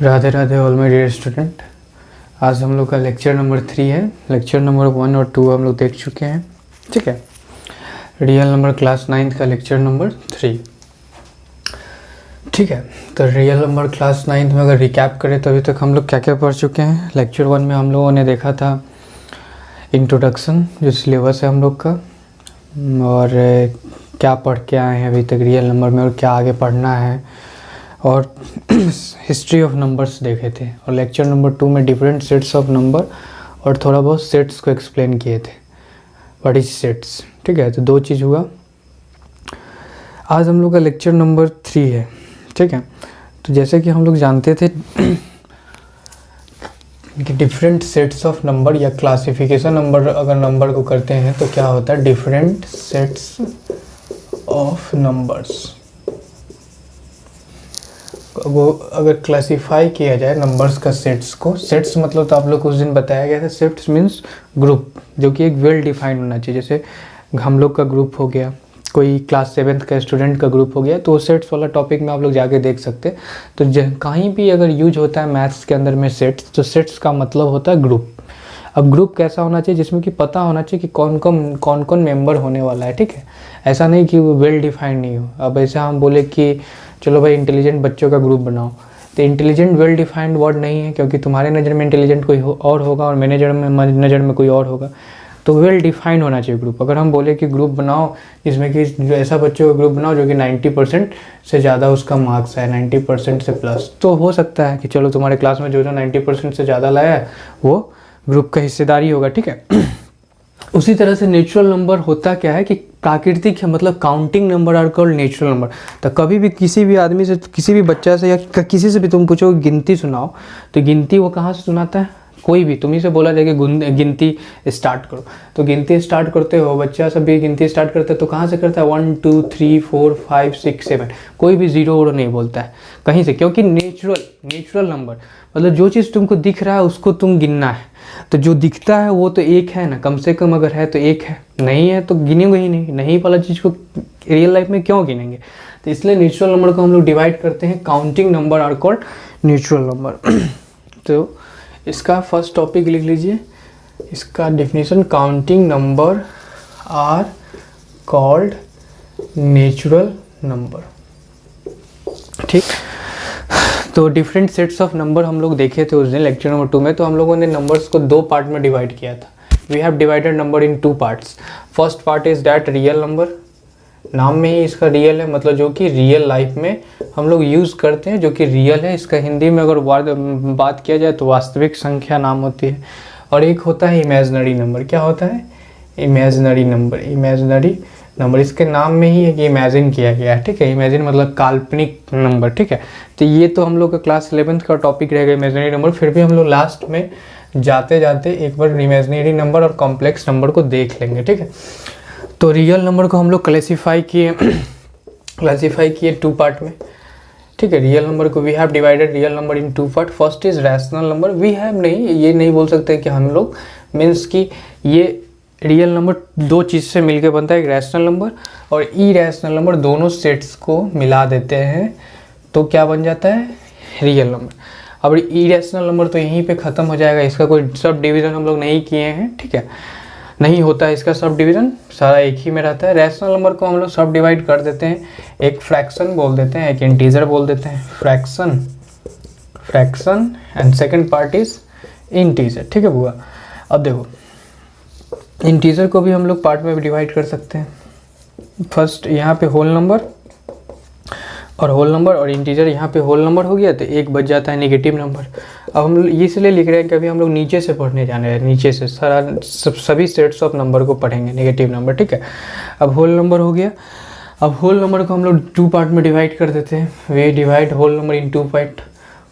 Radhe Radhe all my dear student. आज हम लोग का लेक्चर नंबर 3 है। लेक्चर नंबर 1 और 2 हम लोग देख चुके हैं, ठीक है। रियल नंबर क्लास 9 का लेक्चर नंबर 3, ठीक है। तो रियल नंबर क्लास 9 में अगर रिकैप करें तो अभी तक हम लोग क्या क्या पढ़ चुके हैं। लेक्चर 1 में हम लोगों ने देखा था इंट्रोडक्शन, जो सिलेबस है हम लोग का, और क्या पढ़ के आए हैं अभी तक रियल नंबर में और क्या आगे पढ़ना है, और हिस्ट्री ऑफ नंबर्स देखे थे। और लेक्चर नंबर 2 में डिफरेंट सेट्स ऑफ नंबर और थोड़ा बहुत सेट्स को एक्सप्लेन किए थे, व्हाट इज सेट्स, ठीक है। तो 2 चीज़ हुआ। आज हम लोग का लेक्चर नंबर 3 है, ठीक है। तो जैसे कि हम लोग जानते थे कि डिफरेंट सेट्स ऑफ नंबर या क्लासिफिकेशन नंबर अगर नंबर को करते हैं तो क्या होता है, डिफरेंट सेट्स ऑफ नंबर्स। वो अगर क्लासिफाई किया जाए नंबर्स का सेट्स को, सेट्स मतलब तो आप लोग को उस दिन बताया गया था, सेट्स मीन्स ग्रुप, जो कि एक वेल डिफाइंड होना चाहिए। जैसे हम लोग का ग्रुप हो गया, कोई क्लास 7th का स्टूडेंट का ग्रुप हो गया, तो वो सेट्स वाला टॉपिक में आप लोग जाके देख सकते हैं। तो कहीं भी अगर यूज होता है मैथ्स के अंदर में सेट्स, तो सेट्स का मतलब होता है ग्रुप। अब ग्रुप कैसा होना चाहिए, जिसमें कि पता होना चाहिए कि कौन कौन मेंबर होने वाला है, ठीक है। ऐसा नहीं कि वो वेल डिफाइंड नहीं हो। अब ऐसा हम बोले कि चलो भाई इंटेलिजेंट बच्चों का ग्रुप बनाओ, तो इंटेलिजेंट वेल डिफाइंड वर्ड नहीं है, क्योंकि तुम्हारे नज़र में इंटेलिजेंट कोई और होगा और मेरे नज़र में कोई और होगा। तो वेल डिफाइंड होना चाहिए ग्रुप। अगर हम बोले कि ग्रुप बनाओ जिसमें कि ऐसा बच्चों का ग्रुप बनाओ जो कि 90% से ज़्यादा उसका मार्क्स है, 90% से प्लस, तो हो सकता है कि चलो तुम्हारे क्लास में जो 90% से ज़्यादा लाया है वो ग्रुप का हिस्सेदारी होगा, ठीक है। उसी तरह से नेचुरल नंबर होता क्या है कि प्राकृतिक है, मतलब counting number are called natural number. तो कभी भी किसी भी आदमी से, किसी भी बच्चा से या किसी से भी तुम पूछो गिनती सुनाओ, तो गिनती वो कहाँ से सुनाता है, कोई भी तुम्ही से बोला जाए कि गिनती स्टार्ट करो, तो गिनती स्टार्ट करते हो, बच्चा सब भी गिनती स्टार्ट करते हैं तो कहाँ से करता है, 1 2 3 4 5 6 7, कोई भी 0 नहीं बोलता है कहीं से, क्योंकि नेचुरल नंबर मतलब जो चीज़ तुमको दिख रहा है उसको तुम गिनना है। तो जो दिखता है वो तो एक है ना, कम से कम अगर है तो एक है, नहीं है तो गिनेंगे ही नहीं वाला चीज़ को रियल लाइफ में क्यों गिनेंगे। तो इसलिए नेचुरल नंबर को हम लोग डिवाइड करते हैं, counting number are called natural number. तो इसका फर्स्ट टॉपिक लिख लीजिए, इसका definition, counting number are called natural number, ठीक। तो डिफरेंट सेट्स ऑफ नंबर हम लोग देखे थे उस दिन लेक्चर नंबर 2 में। तो हम लोगों ने नंबर्स को 2 पार्ट में डिवाइड किया था। We have divided number in 2 parts. First part is that real number, नाम में ही इसका रियल है, मतलब जो कि रियल लाइफ में हम लोग यूज़ करते हैं, जो कि रियल है। इसका हिंदी में अगर बात किया जाए तो वास्तविक संख्या नाम होती है। और एक होता है इमेजिनरी नंबर। क्या होता है, इमेजिनरी नंबर इसके नाम में ही है कि इमेजिन किया गया है, ठीक है। इमेजिन मतलब काल्पनिक नंबर, ठीक है। तो ये तो हम लोग का क्लास 11th का टॉपिक रहेगा इमेजिनरी नंबर। फिर भी हम लोग लास्ट में जाते जाते एक बार इमेजिनरी नंबर और कॉम्प्लेक्स नंबर को देख लेंगे, ठीक है। तो रियल नंबर को हम लोग क्लासीफाई किए 2 पार्ट में, ठीक है। रियल नंबर को we have divided real number in 2 part. First is rational number. We have नहीं, ये नहीं बोल सकते कि हम लोग, मीन्स कि ये रियल नंबर 2 चीज़ से मिलकर बनता है, एक रैशनल नंबर और इरेशनल नंबर, दोनों सेट्स को मिला देते हैं तो क्या बन जाता है, रियल नंबर। अब इरेशनल नंबर तो यहीं पे ख़त्म हो जाएगा, इसका कोई सब डिवीज़न हम लोग नहीं किए हैं, ठीक है। नहीं होता है इसका सब डिवीज़न, सारा एक ही में रहता है। रैशनल नंबर को हम लोग सब डिवाइड कर देते हैं, एक फ्रैक्शन बोल देते हैं, एक इंटीजर बोल देते हैं। Fraction and second part is integer, ठीक है बुआ। अब देखो इंटीजर को भी हम लोग पार्ट में डिवाइड कर सकते हैं। फर्स्ट यहाँ पे होल नंबर और इंटीजर यहाँ पे होल नंबर हो गया, तो एक बच जाता है नेगेटिव नंबर। अब हम लोग इसलिए लिख रहे हैं कि अभी हम लोग नीचे से पढ़ने जाने हैं, नीचे से सभी सेट्स ऑफ नंबर को पढ़ेंगे, नेगेटिव नंबर, ठीक है। अब होल नंबर हो गया। अब होल नंबर को हम लोग 2 पार्ट में डिवाइड कर देते हैं। We divide whole number in 2 part.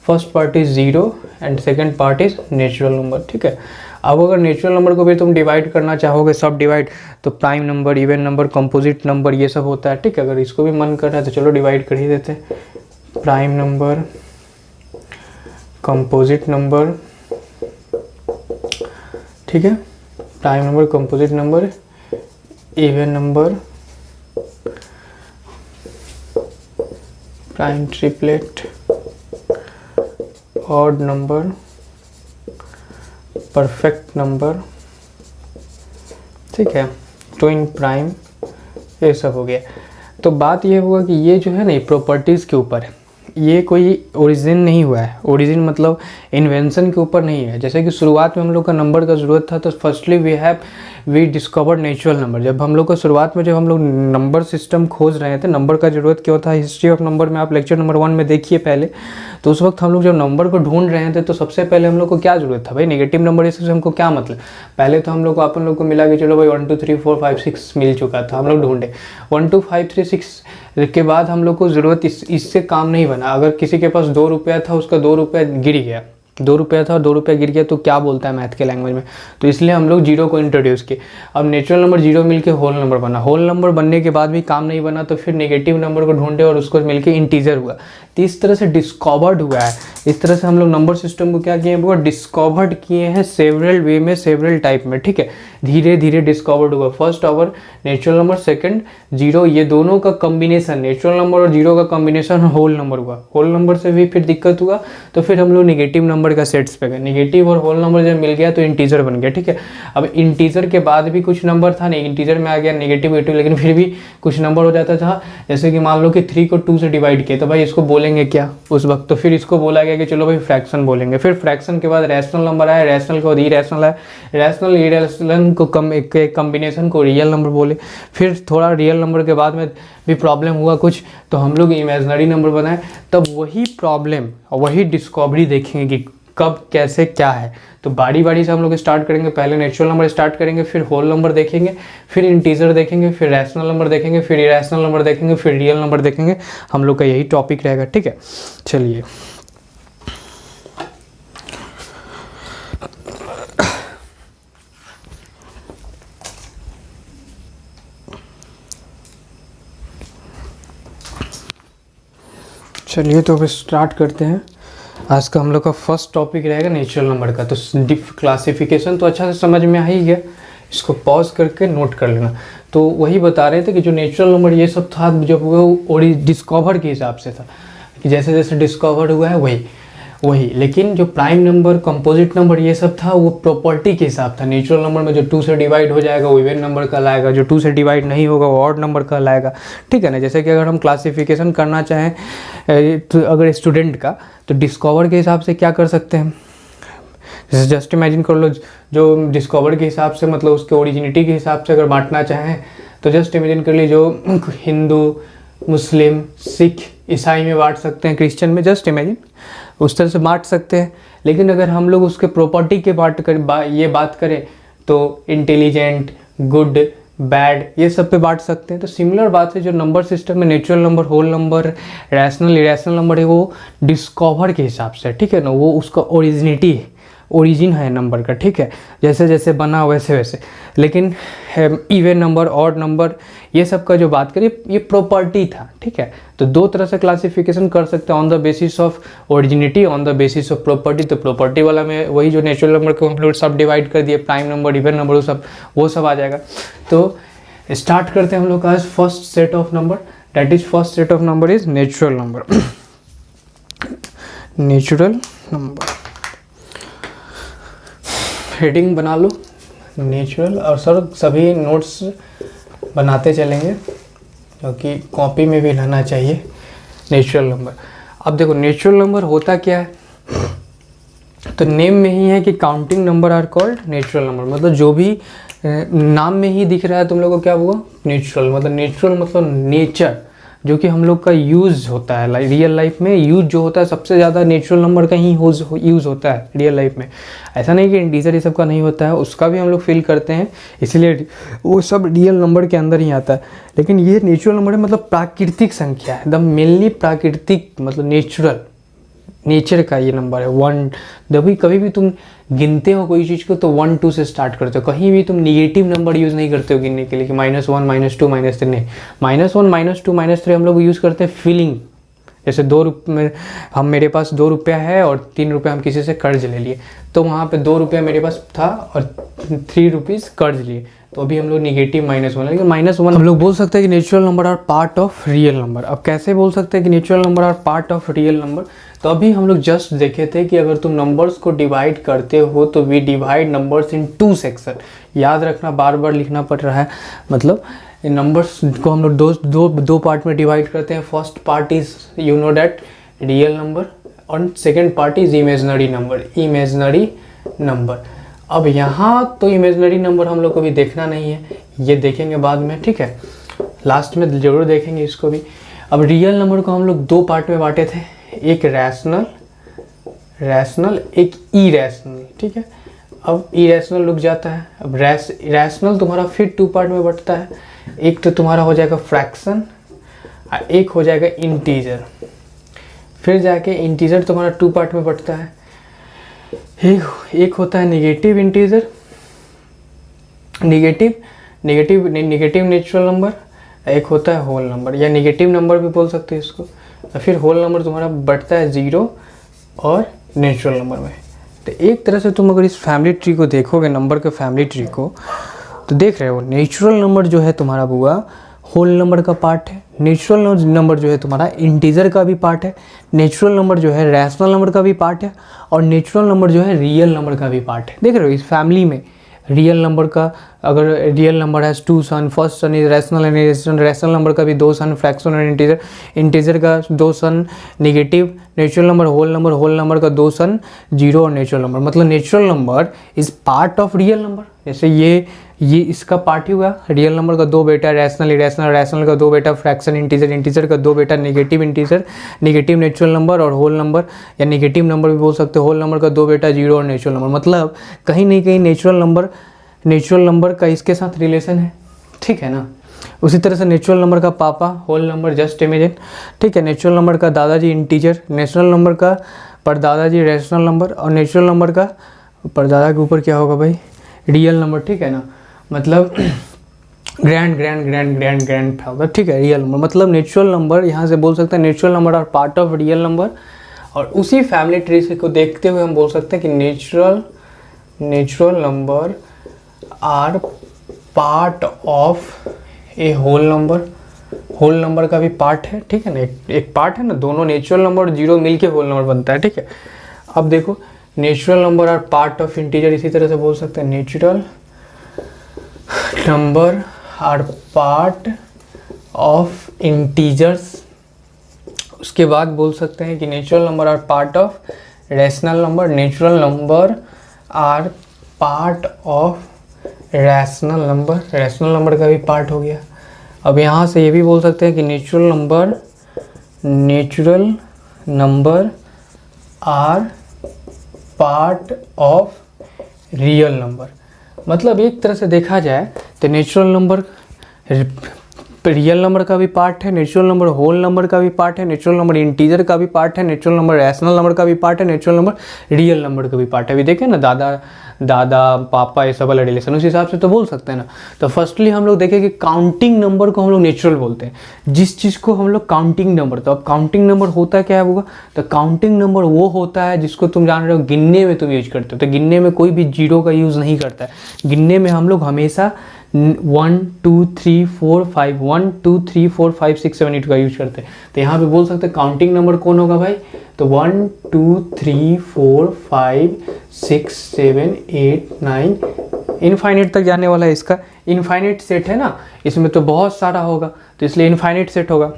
First part is 0 and second part is natural number, ठीक है। अब अगर नेचुरल नंबर को भी तुम डिवाइड करना चाहोगे सब डिवाइड, तो prime number, even number, composite number, ये सब होता है, ठीक है। अगर इसको भी मन कर रहा है तो चलो डिवाइड कर ही देते हैं। प्राइम नंबर, कंपोजिट नंबर, ठीक है। Prime number, composite number, even number, prime triplet, odd number, perfect number, ठीक है, ट्विन प्राइम, ये सब हो गया। तो बात ये हुआ कि ये जो है ना, ये प्रॉपर्टीज़ के ऊपर है, ये कोई ओरिजिन नहीं हुआ है। ओरिजिन मतलब इन्वेंशन के ऊपर नहीं है। जैसे कि शुरुआत में हम लोग का नंबर का ज़रूरत था, तो firstly we discovered natural number. जब हम लोग को शुरुआत में जब हम लोग नंबर सिस्टम खोज रहे थे, नंबर का ज़रूरत क्यों था, हिस्ट्री ऑफ नंबर में आप लेक्चर नंबर 1 में देखिए पहले। तो उस वक्त हम लोग जब नंबर को ढूंढ रहे थे, तो सबसे पहले हम लोग को क्या ज़रूरत था भाई, नेगेटिव नंबर। इससे हमको क्या मतलब, पहले तो हम लोग को अपन लोग को मिला कि चलो भाई 1 2 3 4 5 6 मिल चुका था, हम लोग ढूंढे 1 2 5 3 6 के बाद हम लोग को ज़रूरत इससे काम नहीं बना। अगर किसी के पास 2 रुपया था, उसका 2 रुपया गिर गया, 2 रुपया था और 2 रुपया गिर गया, तो क्या बोलता है मैथ के लैंग्वेज में, तो इसलिए हम लोग जीरो को इंट्रोड्यूस किए। अब नेचुरल नंबर जीरो मिलके होल नंबर बना, होल नंबर बनने के बाद भी काम नहीं बना, तो फिर नेगेटिव नंबर को ढूंढे और उसको मिलके इंटीजर हुआ। तो इस तरह से डिस्कवर्ड हुआ है। इस तरह से हम लोग नंबर सिस्टम को क्या किए हैं, वो डिस्कवर्ड किए हैं सेवरल वे में, सेवरल टाइप में, ठीक है, धीरे धीरे डिस्कवर्ड हुआ। First hour natural number, second zero, ये दोनों का कॉम्बिनेशन, नेचुरल नंबर और जीरो का कॉम्बिनेशन होल नंबर हुआ। होल नंबर से भी फिर दिक्कत हुआ, तो फिर हम लोग नेगेटिव नंबर का सेट्स पे गए। नेगेटिव और होल नंबर जब मिल गया तो इंटीजर बन गया, ठीक है। अब इंटीजर के बाद भी कुछ नंबर था नहीं, इंटीजर में आ गया नेगेटिव 82, लेकिन फिर भी कुछ नंबर हो जाता था। जैसे कि मान लो कि 3 को 2 से डिवाइड किया, तो भाई इसको बोलेंगे क्या उस वक्त, तो फिर इसको बोला गया कि चलो भाई फ्रैक्शन बोलेंगे। फिर फ्रैक्शन के बाद रैशनल नंबर आया, रैशनल के बाद इरेशनल आया, रैशनल इरेशनल को एक कॉम्बिनेशन को रियल नंबर बोले। फिर थोड़ा रियल नंबर के बाद में भी प्रॉब्लम हुआ कुछ, तो हम लोग इमेजिनरी नंबर बनाए। तब वही प्रॉब्लम, वही डिस्कवरी देखेंगे कि कब कैसे क्या है। तो बारी बारी से हम लोग स्टार्ट करेंगे। पहले नेचुरल नंबर स्टार्ट करेंगे, फिर होल नंबर देखेंगे, फिर इंटीजर देखेंगे, फिर रैशनल नंबर देखेंगे, फिर इरेशनल नंबर देखेंगे, फिर रियल नंबर देखेंगे। हम लोग का यही टॉपिक रहेगा, ठीक है। चलिए तो अब स्टार्ट करते हैं। आज का हम लोग का फर्स्ट टॉपिक रहेगा नेचुरल नंबर का। तो क्लासिफिकेशन तो अच्छा से समझ में आ ही गया, इसको पॉज करके नोट कर लेना। तो वही बता रहे थे कि जो नेचुरल नंबर ये सब था, जब वो डिस्कवर के हिसाब से था, कि जैसे जैसे डिस्कवर हुआ है वही। लेकिन जो प्राइम नंबर, कंपोजिट नंबर, ये सब था वो प्रॉपर्टी के हिसाब था। नेचुरल नंबर में जो 2 से डिवाइड हो जाएगा वो इवन नंबर कहलाएगा, जो 2 से डिवाइड नहीं होगा वो ऑड नंबर कहलाएगा, ठीक है ना। जैसे कि अगर हम क्लासिफिकेशन करना चाहें तो अगर स्टूडेंट का, तो डिस्कवर के हिसाब से क्या कर सकते हैं, जैसे जस्ट इमेजिन कर लो, जो डिस्कवर के हिसाब से मतलब उसके ओरिजिनिटी के हिसाब से अगर बांटना चाहें, तो जस्ट इमेजिन कर लीजिए जो हिंदू, मुस्लिम, सिख, ईसाई में बांट सकते हैं, क्रिश्चियन में, जस्ट इमेजिन उस तरह से बांट सकते हैं। लेकिन अगर हम लोग उसके प्रॉपर्टी के ये बात करें, तो इंटेलिजेंट, गुड, बैड, ये सब पे बांट सकते हैं। तो सिमिलर बात है, जो नंबर सिस्टम में natural number, whole number, rational, irrational number है, वो डिस्कवर के हिसाब से, ठीक है ना, वो उसका ओरिजिन है नंबर का, ठीक है, जैसे जैसे बना वैसे वैसे। लेकिन इवन नंबर, ऑड नंबर, ये सब का जो बात करें, ये प्रॉपर्टी था, ठीक है। तो दो तरह से क्लासिफिकेशन कर सकते हैं, on the basis of originity, on the basis of property. तो प्रॉपर्टी वाला में वही जो नेचुरल नंबर को हम लोग सब डिवाइड कर दिए, प्राइम नंबर, इवन नंबर, वो सब आ जाएगा। तो स्टार्ट करते हैं हम लोग का first set of number, that is first set of number is natural number. Natural number heading बना लो, नेचुरल। और सर सभी नोट्स बनाते चलेंगे, क्योंकि कॉपी में भी रहना चाहिए नेचुरल नंबर। अब देखो नेचुरल नंबर होता क्या है, तो नेम में ही है कि counting number are called natural number. मतलब जो भी नाम में ही दिख रहा है तुम लोगों को क्या हुआ, नेचुरल। मतलब नेचुरल मतलब नेचर, जो कि हम लोग का यूज़ होता है रियल लाइफ में। यूज़ जो होता है सबसे ज़्यादा नेचुरल नंबर का ही यूज़ होता है रियल लाइफ में। ऐसा नहीं कि इंटीजर ये सब का नहीं होता है, उसका भी हम लोग फील करते हैं, इसलिए वो सब रियल नंबर के अंदर ही आता है। लेकिन ये नेचुरल नंबर है, मतलब प्राकृतिक संख्या है, एकदम मेनली प्राकृतिक, मतलब नेचर का ये नंबर है। 1, जब भी कभी भी तुम गिनते हो कोई चीज़ को, तो 1 2 से स्टार्ट करते हो। कहीं भी तुम निगेटिव नंबर यूज़ नहीं करते हो गिनने के लिए कि -1, -2, -3 नहीं। -1, -2, -3 हम लोग यूज़ करते हैं फीलिंग। जैसे 2 रुपये में मेरे पास 2 रुपया है और 3 रुपये हम किसी से कर्ज ले लिए, तो वहाँ पे 2 रुपया मेरे पास था और 3 रुपीज़ कर्ज लिए, तो अभी हम लोग निगेटिव -1। लेकिन -1 हम लोग बोल सकते हैं कि natural number are part of real number. अब कैसे बोल सकते हैं कि natural number are part of real number, तो अभी हम लोग जस्ट देखे थे कि अगर तुम नंबर्स को डिवाइड करते हो तो we divide numbers in 2 section. याद रखना, बार बार लिखना पड़ रहा है, मतलब इन नंबर्स को हम लोग दो पार्ट में डिवाइड करते हैं। First part is you know that real number और second part is imaginary number. अब यहाँ तो इमेजनरी नंबर हम लोग को भी देखना नहीं है, ये देखेंगे बाद में, ठीक है, लास्ट में ज़रूर देखेंगे इसको भी। अब रियल नंबर को हम लोग 2 पार्ट में बांटे थे, एक रैशनल एक इरेशनल, ठीक है। अब इरेशनल रुक जाता है। अब रैशनल तुम्हारा फिर 2 पार्ट में बंटता है, एक तो तुम्हारा हो जाएगा फ्रैक्शन और एक हो जाएगा इंटीजर। फिर जाके इंटीजर तुम्हारा 2 पार्ट में बंटता है, एक होता है negative integer, negative natural number, एक होता है होल नंबर या नेगेटिव नंबर भी बोल सकते हैं इसको। फिर होल नंबर तुम्हारा बढ़ता है 0 और नेचुरल नंबर में। तो एक तरह से तुम अगर इस फैमिली ट्री को देखोगे, नंबर के फैमिली ट्री को, तो देख रहे हो नेचुरल नंबर जो है तुम्हारा बुआ होल नंबर का पार्ट है, नेचुरल नंबर जो है तुम्हारा इंटीजर का भी पार्ट है, नेचुरल नंबर जो है रैशनल नंबर का भी पार्ट है, और नेचुरल नंबर जो है रियल नंबर का भी पार्ट है। देख रहे हो इस फैमिली में रियल नंबर का, अगर real number has 2 son, first son is rational and rational number का भी 2 सन, फ्रैक्शन और इंटीजर का 2 son, negative natural number whole number का 2 सन, 0 और नेचुरल नंबर। मतलब natural number is part of real number. जैसे ये इसका पार्ट ही हुआ, रियल नंबर का 2 बेटा, रैशनल का 2 बेटा, फ्रैक्शन इंटीजर का 2 बेटा, नेगेटिव नेचुरल नंबर और होल नंबर या नेगेटिव नंबर भी बोल सकते हो, होल नंबर का 2 बेटा, 0 और नेचुरल नंबर। मतलब कहीं नहीं कहीं नेचुरल नंबर का इसके साथ रिलेशन है, ठीक है ना। उसी तरह से नेचुरल नंबर का पापा होल नंबर, जस्ट इमेजिन, ठीक है। नेचुरल नंबर का दादाजी इंटीजर, नेचुरल नंबर का परदादाजी रैशनल नंबर, और नेचुरल नंबर का परदादा के ऊपर क्या होगा भाई, रियल नंबर, ठीक है ना। मतलब ग्रैंड फादर, ठीक है, रियल नंबर। मतलब नेचुरल नंबर यहाँ से बोल सकते हैं natural number are part of real number. और उसी फैमिली ट्री को देखते हुए हम बोल सकते हैं कि natural number are part of a whole number का भी पार्ट है, ठीक है ना, एक पार्ट है ना। दोनों नेचुरल नंबर और 0 मिलके होल नंबर बनता है, ठीक है। अब देखो natural number are part of integer, इसी तरह से बोल सकते हैं natural number are part of integers. उसके बाद बोल सकते हैं कि natural number are part of rational number, natural number are part of rational number का भी पार्ट हो गया। अब यहाँ से ये भी बोल सकते हैं कि natural number are part of real number. मतलब एक तरह से देखा जाए तो नेचुरल नंबर रियल नंबर का भी पार्ट है, नेचुरल नंबर होल नंबर का भी पार्ट है, नेचुरल नंबर इंटीजर का भी पार्ट है, नेचुरल नंबर रैशनल नंबर का भी पार्ट है, नेचुरल नंबर रियल नंबर का भी पार्ट है। अभी देखें ना, दादा पापा ये सब वाला रिलेशन, उस हिसाब से तो बोल सकते हैं ना। तो फर्स्टली हम लोग देखें कि काउंटिंग नंबर को हम लोग नेचुरल बोलते हैं, जिस चीज़ को हम लोग काउंटिंग नंबर। तो अब काउंटिंग नंबर होता क्या है होगा, तो काउंटिंग नंबर वो होता है जिसको तुम जान रहे हो गिनने में तुम यूज करते हो। तो गिनने में कोई भी 0 का यूज़ नहीं करता है, गिनने में हम लोग हमेशा 1 2 3 4 5 1 2 3 4 5 6 7 8 का यूज करते हैं। तो यहाँ पे बोल सकते हैं काउंटिंग नंबर कौन होगा भाई, तो 1 2 3 4 5 6 7 8 9 इनफाइनाइट तक जाने वाला है। इसका इनफाइनाइट सेट है ना, इसमें तो बहुत सारा होगा, तो इसलिए इनफाइनाइट सेट होगा,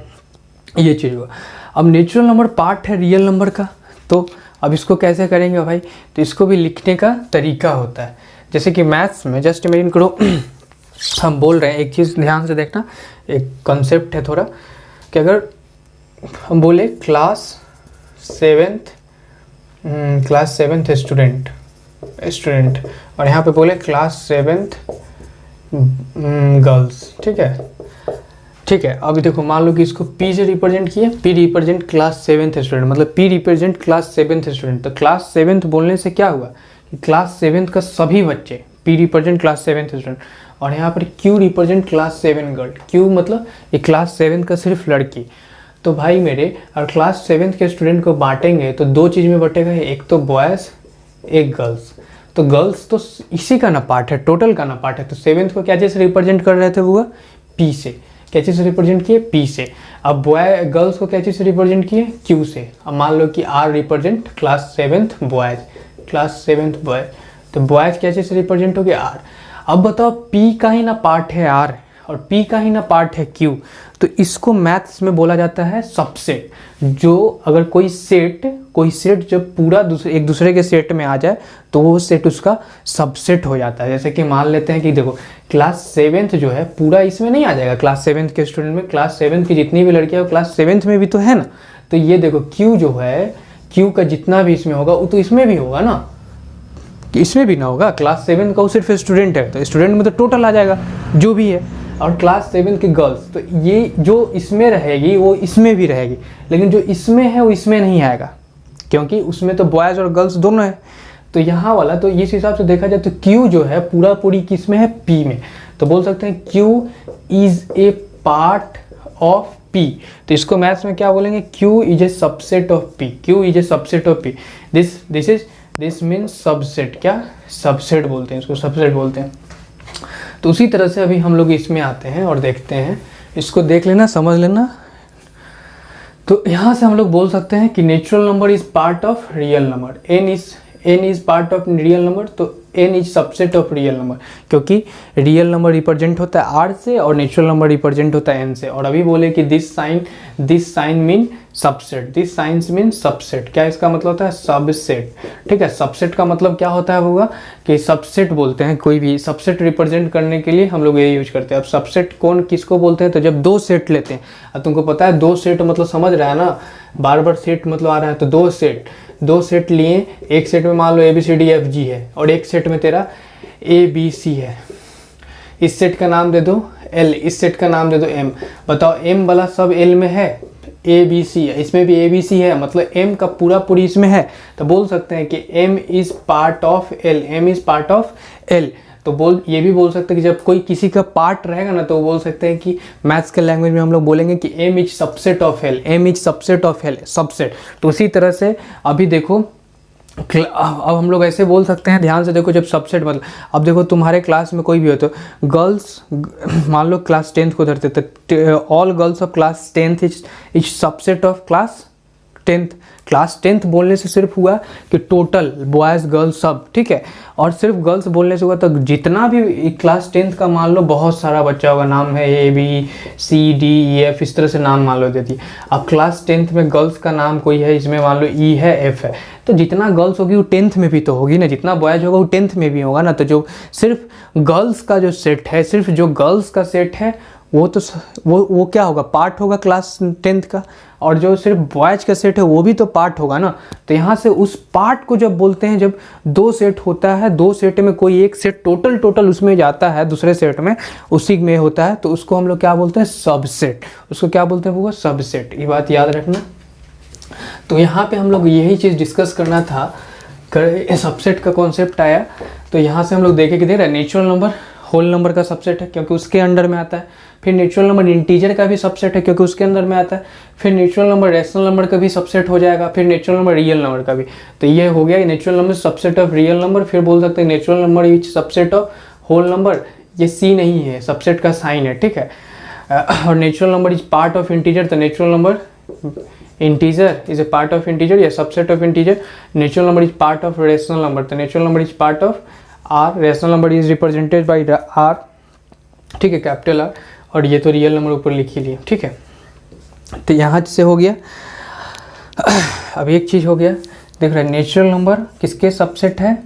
ये चीज़ होगा। अब नेचुरल नंबर पार्ट है रियल नंबर का, तो अब इसको कैसे करेंगे भाई, तो इसको भी लिखने का तरीका होता है। जैसे कि मैथ्स में जस्ट इमेजिन करो हम बोल रहे हैं, एक चीज़ ध्यान से देखना, एक कॉन्सेप्ट है थोड़ा, कि अगर हम बोले क्लास सेवेंथ स्टूडेंट और यहाँ पे बोले क्लास 7th गर्ल्स, ठीक है। अब देखो मान लो कि इसको P से रिप्रेजेंट किया, P represent class 7th student, मतलब P represent class 7th student. तो क्लास 7th बोलने से क्या हुआ कि क्लास 7th का सभी बच्चे, P represent class 7th student, और यहाँ पर Q represent class 7 girl. Q मतलब ये क्लास 7 का सिर्फ लड़की। तो भाई मेरे और क्लास 7 के स्टूडेंट को बांटेंगे तो 2 चीज़ में बटेगा, एक तो बॉयज़ एक गर्ल्स। तो गर्ल्स तो इसी का ना पार्ट है, टोटल का ना पार्ट है। तो 7th को क्या जैसे रिप्रेजेंट कर रहे थे वो P से, क्या चीज़ से रिप्रेजेंट किए, पी से। अब बॉय गर्ल्स को क्या चीज़ से रिप्रेजेंट किए, क्यू से। अब मान लो कि R represent class 7th boys, class 7th boy, तो बॉयज क्या चीज़ से रिप्रेजेंट हो गया, आर। अब बताओ पी का ही ना पार्ट है आर और पी का ही ना पार्ट है क्यू, तो इसको मैथ्स में बोला जाता है सबसेट। जो अगर कोई सेट जब पूरा एक दूसरे के सेट में आ जाए तो वो सेट उसका सबसेट हो जाता है। जैसे कि मान लेते हैं कि देखो क्लास 7th जो है पूरा इसमें नहीं आ जाएगा, क्लास 7th के स्टूडेंट में, क्लास 7th की जितनी भी लड़कियां वो क्लास 7th में भी तो है ना। तो ये देखो क्यू जो है, क्यू का जितना भी इसमें होगा वो तो इसमें भी होगा ना, कि इसमें भी ना होगा। क्लास 7 का वो सिर्फ स्टूडेंट है तो स्टूडेंट में तो टोटल आ जाएगा जो भी है। और क्लास 7 के गर्ल्स, तो ये जो इसमें रहेगी वो इसमें भी रहेगी, लेकिन जो इसमें है वो इसमें नहीं आएगा क्योंकि उसमें तो बॉयज़ और गर्ल्स दोनों है। तो यहाँ वाला, तो इस हिसाब से देखा जाए तो क्यू जो है पूरा पूरी किस में है, पी में। तो बोल सकते हैं Q is a part of P. तो इसको मैथ्स में क्या बोलेंगे, Q is a subset of P, Q is a subset of P. This means subset, क्या सबसेट बोलते हैं इसको, सबसेट बोलते हैं। तो उसी तरह से अभी हम लोग इसमें आते हैं और देखते हैं, इसको देख लेना, समझ लेना। तो यहाँ से हम लोग बोल सकते हैं कि natural number is part of real number, n is part of real number, तो n is subset of real number, क्योंकि रियल नंबर रिप्रेजेंट होता है r से और नेचुरल नंबर रिप्रेजेंट होता है n से। और अभी बोले कि this sign mean subset, this science mean subset. क्या इसका मतलब होता है, सबसेट। ठीक है, सबसेट का मतलब क्या होता है होगा कि सबसेट बोलते हैं, कोई भी सबसेट रिप्रेजेंट करने के लिए हम लोग ये यूज करते हैं। अब सबसेट कौन किसको बोलते हैं, तो जब दो सेट लेते हैं। अब तुमको पता है दो सेट मतलब समझ रहा है ना, बार बार सेट मतलब आ रहा है, तो दो सेट लिए, एक सेट में मान लो ABCDFG है और एक सेट में तेरा ABC है। इस सेट का नाम दे दो L, इस सेट का नाम दे दो M। बताओ M वाला सब L में है, ABC है, इसमें भी ABC है, मतलब M का पूरा पूरी इसमें है। तो बोल सकते हैं कि M is part of L, M is part of L। तो ये भी बोल सकते हैं कि जब कोई किसी का पार्ट रहेगा ना तो बोल सकते हैं कि मैथ्स के लैंग्वेज में हम लोग बोलेंगे कि M is subset of L, M is subset of L, subset. तो उसी तरह से अभी देखो, अब हम लोग ऐसे बोल सकते हैं, ध्यान से देखो, जब सबसेट मतलब, अब देखो तुम्हारे क्लास में कोई भी हो तो गर्ल्स, मान लो क्लास 10th को धरते तो all girls of class 10th is subset of class 10th। Class 10th बोलने से सिर्फ हुआ कि टोटल बॉयज़ गर्ल्स सब, ठीक है। और सिर्फ गर्ल्स बोलने से हुआ तो जितना भी क्लास 10th का मान लो बहुत सारा बच्चा होगा, नाम है ABCDEF, इस तरह से नाम मान लो देती। अब क्लास 10th में गर्ल्स का नाम कोई है, इसमें मान लो E है, F है, तो जितना गर्ल्स होगी वो 10th में भी तो होगी ना, जितना बॉयज़ होगा वो 10th में भी होगा ना। तो जो सिर्फ गर्ल्स का जो सेट है, सिर्फ जो गर्ल्स का सेट है वो तो वो क्या होगा, पार्ट होगा क्लास 10th का। और जो सिर्फ बॉयज का सेट है वो भी तो पार्ट होगा ना। तो यहाँ से उस पार्ट को जब बोलते हैं, जब दो सेट होता है, दो सेट में कोई एक सेट टोटल उसमें जाता है, दूसरे सेट में उसी में होता है, तो उसको हम लोग क्या बोलते हैं, सबसेट। उसको क्या बोलते हैं, वो सबसेट। ये बात याद रखना। तो यहाँ पे हम लोग यही चीज़ डिस्कस करना था, सबसेट का कॉन्सेप्ट आया। तो यहाँ से हम लोग देखे कि दे रहा है नेचुरल नंबर होल नंबर का सबसेट है क्योंकि उसके अंडर में आता है। फिर नेचुरल नंबर इंटीजर का भी सबसेट है क्योंकि उसके अंदर में आता है। फिर नेचुरल नंबर रेशनल नंबर का भी सबसेट हो जाएगा। फिर नेचुरल नंबर रियल नंबर का भी। तो ये हो गया natural number subset of real number. फिर बोल सकते हैं natural number is subset of whole number. ये सी नहीं है, सबसेट का साइन है, ठीक है। और natural number is part of integer, तो natural number integer is a part of integer या subset of integer. Natural number is part of rational number, तो natural number is part of R. Rational number is represented by R, ठीक है, capital R. और ये तो real number ऊपर लिख ही लिया, ठीक है। तो यहाँ से हो गया। अब एक चीज़ हो गया, देख रहे हैं नेचुरल नंबर किसके सबसेट है,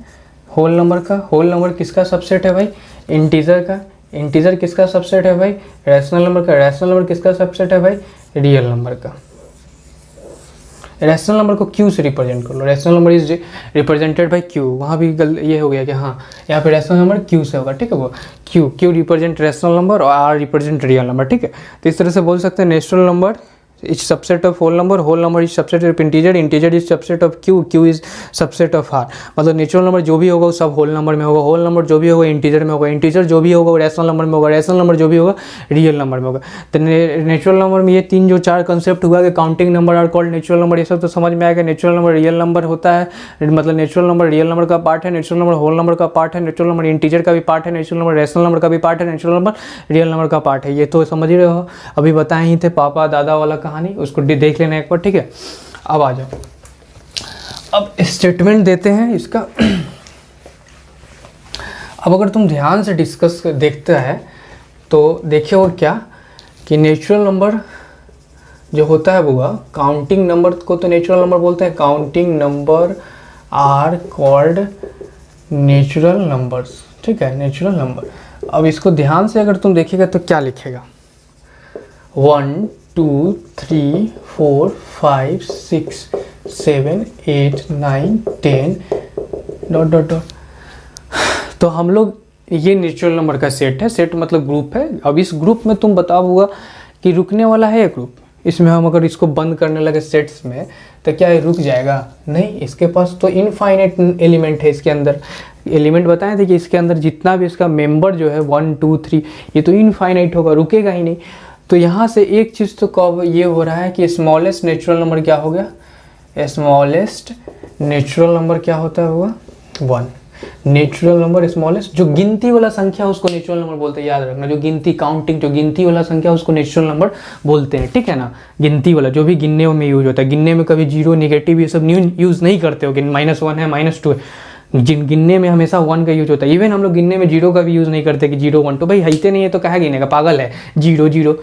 होल नंबर का। होल नंबर किसका सबसेट है भाई, इंटीजर का। इंटीजर किसका सबसेट है भाई, रैशनल नंबर का। रैशनल नंबर किसका सबसेट है भाई, रियल नंबर का। रैशनल नंबर को क्यू से रिप्रेजेंट कर लो, rational number is represented by Q. वहाँ भी ये हो गया कि हाँ यहाँ पे रैशनल नंबर क्यू से होगा, ठीक है। वो क्यू रिप्रेजेंट रैशनल नंबर और आर रिप्रेजेंट रियल नंबर, ठीक है। तो इस तरह से बोल सकते हैं natural number is subset of whole number is subset of integer is subset of Q is subset of R. मतलब नेचुरल नंबर जो भी होगा वो सब होल नंबर में होगा, होल नंबर जो भी होगा इंटीजर में होगा, इंटीजर जो भी होगा वो रैशनल नंबर में होगा, रैशनल नंबर जो भी होगा रियल नंबर में होगा। तो नेचुरल नंबर में ये 3 जो 4 कंसेप्ट हुआ कि counting number are called natural number, ये सब तो समझ में आएगा। नेचुरल नंबर रियल नंबर होता है, मतलब नेचुरल नंबर रियल नंबर का पार्ट है, नेचुरल नंबर होल नंबर का पार्ट है, नेचुरल नंबर इंटीजर का भी पार्ट है, नेचुरल नंबर रैशनल नंबर का भी पार्ट है, नेचुरल नंबर रियल नंबर का पार्ट है। ये तो समझ ही रहे हो, अभी बताए ही थे पापा दादा वाला कहानी, उसको देख लेना एक बार, ठीक है। अब आ जाओ, अब स्टेटमेंट देते हैं इसका। अब अगर तुम ध्यान से डिस्कस देखते हैं तो देखिए वो क्या कि नेचुरल नंबर जो होता है वो काउंटिंग नंबर को तो नेचुरल नंबर बोलते हैं, counting number are called natural numbers, ठीक है, नेचुरल नंबर। अब इसको ध्यान से अगर तुम देखिएगा तो क्या लिखेगा, 1 2 3 4 5 6 7 8 9 10 ... तो हम लोग ये नेचुरल नंबर का सेट है, सेट मतलब ग्रुप है। अब इस ग्रुप में तुम बताओगा कि रुकने वाला है ये ग्रुप, इसमें हम अगर इसको बंद करने लगे सेट्स में तो क्या ये रुक जाएगा? नहीं, इसके पास तो इनफाइनाइट एलिमेंट है। इसके अंदर एलिमेंट बताए थे कि इसके अंदर जितना भी इसका मेंबर जो है 1 2 3 ये तो इनफाइनाइट होगा, रुकेगा ही नहीं। तो यहाँ से एक चीज़ तो कब ये हो रहा है कि स्मॉलेस्ट नेचुरल नंबर क्या हो गया, स्मॉलेस्ट नेचुरल नंबर क्या होता है हुआ 1। नेचुरल नंबर स्मॉलेस्ट, जो गिनती वाला संख्या उसको नेचुरल नंबर बोलते हैं, याद रखना। जो गिनती काउंटिंग जो गिनती वाला संख्या उसको नेचुरल नंबर बोलते हैं, ठीक है ना। गिनती वाला जो भी गिनने में यूज होता है, गिनने में कभी जीरो नेगेटिव ये सब यूज नहीं करते हो कि -1 है -2 है, गिनने में हमेशा 1 का यूज होता है। इवन हम लोग गिनने में 0 का भी यूज नहीं करते कि 0 1 2, भाई हईते नहीं है तो कहा गिनेगा, पागल है, 0 0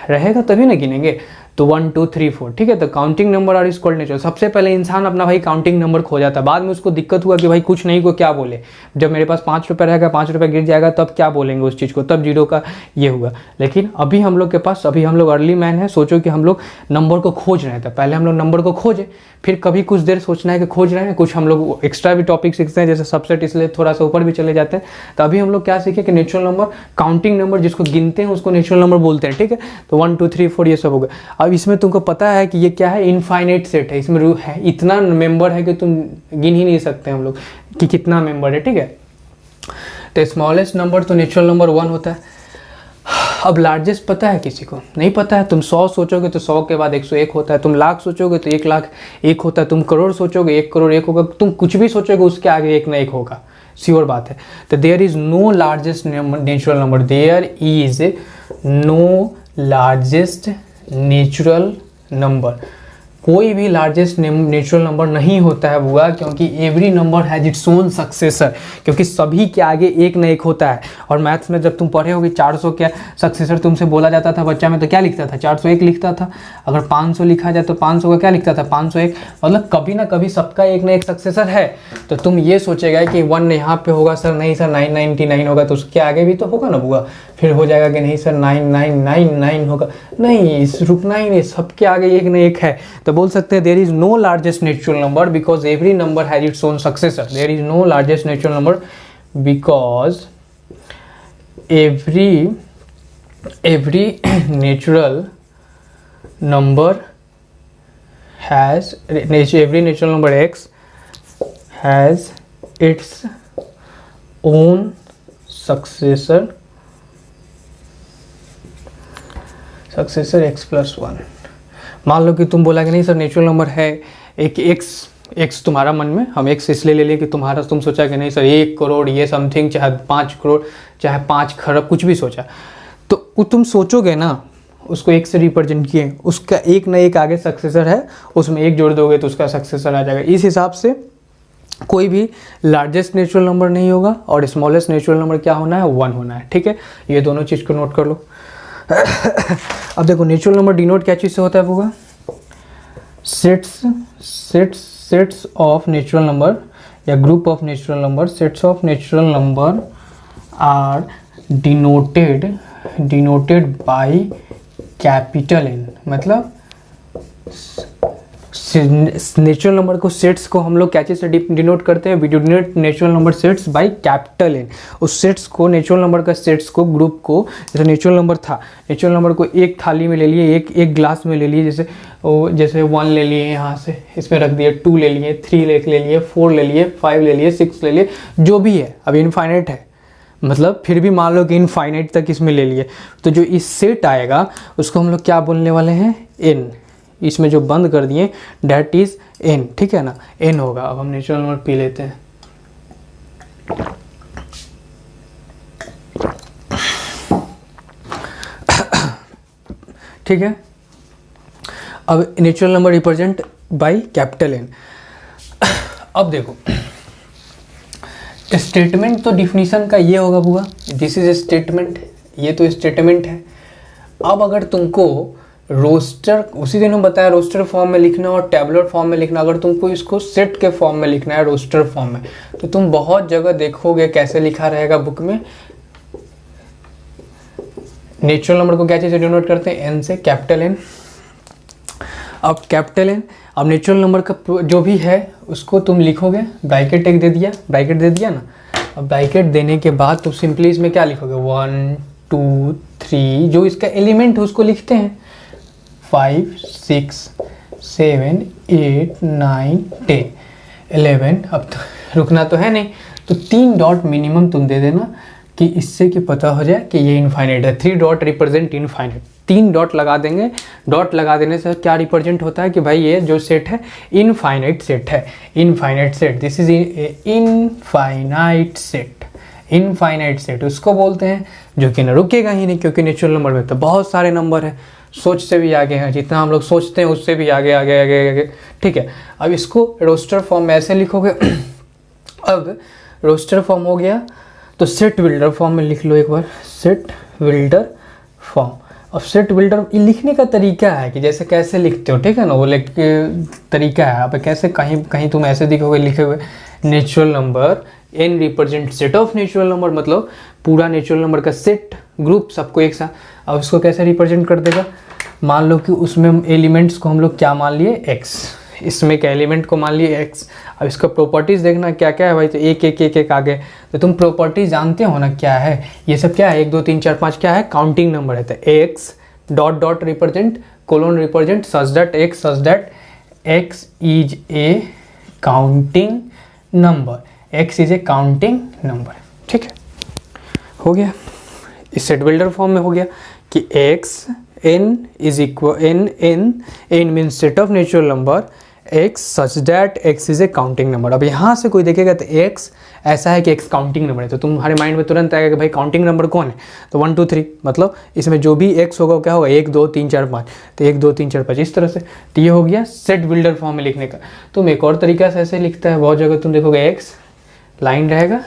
रहेगा तभी ना गिनेंगे। तो 1 2 3 4, ठीक है। तो counting number are is called natural. सबसे पहले इंसान अपना भाई काउंटिंग नंबर खो जाता है, बाद में उसको दिक्कत हुआ कि भाई कुछ नहीं को क्या बोले, जब मेरे पास 5 रुपये रहेगा, 5 रुपये गिर जाएगा तब क्या बोलेंगे उस चीज़ को, तब 0 का ये हुआ। लेकिन अभी हम लोग के पास, अभी हम लोग अर्ली मैन है, सोचो कि हम लोग नंबर को खोज रहे थे। पहले हम लोग नंबर को खोजे, फिर कभी कुछ देर सोचना है कि खोज रहे हैं, कुछ हम लोग एक्स्ट्रा भी टॉपिक सीखते हैं जैसे सबसेट, इसलिए थोड़ा सा ऊपर भी चले जाते हैं। तो अभी हम लोग क्या सीखे कि नेचुरल नंबर, काउंटिंग नंबर जिसको गिनते हैं उसको नेचुरल नंबर बोलते हैं, ठीक है। तो 1 2 3 4 ये सब हो गया। अब इसमें तुमको पता है कि ये क्या है, इनफाइनाइट सेट है, इसमें है इतना मेंबर है कि तुम गिन ही नहीं सकते हम लोग कि कितना मेंबर है, ठीक है। तो स्मॉलेस्ट नंबर तो नेचुरल नंबर 1 होता है। अब लार्जेस्ट पता है किसी को? नहीं पता है। तुम 100 सोचोगे तो 100 के बाद 101 होता है, तुम लाख सोचोगे तो 1 लाख 1 होता है, तुम करोड़ सोचोगे 1 करोड़ 1 होगा, तुम कुछ भी सोचोगे उसके आगे 1 ना 1 होगा, श्योर बात है। तो there is no largest natural number, there is no largest natural number. कोई भी लार्जेस्ट नेचुरल नंबर नहीं होता है हुआ, क्योंकि every number has its own successor, क्योंकि सभी के आगे 1 ना 1 होता है। और मैथ्स में जब तुम पढ़े होगे 400 क्या सक्सेसर तुमसे बोला जाता था बच्चा में, तो क्या लिखता था, 401 लिखता था। अगर 500 लिखा जाए तो 500 का क्या लिखता था, 501। मतलब कभी ना कभी सबका 1 ना 1 सक्सेसर है। तो तुम ये सोचेगा कि 1 यहाँ पे होगा, सर नहीं सर 999 होगा, तो उसके आगे भी तो होगा ना बुआ। फिर हो जाएगा कि नहीं सर 9999 होगा, नहीं, रुकना ही नहीं, सबके आगे 1 ना 1 है। तो बोल सकते हैं there is no largest natural number because every number has its own successor. There is no largest natural number because every natural number has, every natural number x has its own successor x + 1। मान लो कि तुम बोला कि नहीं sir natural number है एक x तुम्हारा मन में, हम x इसलिए ले लिए कि तुम्हारा, तुम सोचा कि नहीं सर 1 करोड़ ये समथिंग, चाहे 5 करोड़ चाहे 5 खरब कुछ भी सोचा, तो तुम सोचोगे ना उसको 1 से रिप्रेजेंट किए, उसका 1 ना 1 आगे सक्सेसर है, उसमें 1 जोड़ दोगे तो उसका सक्सेसर आ जाएगा। इस हिसाब से कोई भी लार्जेस्ट नेचुरल नंबर नहीं होगा और स्मॉलेस्ट नेचुरल नंबर क्या होना है, 1 होना है, ठीक है। ये दोनों चीज़ को नोट कर लो। अब देखो नेचुरल नंबर डिनोट क्या चीज़ से होता है वो, सेट्स ऑफ नेचुरल नंबर या group of natural number, sets of natural number are denoted by capital N। मतलब नेचुरल नंबर को सेट्स को हम लोग क्या चीज़ से डिनोट करते हैं, we denote natural number sets by capital N। उस सेट्स को, नेचुरल नंबर का सेट्स को, ग्रुप को, जैसे नेचुरल नंबर था, नेचुरल नंबर को एक थाली में ले लिए, एक ग्लास में ले लिए, जैसे 1 ले लिए यहाँ से इसमें रख दिए, 2 ले लिए, 3 ले लिए, 4 ले लिए, 5 ले लिए, 6 ले लिए, जो भी है, अब इनफाइनाइट है, मतलब फिर भी मान लो कि इनफाइनाइट तक इसमें ले लिए, तो जो इस सेट आएगा उसको हम लोग क्या बोलने वाले हैं, n। इसमें जो बंद कर दिए डैट इज n, ठीक है ना, n होगा। अब हम नेचुरल नंबर पी लेते हैं। ठीक है, अब natural number represent by capital N। अब देखो स्टेटमेंट तो डिफिनीशन का ये होगा बुआ, दिस इज ए स्टेटमेंट, ये तो स्टेटमेंट है। अब अगर तुमको रोस्टर, उसी दिन हम बताया रोस्टर फॉर्म में लिखना और टैबुलर फॉर्म में लिखना, अगर तुमको इसको सेट के फॉर्म में लिखना है रोस्टर फॉर्म में, तो तुम बहुत जगह देखोगे कैसे लिखा रहेगा बुक में। नेचुरल नंबर को क्या चीज़ से डिनोट करते हैं, n से, कैपिटल N। अब कैपिटल N, अब नेचुरल नंबर का जो भी है उसको तुम लिखोगे, ब्रैकेट एक दे दिया, ब्रैकेट दे दिया ना। अब ब्रैकेट देने के बाद तुम सिंपली इसमें क्या लिखोगे, 1 2 3, जो इसका एलिमेंट है उसको लिखते हैं, 5 6 7 8 9 10 11। अब तो रुकना तो है नहीं, तो 3 डॉट मिनिमम तुम दे देना कि इससे कि पता हो जाए कि ये इनफाइनाइट है। 3 डॉट रिप्रेजेंट इनफाइनाइट, 3 डॉट लगा देंगे। डॉट लगा देने से क्या रिप्रेजेंट होता है कि भाई ये जो सेट है इनफाइनाइट सेट है, infinite set, this is infinite set. Infinite set उसको बोलते हैं जो कि ना रुकेगा ही नहीं, क्योंकि नेचुरल नंबर में तो बहुत सारे नंबर है, सोच से भी आगे हैं, जितना हम लोग सोचते हैं उससे भी आगे आगे आगे आगे। ठीक है, अब इसको रोस्टर फॉर्म में ऐसे लिखोगे। अब रोस्टर फॉर्म हो गया तो सेट बिल्डर फॉर्म में लिख लो एक बार, सेट बिल्डर फॉर्म। अब सेट बिल्डर लिखने का तरीका है कि जैसे कैसे लिखते हो, ठीक है ना, वो तरीका है। अब कैसे, कहीं कहीं तुम ऐसे दिखोगे लिखे हुए natural number n represent set of natural number, मतलब पूरा नेचुरल नंबर का सेट, ग्रुप, सबको एक साथ। अब इसको कैसे रिप्रेजेंट कर देगा, मान लो कि उसमें एलिमेंट्स को हम लोग क्या मान लिए, x, इसमें क्या एलिमेंट को मान लिए x। अब इसका प्रॉपर्टीज़ देखना क्या क्या है भाई, तो एक एक एक एक आगे, तो तुम प्रॉपर्टीज जानते हो ना क्या है, ये सब क्या है, 1 2 3 4 5 क्या है, काउंटिंग नंबर है। तो x dot dot represent, colon represent such that x is a counting number, x is a counting number. ठीक है, हो गया, इस सेट बिल्डर फॉर्म में हो गया कि x n is equal n means set of natural number x such that x is a counting number. अब यहाँ से कोई देखेगा तो x ऐसा है कि x काउंटिंग नंबर है, तो तुम्हारे माइंड में तुरंत आएगा कि भाई काउंटिंग नंबर कौन है, तो 1 2 3, मतलब इसमें जो भी x होगा वो क्या होगा, 1 2 3 4 5, तो 1 2 3 4 5 इस तरह से। तो ये हो गया सेट बिल्डर फॉर्म में लिखने का। तुम एक और तरीका से ऐसे लिखता है, बहुत जगह तुम देखोगे x लाइन रहेगा,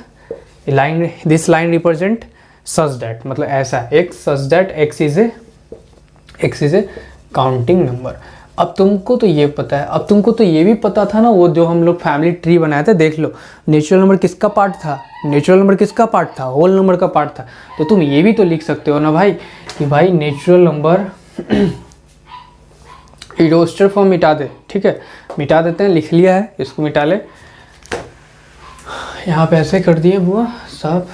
line, this line represent such that, मतलब ऐसा x such that x is a counting number. अब तुमको तो ये पता है, अब तुमको तो ये भी पता था ना, वो जो हम लोग फैमिली ट्री बनाया था, देख लो नेचुरल नंबर किसका पार्ट था, नेचुरल नंबर किसका पार्ट था, होल नंबर का पार्ट था। तो तुम ये भी तो लिख सकते हो ना भाई कि भाई नेचुरल नंबर रोस्टर फॉर्म मिटा दे। ठीक है, मिटा देते हैं, लिख लिया है, इसको मिटा ले, यहाँ पे ऐसे कर दिए बुआ सब।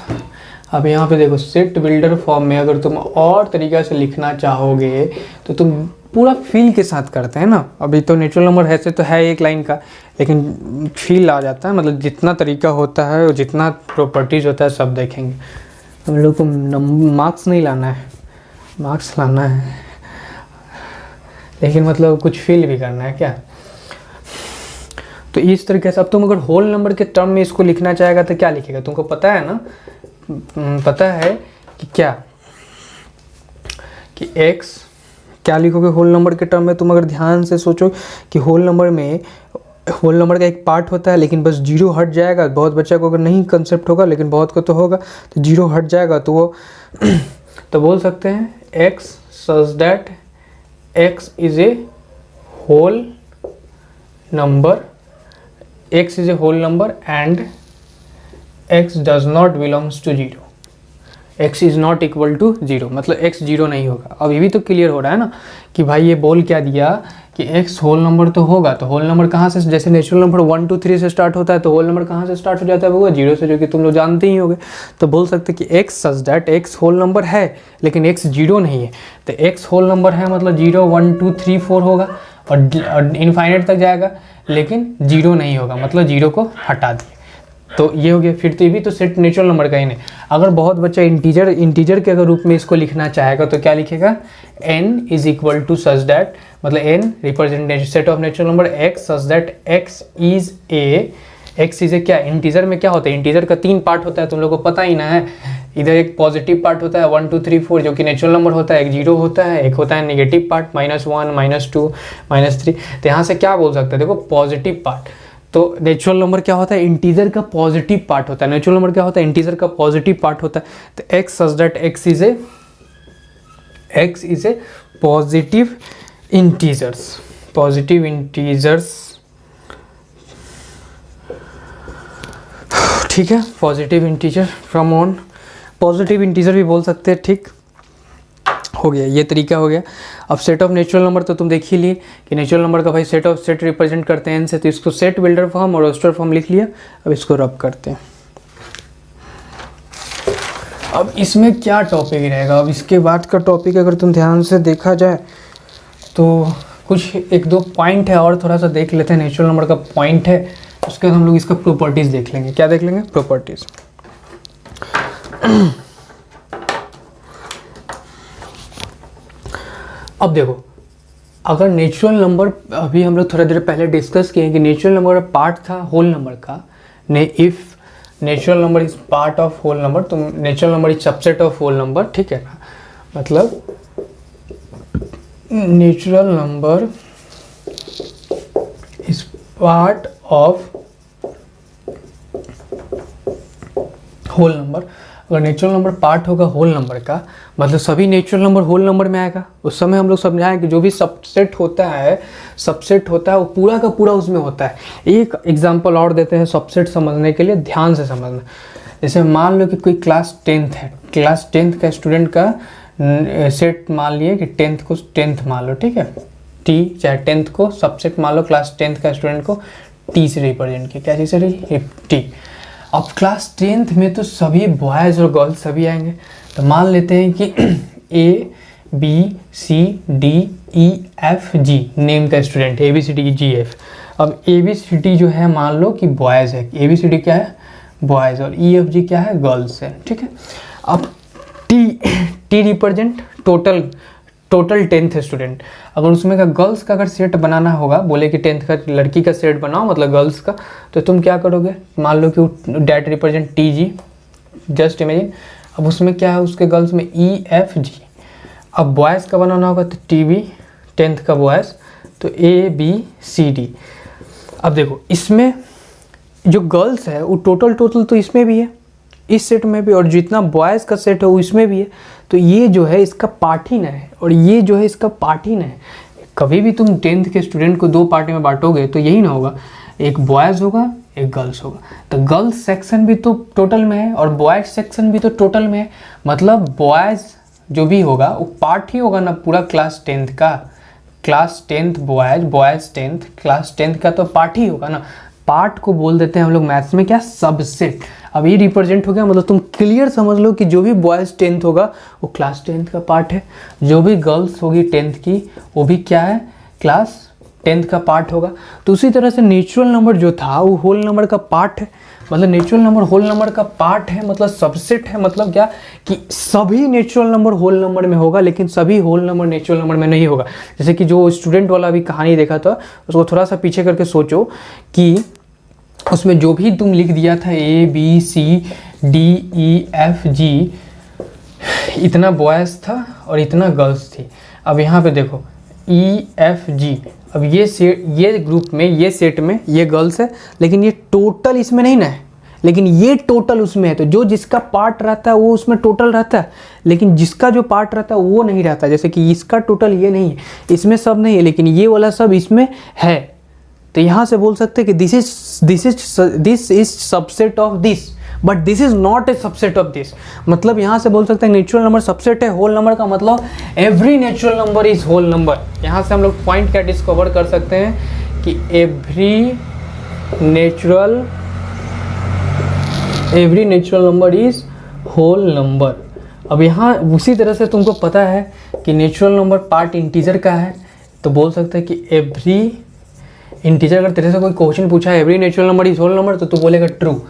अब यहाँ पे देखो सेट बिल्डर फॉर्म में अगर तुम और तरीक़ा से लिखना चाहोगे तो तुम पूरा फील के साथ करते हैं ना। अभी तो नेचुरल नंबर ऐसे तो है एक लाइन का, लेकिन फील आ जाता है, मतलब जितना तरीका होता है और जितना प्रॉपर्टीज़ होता है सब देखेंगे। हम लोग को मार्क्स नहीं लाना है, मार्क्स लाना है, लेकिन मतलब कुछ फील भी करना है क्या। तो इस तरीके से अब तुम अगर होल नंबर के टर्म में इसको लिखना चाहेगा तो क्या लिखेगा, तुमको पता है ना, पता है कि क्या, कि x क्या लिखोगे होल नंबर के टर्म में। तुम अगर ध्यान से सोचो कि होल नंबर में, होल नंबर का एक पार्ट होता है लेकिन बस 0 हट जाएगा, बहुत बच्चा को अगर नहीं कंसेप्ट होगा लेकिन बहुत को तो होगा, तो 0 हट जाएगा तो वो तो बोल सकते हैं x such that x is a whole number, x is a whole number and x does not belongs to 0, x is not equal to 0, मतलब x 0 नहीं होगा। अब ये भी तो क्लियर हो रहा है ना कि भाई ये बोल क्या दिया कि x होल नंबर तो होगा, तो होल नंबर कहाँ से, जैसे नेचुरल नंबर 1 2 3 से स्टार्ट होता है, तो होल नंबर कहाँ से स्टार्ट हो जाता है, वो 0 से, जो कि तुम लोग जानते ही होगे। तो बोल सकते कि x such that x whole number है लेकिन x 0 नहीं है, तो x होल नंबर है मतलब 0 1 2 3 4 होगा और इनफाइनाइट तक जाएगा, लेकिन 0 नहीं होगा, मतलब 0 को हटा दिए। तो ये हो गया। फिर तो ये भी तो सेट नेचुरल नंबर का ही नहीं। अगर बहुत बच्चा इंटीजर के अगर रूप में इसको लिखना चाहेगा तो क्या लिखेगा, n is equal to such that, मतलब n represent set of natural number x such that x is a क्या, इंटीजर में क्या होता है, इंटीजर का 3 पार्ट होता है, तुम लोगों को पता ही ना है। इधर एक पॉजिटिव पार्ट होता है 1 2 3 4 जो कि नेचुरल नंबर होता है, एक 0 होता है, एक होता है नेगेटिव पार्ट -1 -2 -3। तो यहाँ से क्या बोल सकते हैं, देखो पॉजिटिव पार्ट, तो नेचुरल नंबर क्या होता है, इंटीजर का पॉजिटिव पार्ट होता है। नेचुरल नंबर क्या होता है, इंटीजर का पॉजिटिव पार्ट होता है। तो x such that x is A positive integers, ठीक है, positive integer from on, positive integer भी बोल सकते हैं। ठीक हो गया, ये तरीका हो गया। अब सेट ऑफ नेचुरल नंबर तो तुम देख ही लिए कि नेचुरल नंबर का भाई सेट रिप्रेजेंट करते हैं n से, तो इसको सेट बिल्डर फॉर्म और रोस्टर फॉर्म लिख लिया। अब इसको रब करते हैं। अब इसमें क्या टॉपिक रहेगा, अब इसके बाद का टॉपिक अगर तुम ध्यान से देखा जाए तो कुछ 1-2 पॉइंट है और थोड़ा सा देख लेते हैं। नेचुरल नंबर का पॉइंट है, उसके बाद हम लोग इसका प्रॉपर्टीज़ देख लेंगे। क्या देख लेंगे, प्रॉपर्टीज़। अब देखो, अगर नेचुरल नंबर, अभी हम लोग थोड़ा देर पहले डिस्कस किए कि नेचुरल नंबर पार्ट था होल नंबर का, if natural number is part of whole number, तो natural number is subset of whole number, ठीक है ना। मतलब natural number is part of whole number. अगर नेचुरल नंबर पार्ट होगा होल नंबर का, मतलब सभी नेचुरल नंबर होल नंबर में आएगा। उस समय हम लोग समझाएं कि जो भी सबसेट होता है वो पूरा का पूरा उसमें होता है। एक एग्जांपल और देते हैं सबसेट समझने के लिए, ध्यान से समझना। जैसे मान लो कि कोई क्लास 10th है, क्लास 10th का स्टूडेंट का सेट मान लिए कि 10th को 10th मान लो, ठीक है, टी, चाहे 10th को सबसेट मान लो, क्लास 10th का स्टूडेंट को टी से रिप्रेजेंट किया, क्या चीज़ से, टी। अब क्लास 10th में तो सभी बॉयज़ और गर्ल्स सभी आएंगे, तो मान लेते हैं कि ABCDEFG नेम का स्टूडेंट है, ABCDEGF। अब ABCD जो है मान लो कि बॉयज़ है, ABCD क्या है, बॉयज़, और EFG क्या है, गर्ल्स है, ठीक है। अब T represent total 10th student. अगर उसमें का गर्ल्स का अगर सेट बनाना होगा, बोले कि 10th का लड़की का सेट बनाओ मतलब गर्ल्स का, तो तुम क्या करोगे, मान लो कि that represent TG, just imagine. अब उसमें क्या है, उसके गर्ल्स में EFG। अब बॉयज़ का बनाना होगा तो TB, 10th का बॉयज़, तो ABCD। अब देखो इसमें जो गर्ल्स है वो टोटल तो इसमें भी है, इस सेट में भी, और जितना बॉयज़ का सेट है वो इसमें भी है। तो ये जो है इसका पार्ट ही ना है, और ये जो है इसका पार्ट ही ना है। कभी भी तुम 10th के स्टूडेंट को 2 पार्ट में बांटोगे तो यही ना होगा, एक बॉयज़ होगा एक गर्ल्स होगा। तो गर्ल्स सेक्शन भी तो टोटल में है और बॉयज़ सेक्शन भी तो टोटल में है, मतलब बॉयज़ जो भी होगा वो पार्ट ही होगा ना पूरा क्लास 10th का। Class 10th boys 10th, class 10th का तो पार्ट ही होगा ना। पार्ट को बोल देते हैं हम लोग मैथ्स में क्या, सबसेट। अब ये रिप्रेजेंट हो गया, मतलब तुम क्लियर समझ लो कि जो भी बॉयज़ 10th होगा वो क्लास 10th का पार्ट है, जो भी गर्ल्स होगी 10th की वो भी क्या है, क्लास 10th का पार्ट होगा। तो उसी तरह से नेचुरल नंबर जो था वो होल नंबर का पार्ट है, मतलब नेचुरल नंबर होल नंबर का पार्ट है, मतलब सबसेट है। मतलब क्या कि सभी नेचुरल नंबर होल नंबर में होगा लेकिन सभी होल नंबर नेचुरल नंबर में नहीं होगा। जैसे कि जो स्टूडेंट वाला अभी कहानी देखा था उसको थोड़ा सा पीछे करके सोचो कि उसमें जो भी तुम लिख दिया था ABCDEFG, इतना बॉयज़ था और इतना गर्ल्स थी। अब यहाँ पे देखो EFG, अब ये ग्रुप में, ये सेट में ये गर्ल्स है लेकिन ये टोटल इसमें नहीं ना है, लेकिन ये टोटल उसमें है। तो जो जिसका पार्ट रहता है वो उसमें टोटल रहता है, लेकिन जिसका जो पार्ट रहता है वो नहीं रहता। जैसे कि इसका टोटल ये नहीं है, इसमें सब नहीं है, लेकिन ये वाला सब इसमें है। तो यहाँ से बोल सकते हैं कि this is subset of this, but this is not a subset of this. मतलब यहाँ से बोल सकते हैं नेचुरल नंबर सबसेट है होल नंबर का, मतलब every natural number is whole number. यहाँ से हम लोग पॉइंट क्या डिस्कवर कर सकते हैं कि every natural number is whole number. अब यहाँ उसी तरह से तुमको पता है कि नेचुरल नंबर पार्ट इंटीजर का है, तो बोल सकते हैं कि एवरी इंटीजर, अगर तेरे से कोई क्वेश्चन पूछा है every natural number is whole number, तो तू बोलेगा ट्रू।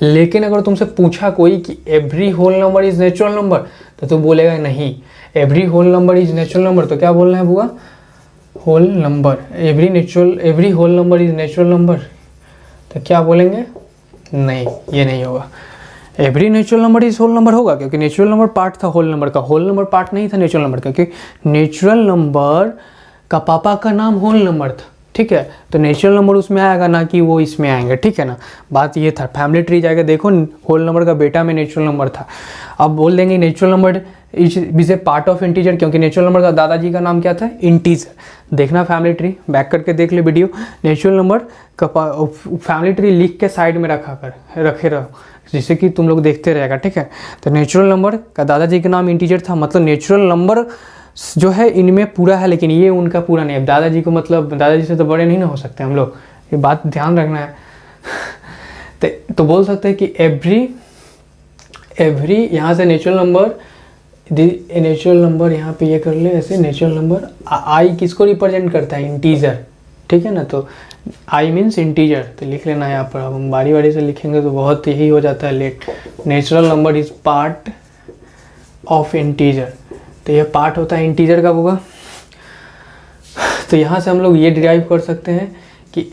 लेकिन अगर तुमसे पूछा कोई कि every whole number is natural number, तो तू बोलेगा नहीं, every whole number is natural number. तो क्या बोलना है बुआ? Whole number. Every whole number is natural number, तो क्या बोलेंगे? नहीं, ये नहीं होगा। Every natural number is whole number होगा, क्योंकि नेचुरल नंबर पार्ट था होल नंबर का, होल नंबर पार्ट नहीं था नेचुरल नंबर का, क्योंकि नेचुरल नंबर का पापा का नाम होल नंबर था, ठीक है। तो नेचुरल नंबर उसमें आएगा, ना कि वो इसमें आएंगे, ठीक है ना। बात ये था, फैमिली ट्री जाके देखो, होल नंबर का बेटा में नेचुरल नंबर था। अब बोल देंगे natural number is a part of integer, क्योंकि नेचुरल नंबर का दादाजी का नाम क्या था? इंटीजर। देखना फैमिली ट्री, बैक करके देख ले वीडियो। नेचुरल नंबर का फैमिली ट्री लिख के साइड में रखे रहो, जिससे कि तुम लोग देखते रहेगा, ठीक है। तो नेचुरल नंबर का दादाजी का नाम इंटीजर था, मतलब नेचुरल नंबर जो है इनमें पूरा है, लेकिन ये उनका पूरा नहीं है। दादाजी को मतलब दादाजी से तो बड़े नहीं ना हो सकते हम लोग, ये बात ध्यान रखना है। तो बोल सकते हैं कि एवरी यहाँ से नेचुरल नंबर यहाँ पे ये कर ले ऐसे, नेचुरल नंबर आई किसको रिप्रेजेंट करता है? इंटीजर, ठीक है ना। तो आई मीन्स इंटीजर, तो लिख लेना है यहाँ पर। अब हम बारी बारी से लिखेंगे तो बहुत यही हो जाता है late. Natural number is part of integer, तो ये पार्ट होता है इंटीजर का होगा। तो यहाँ से हम लोग ये डिराइव कर सकते हैं कि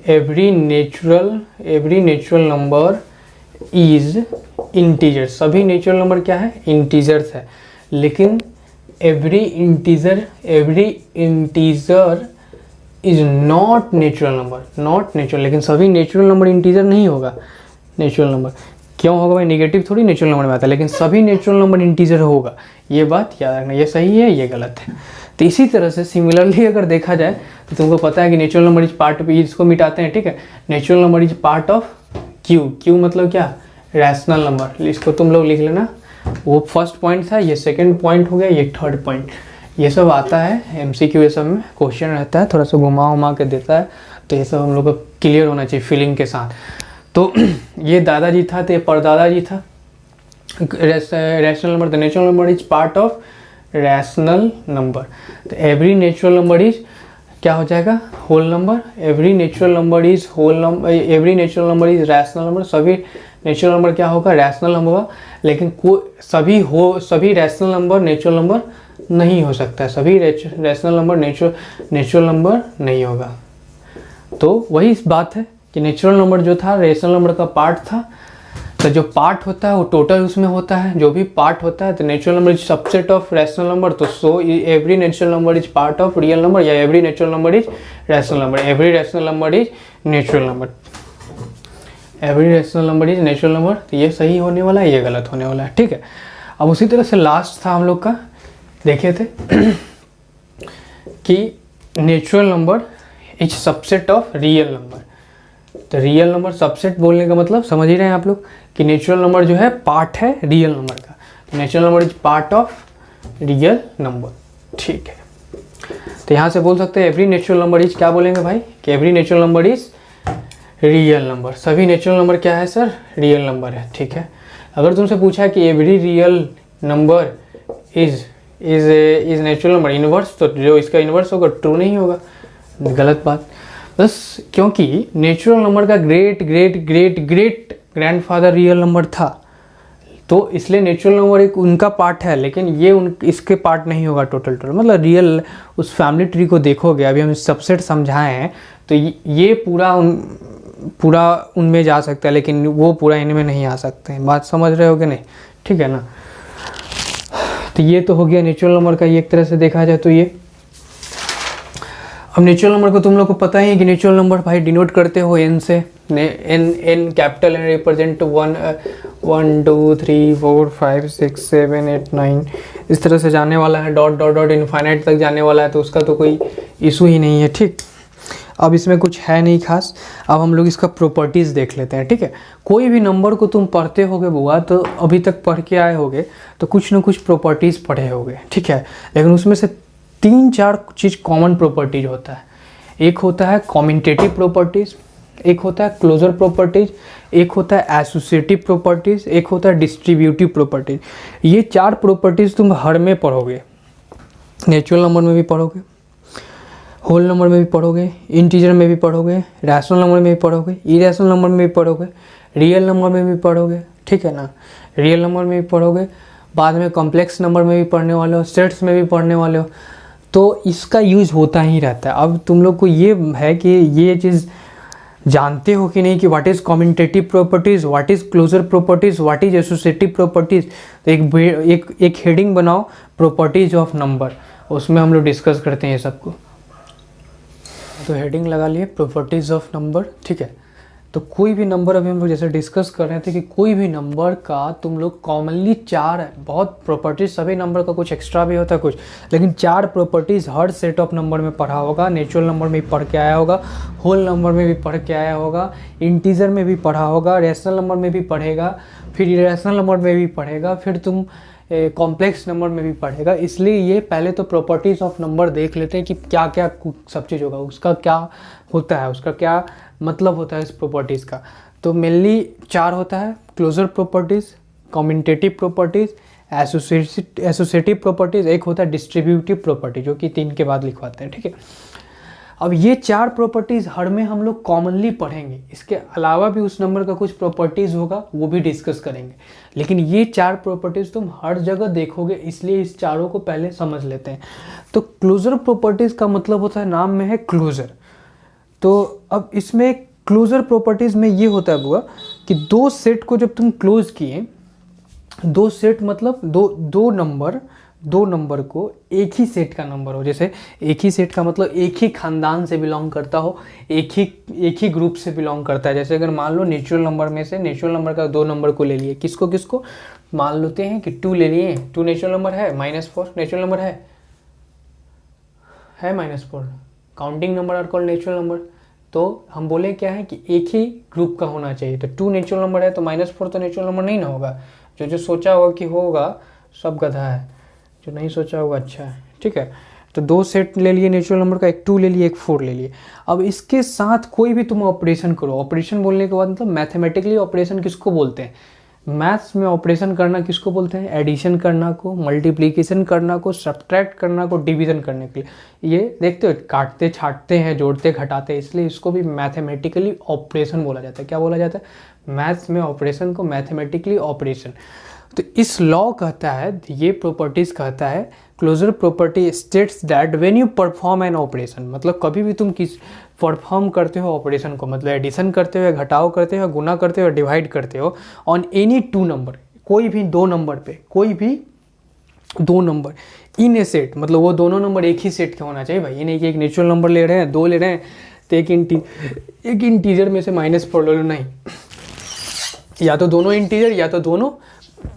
every natural number is integer. सभी नेचुरल नंबर क्या है? इंटीजर्स है। लेकिन every integer is not natural number, लेकिन सभी नेचुरल नंबर इंटीजर नहीं होगा। नेचुरल नंबर क्यों होगा भाई? नेगेटिव थोड़ी नेचुरल नंबर में आता है, लेकिन सभी नेचुरल नंबर इंटीजर होगा। ये बात याद रखना, ये सही है, ये गलत है। तो इसी तरह से सिमिलरली अगर देखा जाए तो तुमको पता है कि natural number is part of, इसको मिटाते हैं, ठीक है। Natural number is part of Q मतलब क्या? Rational number. इसको तुम लोग लिख लेना, वो फर्स्ट पॉइंट था, ये सेकंड पॉइंट हो गया, ये थर्ड पॉइंट। ये सब आता है एमसीक्यू, ये सब में क्वेश्चन रहता है, थोड़ा सा घुमा के देता है, तो ये सब हम लोग को क्लियर होना चाहिए फीलिंग के साथ। तो ये दादाजी था, तो ये परदादाजी था। Rational number, the natural number is part of rational number. तो एवरी नेचुरल नंबर इज क्या हो जाएगा? Whole number. Every natural number is rational number. सभी नेचुरल नंबर क्या होगा? रैशनल नंबर होगा। लेकिन सभी रैशनल नंबर नेचुरल नंबर नहीं हो सकता है, सभी रैशनल नंबर नेचुरल नंबर नहीं होगा। तो वही इस बात है कि नेचुरल नंबर जो था रैशनल नंबर का पार्ट था। तो जो पार्ट होता है वो टोटल उसमें होता है, जो भी पार्ट होता है। तो natural number is subset of rational number, तो so every natural number is part of real number, या every natural number is rational number. Every rational number is natural number, every rational number is natural number. तो ये सही होने वाला है, ये गलत होने वाला है, ठीक है। अब उसी तरह से लास्ट था हम लोग का, देखे थे कि natural number is subset of real number. तो रियल नंबर सबसेट बोलने का मतलब समझ ही रहे हैं आप लोग कि नेचुरल नंबर जो है पार्ट है रियल नंबर का। Natural number is part of real number, ठीक है। तो यहाँ से बोल सकते हैं एवरी नेचुरल नंबर इज, क्या बोलेंगे भाई कि every natural number is real number. सभी नेचुरल नंबर क्या है सर? रियल नंबर है, ठीक है। अगर तुमसे पूछा कि every real number is natural number inverse, तो जो इसका इनवर्स होगा ट्रू नहीं होगा, गलत बात। बस क्योंकि नेचुरल नंबर का great great great great grandfather real number था, तो इसलिए नेचुरल नंबर एक उनका पार्ट है, लेकिन ये इसके पार्ट नहीं होगा टोटल मतलब रियल। उस फैमिली ट्री को देखोगे, अभी हम सबसेट समझाए हैं, तो ये पूरा उनमें जा सकता है, लेकिन वो पूरा इनमें नहीं आ सकते हैं। बात समझ रहे हो कि नहीं? ठीक है ना। तो ये तो हो गया नेचुरल नंबर का, ये एक तरह से देखा जाए तो ये। अब नेचुरल नंबर को तुम लोग को पता ही है कि नेचुरल नंबर भाई डिनोट करते हो एन से। एन कैपिटल एन रिप्रेजेंट 1 2 3 4 5 6 7 8 9 इस तरह से जाने वाला है, डॉट डॉट डॉट इनफाइनाइट तक जाने वाला है, तो उसका तो कोई इशू ही नहीं है, ठीक। अब इसमें कुछ है नहीं खास। अब हम लोग इसका प्रॉपर्टीज़ देख लेते हैं, ठीक है। कोई भी नंबर को तुम पढ़ते होगे बुआ, तो अभी तक पढ़ के आए होगे तो कुछ ना कुछ प्रॉपर्टीज़ पढ़े होगे, ठीक है। लेकिन उसमें से 3-4 चीज़ कॉमन प्रॉपर्टीज होता है। एक होता है कॉम्यूटेटिव प्रॉपर्टीज़, एक होता है क्लोजर प्रॉपर्टीज़, एक होता है एसोसिएटिव प्रॉपर्टीज़, एक होता है डिस्ट्रीब्यूटिव प्रॉपर्टीज़। ये 4 प्रॉपर्टीज़ तुम हर में पढ़ोगे, नेचुरल नंबर में भी पढ़ोगे, होल नंबर में भी पढ़ोगे, इंटीजर में भी पढ़ोगे, रैशनल नंबर में भी पढ़ोगे, इरेशनल नंबर में भी पढ़ोगे, रियल नंबर में भी पढ़ोगे, ठीक है ना। रियल नंबर में भी पढ़ोगे, बाद में कॉम्प्लेक्स नंबर में भी पढ़ने वाले हो, सेट्स में भी पढ़ने वाले हो। तो इसका यूज़ होता ही रहता है। अब तुम लोग को ये है कि ये चीज़ जानते हो कि नहीं कि what is commutative properties, what is closure properties, what is associative properties. तो एक हेडिंग बनाओ, प्रॉपर्टीज़ ऑफ नंबर, उसमें हम लोग डिस्कस करते हैं ये सबको। तो हेडिंग लगा लिए प्रॉपर्टीज़ ऑफ नंबर, ठीक है। तो कोई भी नंबर, अभी हम लोग जैसे डिस्कस कर रहे थे कि कोई भी नंबर का तुम लोग कॉमनली 4 बहुत प्रॉपर्टीज, सभी नंबर का कुछ एक्स्ट्रा भी होता है कुछ, लेकिन 4 properties her set of number में पढ़ा होगा। नेचुरल नंबर में भी पढ़ के आया होगा, होल नंबर में भी पढ़ के आया होगा, इंटीजर में भी पढ़ा होगा, रैशनल नंबर में भी पढ़ेगा, फिर इरेशनल नंबर में भी पढ़ेगा, फिर तुम कॉम्प्लेक्स नंबर में भी पढ़ेगा। इसलिए ये पहले तो प्रॉपर्टीज़ ऑफ नंबर देख लेते हैं कि क्या क्या सब चीज़ होगा, उसका क्या होता है, उसका क्या मतलब होता है इस प्रॉपर्टीज़ का। तो मेनली 4 होता है, closure properties, commutative properties, associative properties, एक होता है डिस्ट्रीब्यूटिव प्रॉपर्टी जो कि 3 के बाद लिखवाते हैं, ठीक है। अब ये 4 प्रॉपर्टीज़ हर में हम लोग कॉमनली पढ़ेंगे। इसके अलावा भी उस नंबर का कुछ प्रॉपर्टीज़ होगा, वो भी डिस्कस करेंगे, लेकिन ये 4 प्रॉपर्टीज़ तुम हर जगह देखोगे, इसलिए इस चारों को पहले समझ लेते हैं। तो क्लोजर प्रॉपर्टीज़ का मतलब होता है, नाम में है क्लोजर। तो अब इसमें क्लोजर प्रॉपर्टीज़ में ये होता है बुआ कि 2 सेट को जब तुम क्लोज किए, 2 सेट मतलब दो नंबर को एक ही सेट का नंबर हो। जैसे एक ही सेट का मतलब एक ही खानदान से बिलोंग करता हो, एक ही ग्रुप से बिलोंग करता है। जैसे अगर मान लो नेचुरल नंबर में से, नेचुरल नंबर का 2 नंबर को ले लिए, किसको मान लेते हैं कि 2 ले लिए। 2 नेचुरल नंबर है, -4 नेचुरल नंबर है -4, counting number are called natural number. तो हम बोले क्या है कि एक ही ग्रुप का होना चाहिए। तो 2 नेचुरल नंबर है तो -4 तो नेचुरल नंबर नहीं ना होगा। जो सोचा होगा कि होगा सब गधा है, जो नहीं सोचा होगा अच्छा है, ठीक है। तो 2 सेट ले लिए नेचुरल नंबर का, एक 2 ले लिए, एक 4 ले लिए। अब इसके साथ कोई भी तुम ऑपरेशन करो, ऑपरेशन बोलने के बाद मतलब मैथमेटिकली ऑपरेशन किसको बोलते हैं, मैथ्स में ऑपरेशन करना किसको बोलते हैं, एडिशन करना को, मल्टीप्लिकेशन करना को, सब्ट्रैक्ट करना को, डिवीजन करने के लिए। ये देखते हो काटते छाटते हैं, जोड़ते घटाते, इसलिए इसको भी मैथमेटिकली ऑपरेशन बोला जाता है। क्या बोला जाता है, मैथ्स में ऑपरेशन को मैथमेटिकली ऑपरेशन। तो इस लॉ कहता है, ये प्रॉपर्टीज़ कहता है, closure property states that when you perform an operation, मतलब कभी भी तुम किस परफॉर्म करते हो ऑपरेशन को, मतलब एडिशन करते हो, घटाव करते हो, गुना करते हो, डिवाइड करते हो ऑन एनी 2 नंबर, कोई भी 2 नंबर पे, कोई भी 2 नंबर इन ए सेट, मतलब वो दोनों नंबर एक ही सेट के होना चाहिए भाई। ये नहीं कि एक नेचुरल नंबर ले रहे हैं, 2 ले रहे हैं, तो एक इंटीजर में से -4 ले लो, नहीं, या तो दोनों इंटीजर या तो दोनों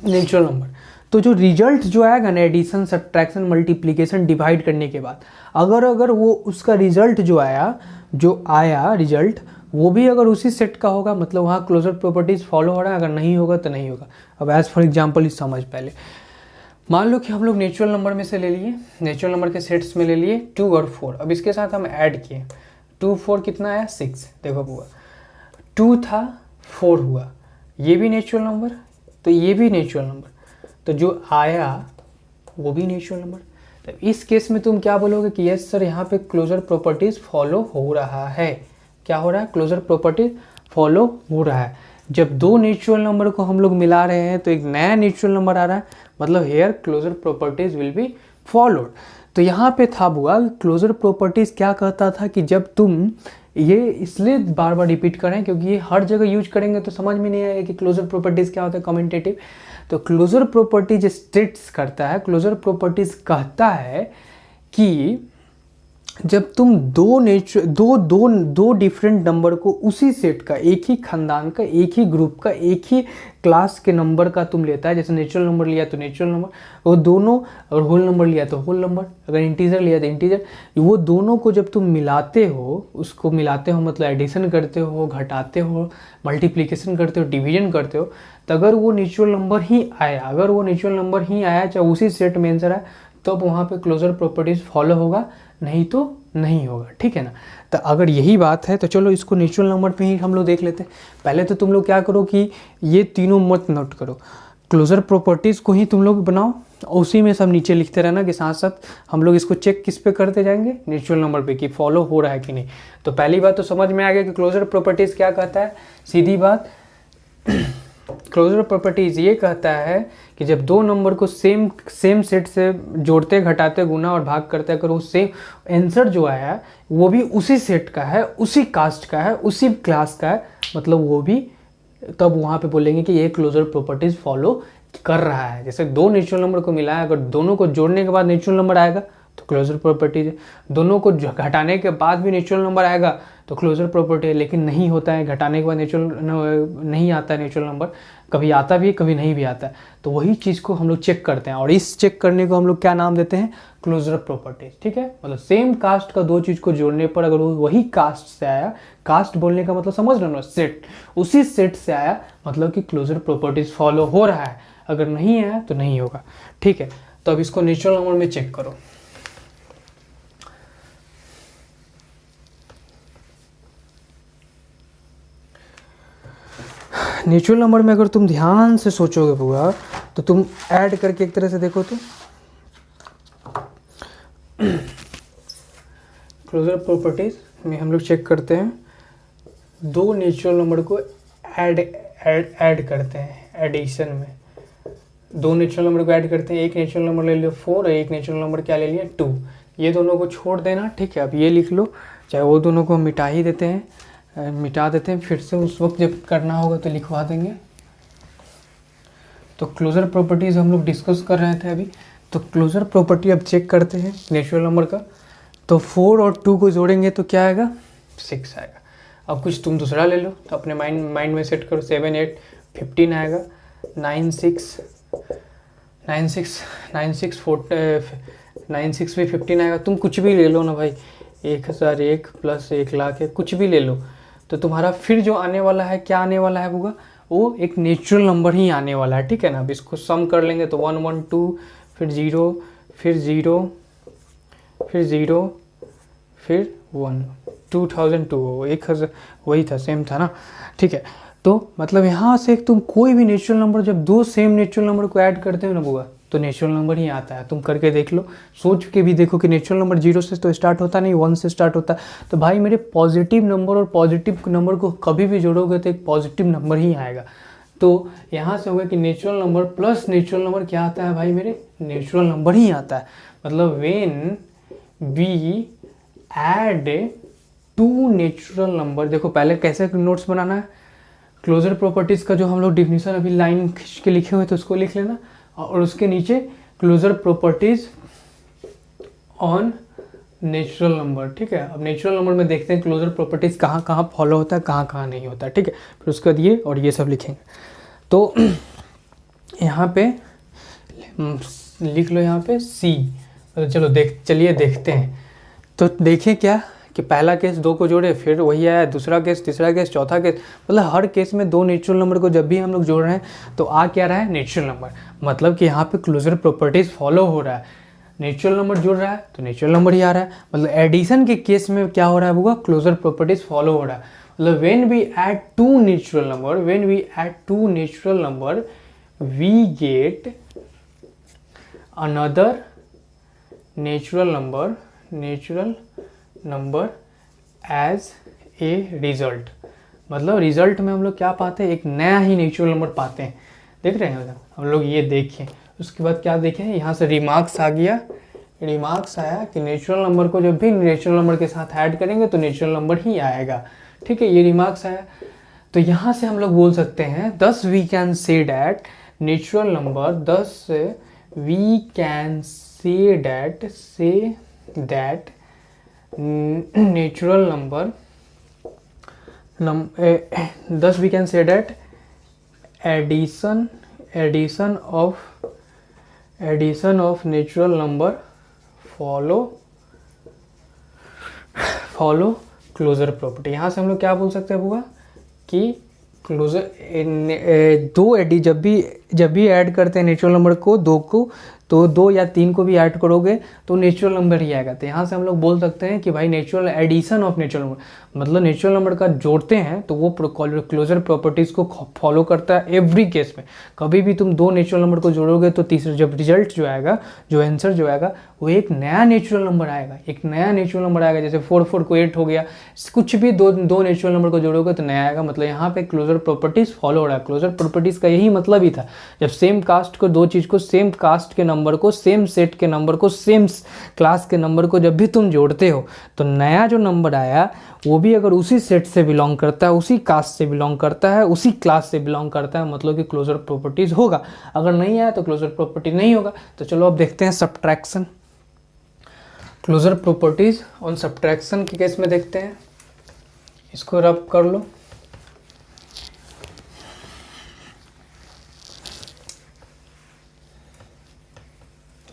नेचुरल नंबर। तो जो रिजल्ट जो आएगा ना, एडिशन, सब्ट्रैक्शन, मल्टीप्लिकेशन, डिवाइड करने के बाद, अगर वो उसका रिजल्ट जो आया रिजल्ट, वो भी अगर उसी सेट का होगा, मतलब वहाँ क्लोजर प्रॉपर्टीज फॉलो हो रहा है, अगर नहीं होगा तो नहीं होगा। अब एज फॉर एग्जांपल इस समझ, पहले मान लो कि हम लोग नेचुरल नंबर में से ले लिए, नेचुरल नंबर के सेट्स में ले लिए 2 और 4। अब इसके साथ हम ऐड किए, 2 4 कितना आया, 6। देखो बुआ, 2 था 4 हुआ, ये भी नेचुरल नंबर, तो ये भी नेचुरल नंबर, तो जो आया वो भी नेचुरल नंबर। तो इस केस में तुम क्या बोलोगे कि यस सर, यहाँ पे क्लोजर प्रॉपर्टीज फॉलो हो रहा है। क्या हो रहा है, क्लोजर प्रॉपर्टीज फॉलो हो रहा है। जब 2 नेचुरल नंबर को हम लोग मिला रहे हैं तो एक नया नेचुरल नंबर आ रहा है, मतलब here closure properties will be followed. तो यहाँ पे था बुआ, क्लोजर प्रॉपर्टीज क्या कहता था कि जब तुम, ये इसलिए बार बार रिपीट करें क्योंकि ये हर जगह यूज करेंगे तो समझ में नहीं आएगा कि क्लोजर प्रॉपर्टीज क्या होता है, कम्यूटेटिव। तो क्लोजर प्रॉपर्टीज स्टेट्स करता है, क्लोजर प्रॉपर्टीज कहता है कि जब तुम दो डिफरेंट नंबर को उसी सेट का, एक ही खानदान का, एक ही ग्रुप का, एक ही क्लास के नंबर का तुम लेता है, जैसे नेचुरल नंबर लिया तो नेचुरल नंबर, वो दोनों, और होल नंबर लिया तो होल नंबर, अगर इंटीजर लिया तो इंटीजर, वो दोनों को जब तुम मिलाते हो, उसको मिलाते हो मतलब एडिशन करते हो, घटाते हो, मल्टीप्लिकेशन करते हो, डिवीजन करते हो, तो अगर वो नेचुरल नंबर ही आया, अगर वो नेचुरल नंबर ही आया चाहे उसी सेट में आंसर आए, तो अब वहाँ पे क्लोजर प्रॉपर्टीज फॉलो होगा, नहीं तो नहीं होगा, ठीक है ना। तो अगर यही बात है तो चलो इसको नेचुरल नंबर पे ही हम लोग देख लेते हैं। पहले तो तुम लोग क्या करो कि ये तीनों मत नोट करो, क्लोजर प्रॉपर्टीज़ को ही तुम लोग बनाओ, उसी में सब नीचे लिखते रहना कि साथ साथ हम लोग इसको चेक किस पे करते जाएंगे, नेचुरल नंबर पे, कि फॉलो हो रहा है कि नहीं। तो पहली बात तो समझ में आ गया कि क्लोजर प्रॉपर्टीज़ क्या कहता है, सीधी बात। क्लोजर प्रॉपर्टीज ये कहता है कि जब दो नंबर को सेम सेट से जोड़ते, घटाते, गुना और भाग करते, अगर वो सेम आंसर जो आया है वो भी उसी सेट का है, उसी कास्ट का है, उसी क्लास का है, मतलब वो भी, तब वहाँ पे बोलेंगे कि ये क्लोजर प्रॉपर्टीज फॉलो कर रहा है। जैसे दो नेचुरल नंबर को मिला है, अगर दोनों को जोड़ने के बाद नेचुरल नंबर आएगा तो क्लोजर प्रॉपर्टीज है, दोनों को घटाने के बाद भी नेचुरल नंबर आएगा तो क्लोजर प्रॉपर्टी है। लेकिन नहीं होता है, घटाने के बाद नेचुरल नहीं आता है नेचुरल नंबर, कभी आता भी है कभी नहीं भी आता है। तो वही चीज़ को हम लोग चेक करते हैं, और इस चेक करने को हम लोग क्या नाम देते हैं, क्लोजर प्रॉपर्टीज, ठीक है। मतलब सेम कास्ट का दो चीज़ को जोड़ने पर अगर वो वही कास्ट से आया, कास्ट बोलने का मतलब समझ रहे हो ना, सेट, उसी सेट से आया, मतलब कि क्लोजर प्रॉपर्टीज फॉलो हो रहा है, अगर नहीं आया तो नहीं होगा, ठीक है। तो अब इसको नेचुरल नंबर में चेक करो। नेचुरल नंबर में अगर तुम ध्यान से सोचोगे बुआ, तो तुम ऐड करके एक तरह से देखो तो क्लोजर प्रॉपर्टीज में हम लोग चेक करते हैं, दो नेचुरल नंबर को ऐड करते हैं, एडिशन में दो नेचुरल नंबर को ऐड करते हैं। एक नेचुरल नंबर ले लियो 4 और एक नेचुरल नंबर क्या ले लिया 2, ये दोनों को छोड़ देना, ठीक है। अब ये लिख लो, चाहे वो दोनों को मिटा ही देते हैं, मिटा देते हैं, फिर से उस वक्त जब करना होगा तो लिखवा देंगे। तो क्लोजर प्रॉपर्टीज़ हम लोग डिस्कस कर रहे थे अभी, तो क्लोजर प्रॉपर्टी अब चेक करते हैं नेचुरल नंबर का। तो 4 और 2 को जोड़ेंगे तो क्या आएगा, 6 आएगा। अब कुछ तुम दूसरा ले लो, तो अपने माइंड में सेट करो, 7 8 15 आएगा, 9 6 भी 15 आएगा। तुम कुछ भी ले लो ना भाई, 1001 प्लस 1,00,000 है, कुछ भी ले लो, तो तुम्हारा फिर जो आने वाला है, क्या आने वाला है होगा, वो एक नेचुरल नंबर ही आने वाला है, ठीक है ना। अब इसको सम कर लेंगे तो 1 1 2, फिर 0, फिर 0, फिर 0, फिर 1, 2002, 1000, वही था, सेम था ना, ठीक है। तो मतलब यहाँ से तुम कोई भी नेचुरल नंबर, जब दो सेम नेचुरल नंबर को ऐड करते हो ना बुआ, तो नेचुरल नंबर ही आता है। तुम करके देख लो, सोच के भी देखो कि नेचुरल नंबर 0 से तो स्टार्ट होता नहीं, 1 से स्टार्ट होता है। तो भाई मेरे पॉजिटिव नंबर और पॉजिटिव नंबर को कभी भी जोड़ोगे तो एक पॉजिटिव नंबर ही आएगा। तो यहाँ से होगा कि natural number plus natural number क्या आता है भाई, मेरे नेचुरल नंबर ही आता है। मतलब when we add two natural number, देखो पहले कैसे नोट्स बनाना है, क्लोजर प्रॉपर्टीज का जो हम लोग डिफिनीशन अभी लाइन खींच के लिखे हुए तो उसको लिख लेना, और उसके नीचे closure properties on natural number, ठीक है। अब नेचुरल नंबर में देखते हैं क्लोजर प्रॉपर्टीज कहाँ कहाँ फॉलो होता है, कहाँ कहाँ नहीं होता है, ठीक है। फिर उसके बाद ये और ये सब लिखेंगे। तो यहाँ पे लिख लो, यहाँ पे सी। तो चलो चलिए देखते हैं। तो देखें क्या कि पहला केस 2 को जोड़े, फिर वही आया, दूसरा केस, तीसरा केस, चौथा केस, मतलब हर केस में दो नेचुरल नंबर को जब भी हम लोग जोड़ रहे हैं तो आ क्या रहा है, नेचुरल नंबर। मतलब कि यहाँ पे क्लोजर प्रॉपर्टीज फॉलो हो रहा है, नेचुरल नंबर जुड़ रहा है तो नेचुरल नंबर ही आ रहा है। मतलब एडिशन के केस में क्या हो रहा है होगा, क्लोजर प्रॉपर्टीज फॉलो हो रहा है। मतलब when we add two natural number, we get another natural number as a result. मतलब रिजल्ट में हम लोग क्या पाते हैं, एक नया ही नेचुरल नंबर पाते हैं। देख रहे हैं हम लोग, ये देखें। उसके बाद क्या देखें, यहाँ से रिमार्क्स आ गया, रिमार्क्स आया कि नेचुरल नंबर को जब भी नेचुरल नंबर के साथ ऐड करेंगे तो नेचुरल नंबर ही आएगा, ठीक है। ये रिमार्क्स आया, तो यहाँ से हम लोग बोल सकते हैं thus we can say that natural number, thus we can say that natural number thus we can say that addition of natural number follow closure property. यहाँ से हम लोग क्या बोल सकते हैं बुआ कि क्लोजर दो एडी जब भी ऐड करते हैं नेचुरल नंबर को, दो को, तो 2 या 3 को भी ऐड करोगे तो नेचुरल नंबर ही आएगा। तो यहाँ से हम लोग बोल सकते हैं कि भाई natural addition of natural number, मतलब नेचुरल नंबर का जोड़ते हैं तो वो क्लोजर प्रॉपर्टीज़ को फॉलो करता है एवरी केस में। कभी भी तुम 2 नेचुरल नंबर को जोड़ोगे तो तीसरा जब रिजल्ट जो आएगा, जो आंसर जो आएगा, वो एक नया नेचुरल नंबर आएगा, एक नया नेचुरल नंबर आएगा। जैसे 4 4 को 8 हो गया, कुछ भी दो नेचुरल नंबर को जोड़ोगे तो नया आएगा। मतलब यहाँ पे क्लोजर प्रॉपर्टीज फॉलो हो रहा है। क्लोजर प्रॉपर्टीज का यही मतलब ही था, जब सेम कास्ट को, दो चीज़ को, सेम कास्ट के नंबर को, सेम सेट के नंबर को, सेम क्लास के नंबर को जब भी तुम जोड़ते हो तो नया जो नंबर आया वो भी अगर उसी सेट से बिलोंग करता है, उसी कास्ट से बिलोंग करता है, उसी क्लास से बिलोंग करता है, मतलब कि क्लोजर प्रॉपर्टीज होगा। अगर नहीं आया तो क्लोजर प्रॉपर्टी नहीं होगा। तो चलो अब देखते हैं subtraction, closure properties on subtraction के केस में देखते हैं। इसको रब कर लो।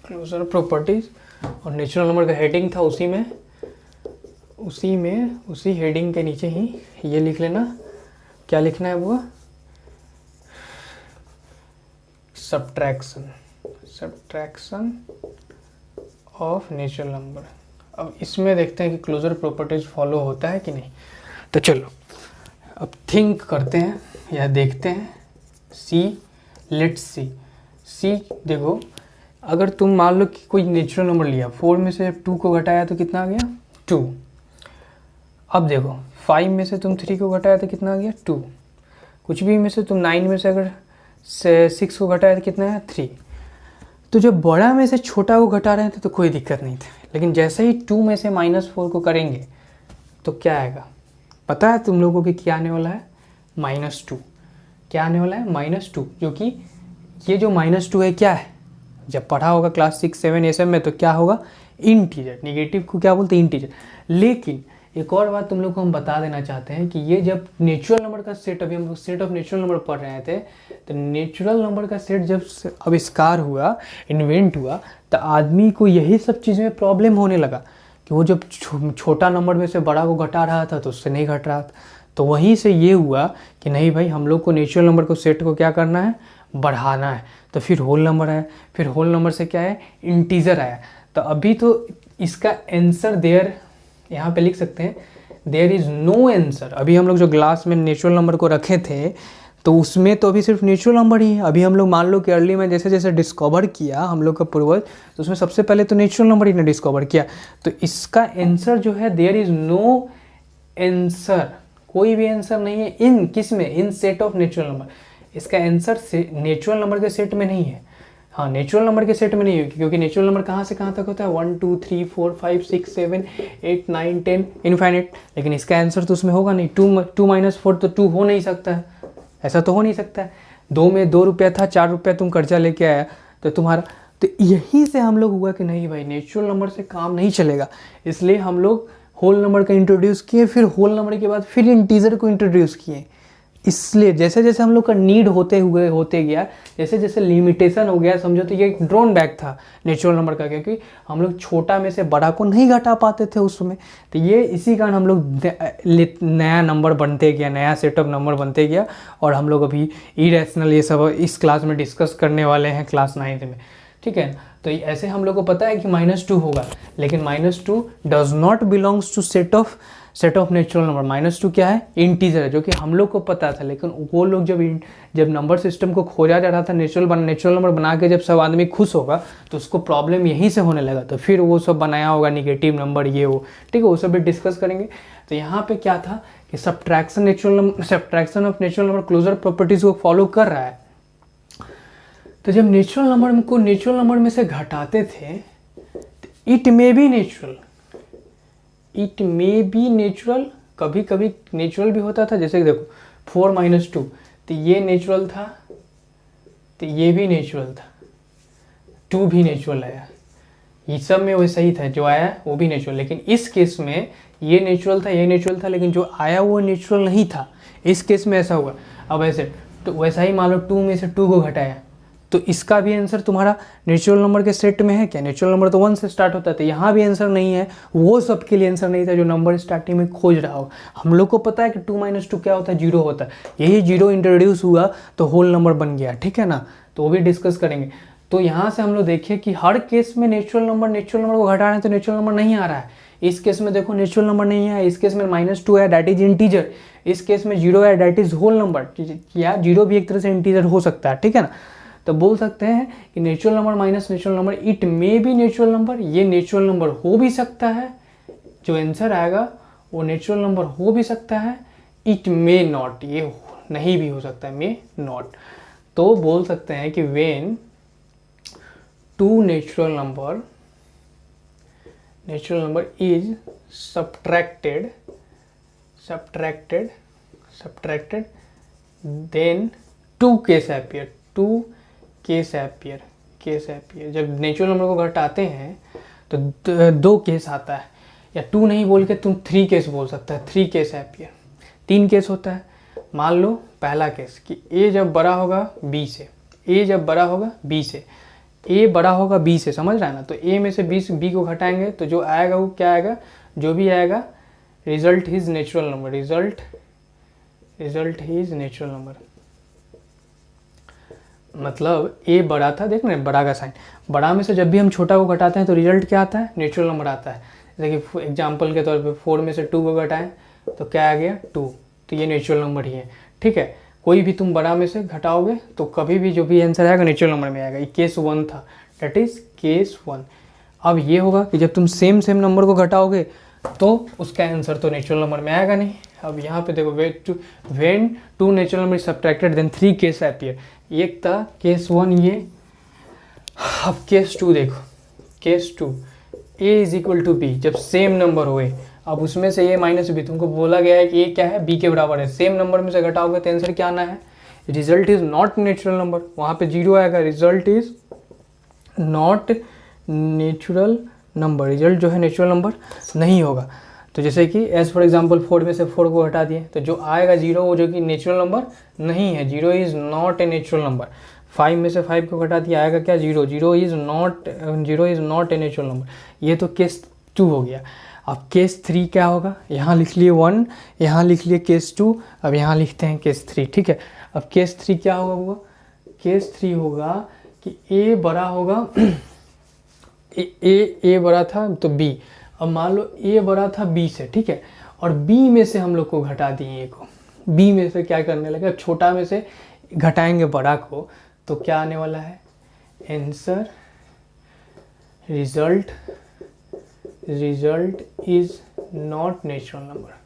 क्लोजर प्रॉपर्टीज और नेचुरल नंबर का हेडिंग था उसी हेडिंग के नीचे ही ये लिख लेना। क्या लिखना है वो? Subtraction of natural number. अब इसमें देखते हैं कि क्लोजर प्रॉपर्टीज फॉलो होता है कि नहीं। तो चलो अब थिंक करते हैं या देखते हैं। लेट्स सी देखो, अगर तुम मान लो कि कोई नेचुरल नंबर लिया, 4 में से 2 को घटाया तो कितना आ गया? 2। अब देखो 5 में से तुम 3 को घटाया तो कितना आ गया? 2। कुछ भी में से तुम 9 में से अगर 6 को घटाया तो कितना है? 3। तो जब बड़ा में से छोटा को घटा रहे थे तो कोई दिक्कत नहीं थी, लेकिन जैसे ही 2 में से -4 को करेंगे तो क्या आएगा? पता है तुम लोगों को क्या आने वाला है? -2। क्या आने वाला है? -2। जो कि ये जो -2 है क्या है? जब पढ़ा होगा क्लास 6 7 ये सब में तो क्या होगा? इंटीजर। नेगेटिव को क्या बोलते हैं? इंटीजर। लेकिन एक और बात तुम लोग को हम बता देना चाहते हैं कि ये जब नेचुरल नंबर का सेट, अभी हम लोग सेट ऑफ नेचुरल नंबर पढ़ रहे थे, तो नेचुरल नंबर का सेट जब आविष्कार हुआ, इन्वेंट हुआ, तो आदमी को यही सब चीज़ में प्रॉब्लम होने लगा कि वो जब छोटा नंबर में से बड़ा को घटा रहा था तो उससे नहीं घट रहा था। तो वहीं से ये हुआ कि नहीं भाई, हम लोग को नेचुरल नंबर को सेट को क्या करना है? बढ़ाना है। तो फिर होल नंबर आया, फिर होल नंबर से क्या है? इंटीजर आया। तो अभी तो इसका आंसर देयर, यहाँ पे लिख सकते हैं देयर इज़ नो आंसर। अभी हम लोग जो क्लास में नेचुरल नंबर को रखे थे तो उसमें तो अभी सिर्फ नेचुरल नंबर ही है। अभी हम लोग मान लो कि अर्ली में जैसे जैसे डिस्कवर किया हम लोग का पूर्वज, तो उसमें सबसे पहले तो नेचुरल नंबर ही ने डिस्कवर किया। तो इसका आंसर जो है देयर इज़ नो आंसर, कोई भी आंसर नहीं है। इन किस में? इन सेट ऑफ नेचुरल नंबर। इसका आंसर नेचुरल नंबर के सेट में नहीं है। हाँ, नेचुरल नंबर के सेट में नहीं है, क्योंकि नेचुरल नंबर कहाँ से कहाँ तक होता है? 1 2 3 4 5 6 7 8 9 10 इनफाइनाइट। लेकिन इसका आंसर तो उसमें होगा नहीं। 2 - 4 तो 2 हो नहीं सकता है, ऐसा तो हो नहीं सकता है। 2 में 2 रुपया था, 4 रुपया तुम कर्जा लेके आया तो तुम्हारा, तो यहीं से हम लोग हुआ कि नहीं भाई नेचुरल नंबर से काम नहीं चलेगा। इसलिए हम लोग होल नंबर का इंट्रोड्यूस किए, फिर होल नंबर के बाद फिर इंटीजर को इंट्रोड्यूस किए। इसलिए जैसे जैसे हम लोग का नीड होते गया, जैसे जैसे लिमिटेशन हो गया, समझो तो ये एक ड्रॉन बैक था नेचुरल नंबर का, क्योंकि हम लोग छोटा में से बड़ा को नहीं घटा पाते थे उस समय। तो ये इसी कारण हम लोग नया नंबर बनते गया, नया सेट ऑफ नंबर बनते गया। और हम लोग अभी इरेशनल ये सब इस क्लास में डिस्कस करने वाले हैं क्लास 9th में, ठीक है। तो ऐसे हम लोग को पता है कि -2 होगा, लेकिन -2 does not belongs to set of natural number. -2 क्या है? इंटीजर है, जो कि हम लोग को पता था। लेकिन वो लोग जब नंबर सिस्टम को खोजा जा रहा था, नेचुरल नंबर बना के जब सब आदमी खुश होगा तो उसको प्रॉब्लम यहीं से होने लगा। तो फिर वो सब बनाया होगा निगेटिव नंबर, ये वो, ठीक है, वो सब भी डिस्कस करेंगे। तो यहाँ पे क्या था कि subtraction of natural number closure properties को फॉलो कर रहा है। तो जब नेचुरल नंबर में से घटाते थे तो इट मे बी नेचुरल, कभी कभी नेचुरल भी होता था। जैसे देखो 4 - 2, तो ये नेचुरल था, तो ये भी नेचुरल था, 2 भी नेचुरल आया, ये सब में वैसा ही था, जो आया वो भी नेचुरल, लेकिन इस केस में ये नेचुरल था, ये नेचुरल था, लेकिन जो आया वो नेचुरल नहीं था। इस केस में ऐसा हुआ। अब ऐसे तो वैसा ही मान लो 2 में से 2 को घटाया, तो इसका भी आंसर तुम्हारा नेचुरल नंबर के सेट में है क्या? नेचुरल नंबर तो 1 से स्टार्ट होता था, यहाँ भी आंसर नहीं है। वो सबके लिए आंसर नहीं था जो नंबर स्टार्टिंग में खोज रहा हो। हम लोग को पता है कि 2 - 2 क्या होता है? 0 होता है। यही 0 इंट्रोड्यूस हुआ तो होल नंबर बन गया, ठीक है ना? तो वो भी डिस्कस करेंगे। तो यहाँ से हम लोग देखिए कि हर केस में नेचुरल नंबर को घटा रहे हैं तो नेचुरल नंबर नहीं आ रहा है। इस केस में देखो नेचुरल नंबर नहीं है, इस केस में -2 है, दैट इज इंटीजर। इस केस में 0 है, दैट इज होल नंबर। या 0 भी एक तरह से इंटीजर हो सकता है, ठीक है ना? तो बोल सकते हैं कि natural number minus natural number, it may be natural number. ये नेचुरल नंबर हो भी सकता है, जो आंसर आएगा वो नेचुरल नंबर हो भी सकता है। इट मे नॉट, ये नहीं भी हो सकता है, मे नॉट। तो बोल सकते हैं कि when 2 natural number is subtracted then 2 case appear। 2 case appear। जब नेचुरल नंबर को घटाते हैं तो 2 केस आता है, या 2 नहीं बोल के तुम 3 केस बोल सकता है। 3 केस appear, 3 केस होता है। मान लो पहला केस कि a जब बड़ा होगा b से, a बड़ा होगा b से, समझ रहा है ना? तो a में से b को घटाएंगे तो जो आएगा वो क्या आएगा? जो भी आएगा result is natural number. Result is natural number. मतलब a बड़ा था, देख रहे हैं बड़ा का साइन। बड़ा में से जब भी हम छोटा को घटाते हैं तो रिजल्ट क्या आता है? नेचुरल नंबर आता है। जैसे कि एग्जाम्पल के तौर पे 4 में से 2 को घटाएं तो क्या आ गया? 2। तो ये नेचुरल नंबर ही है, ठीक है। कोई भी तुम बड़ा में से घटाओगे तो कभी भी जो भी आंसर आएगा नेचुरल नंबर में आएगा। ये केस 1 था, दैट इज केस 1। अब ये होगा कि जब तुम सेम नंबर को घटाओगे तो उसका आंसर तो नेचुरल नंबर में आएगा नहीं। अब यहाँ पे देखो when 2 natural number subtracted then 3 case appear. एक था केस 1 ये। अब केस 2 देखो, case 2 a is equal to b, जब सेम नंबर हुए। अब उसमें से a माइनस बी, तुमको बोला गया है कि a क्या है? b के बराबर है। सेम नंबर में से घटाओगे तो आंसर क्या आना है? Result is not natural number, वहाँ पे 0 आएगा। Result is not natural number, result जो है नेचुरल नंबर नहीं होगा। तो जैसे कि एज फॉर एग्जांपल 4 में से 4 को हटा दिए तो जो आएगा 0 वो जो कि नेचुरल नंबर नहीं है। 0 is not a natural number. 5 में से 5 को घटा दिया, आएगा क्या? 0। 0 is not a natural number. ये तो केस 2 हो गया। अब केस 3 क्या होगा? यहाँ लिख लिए 1, यहाँ लिख लिए केस 2, अब यहाँ लिखते हैं केस 3, ठीक है। अब केस 3 क्या होगा? केस 3 होगा कि a बड़ा होगा a बड़ा था तो b। अब मान लो a बड़ा था b से, ठीक है, और b में से हम लोग को घटा दिए a को। b में से क्या करने लगे? छोटा में से घटाएंगे बड़ा को तो क्या आने वाला है? Answer result is not natural number.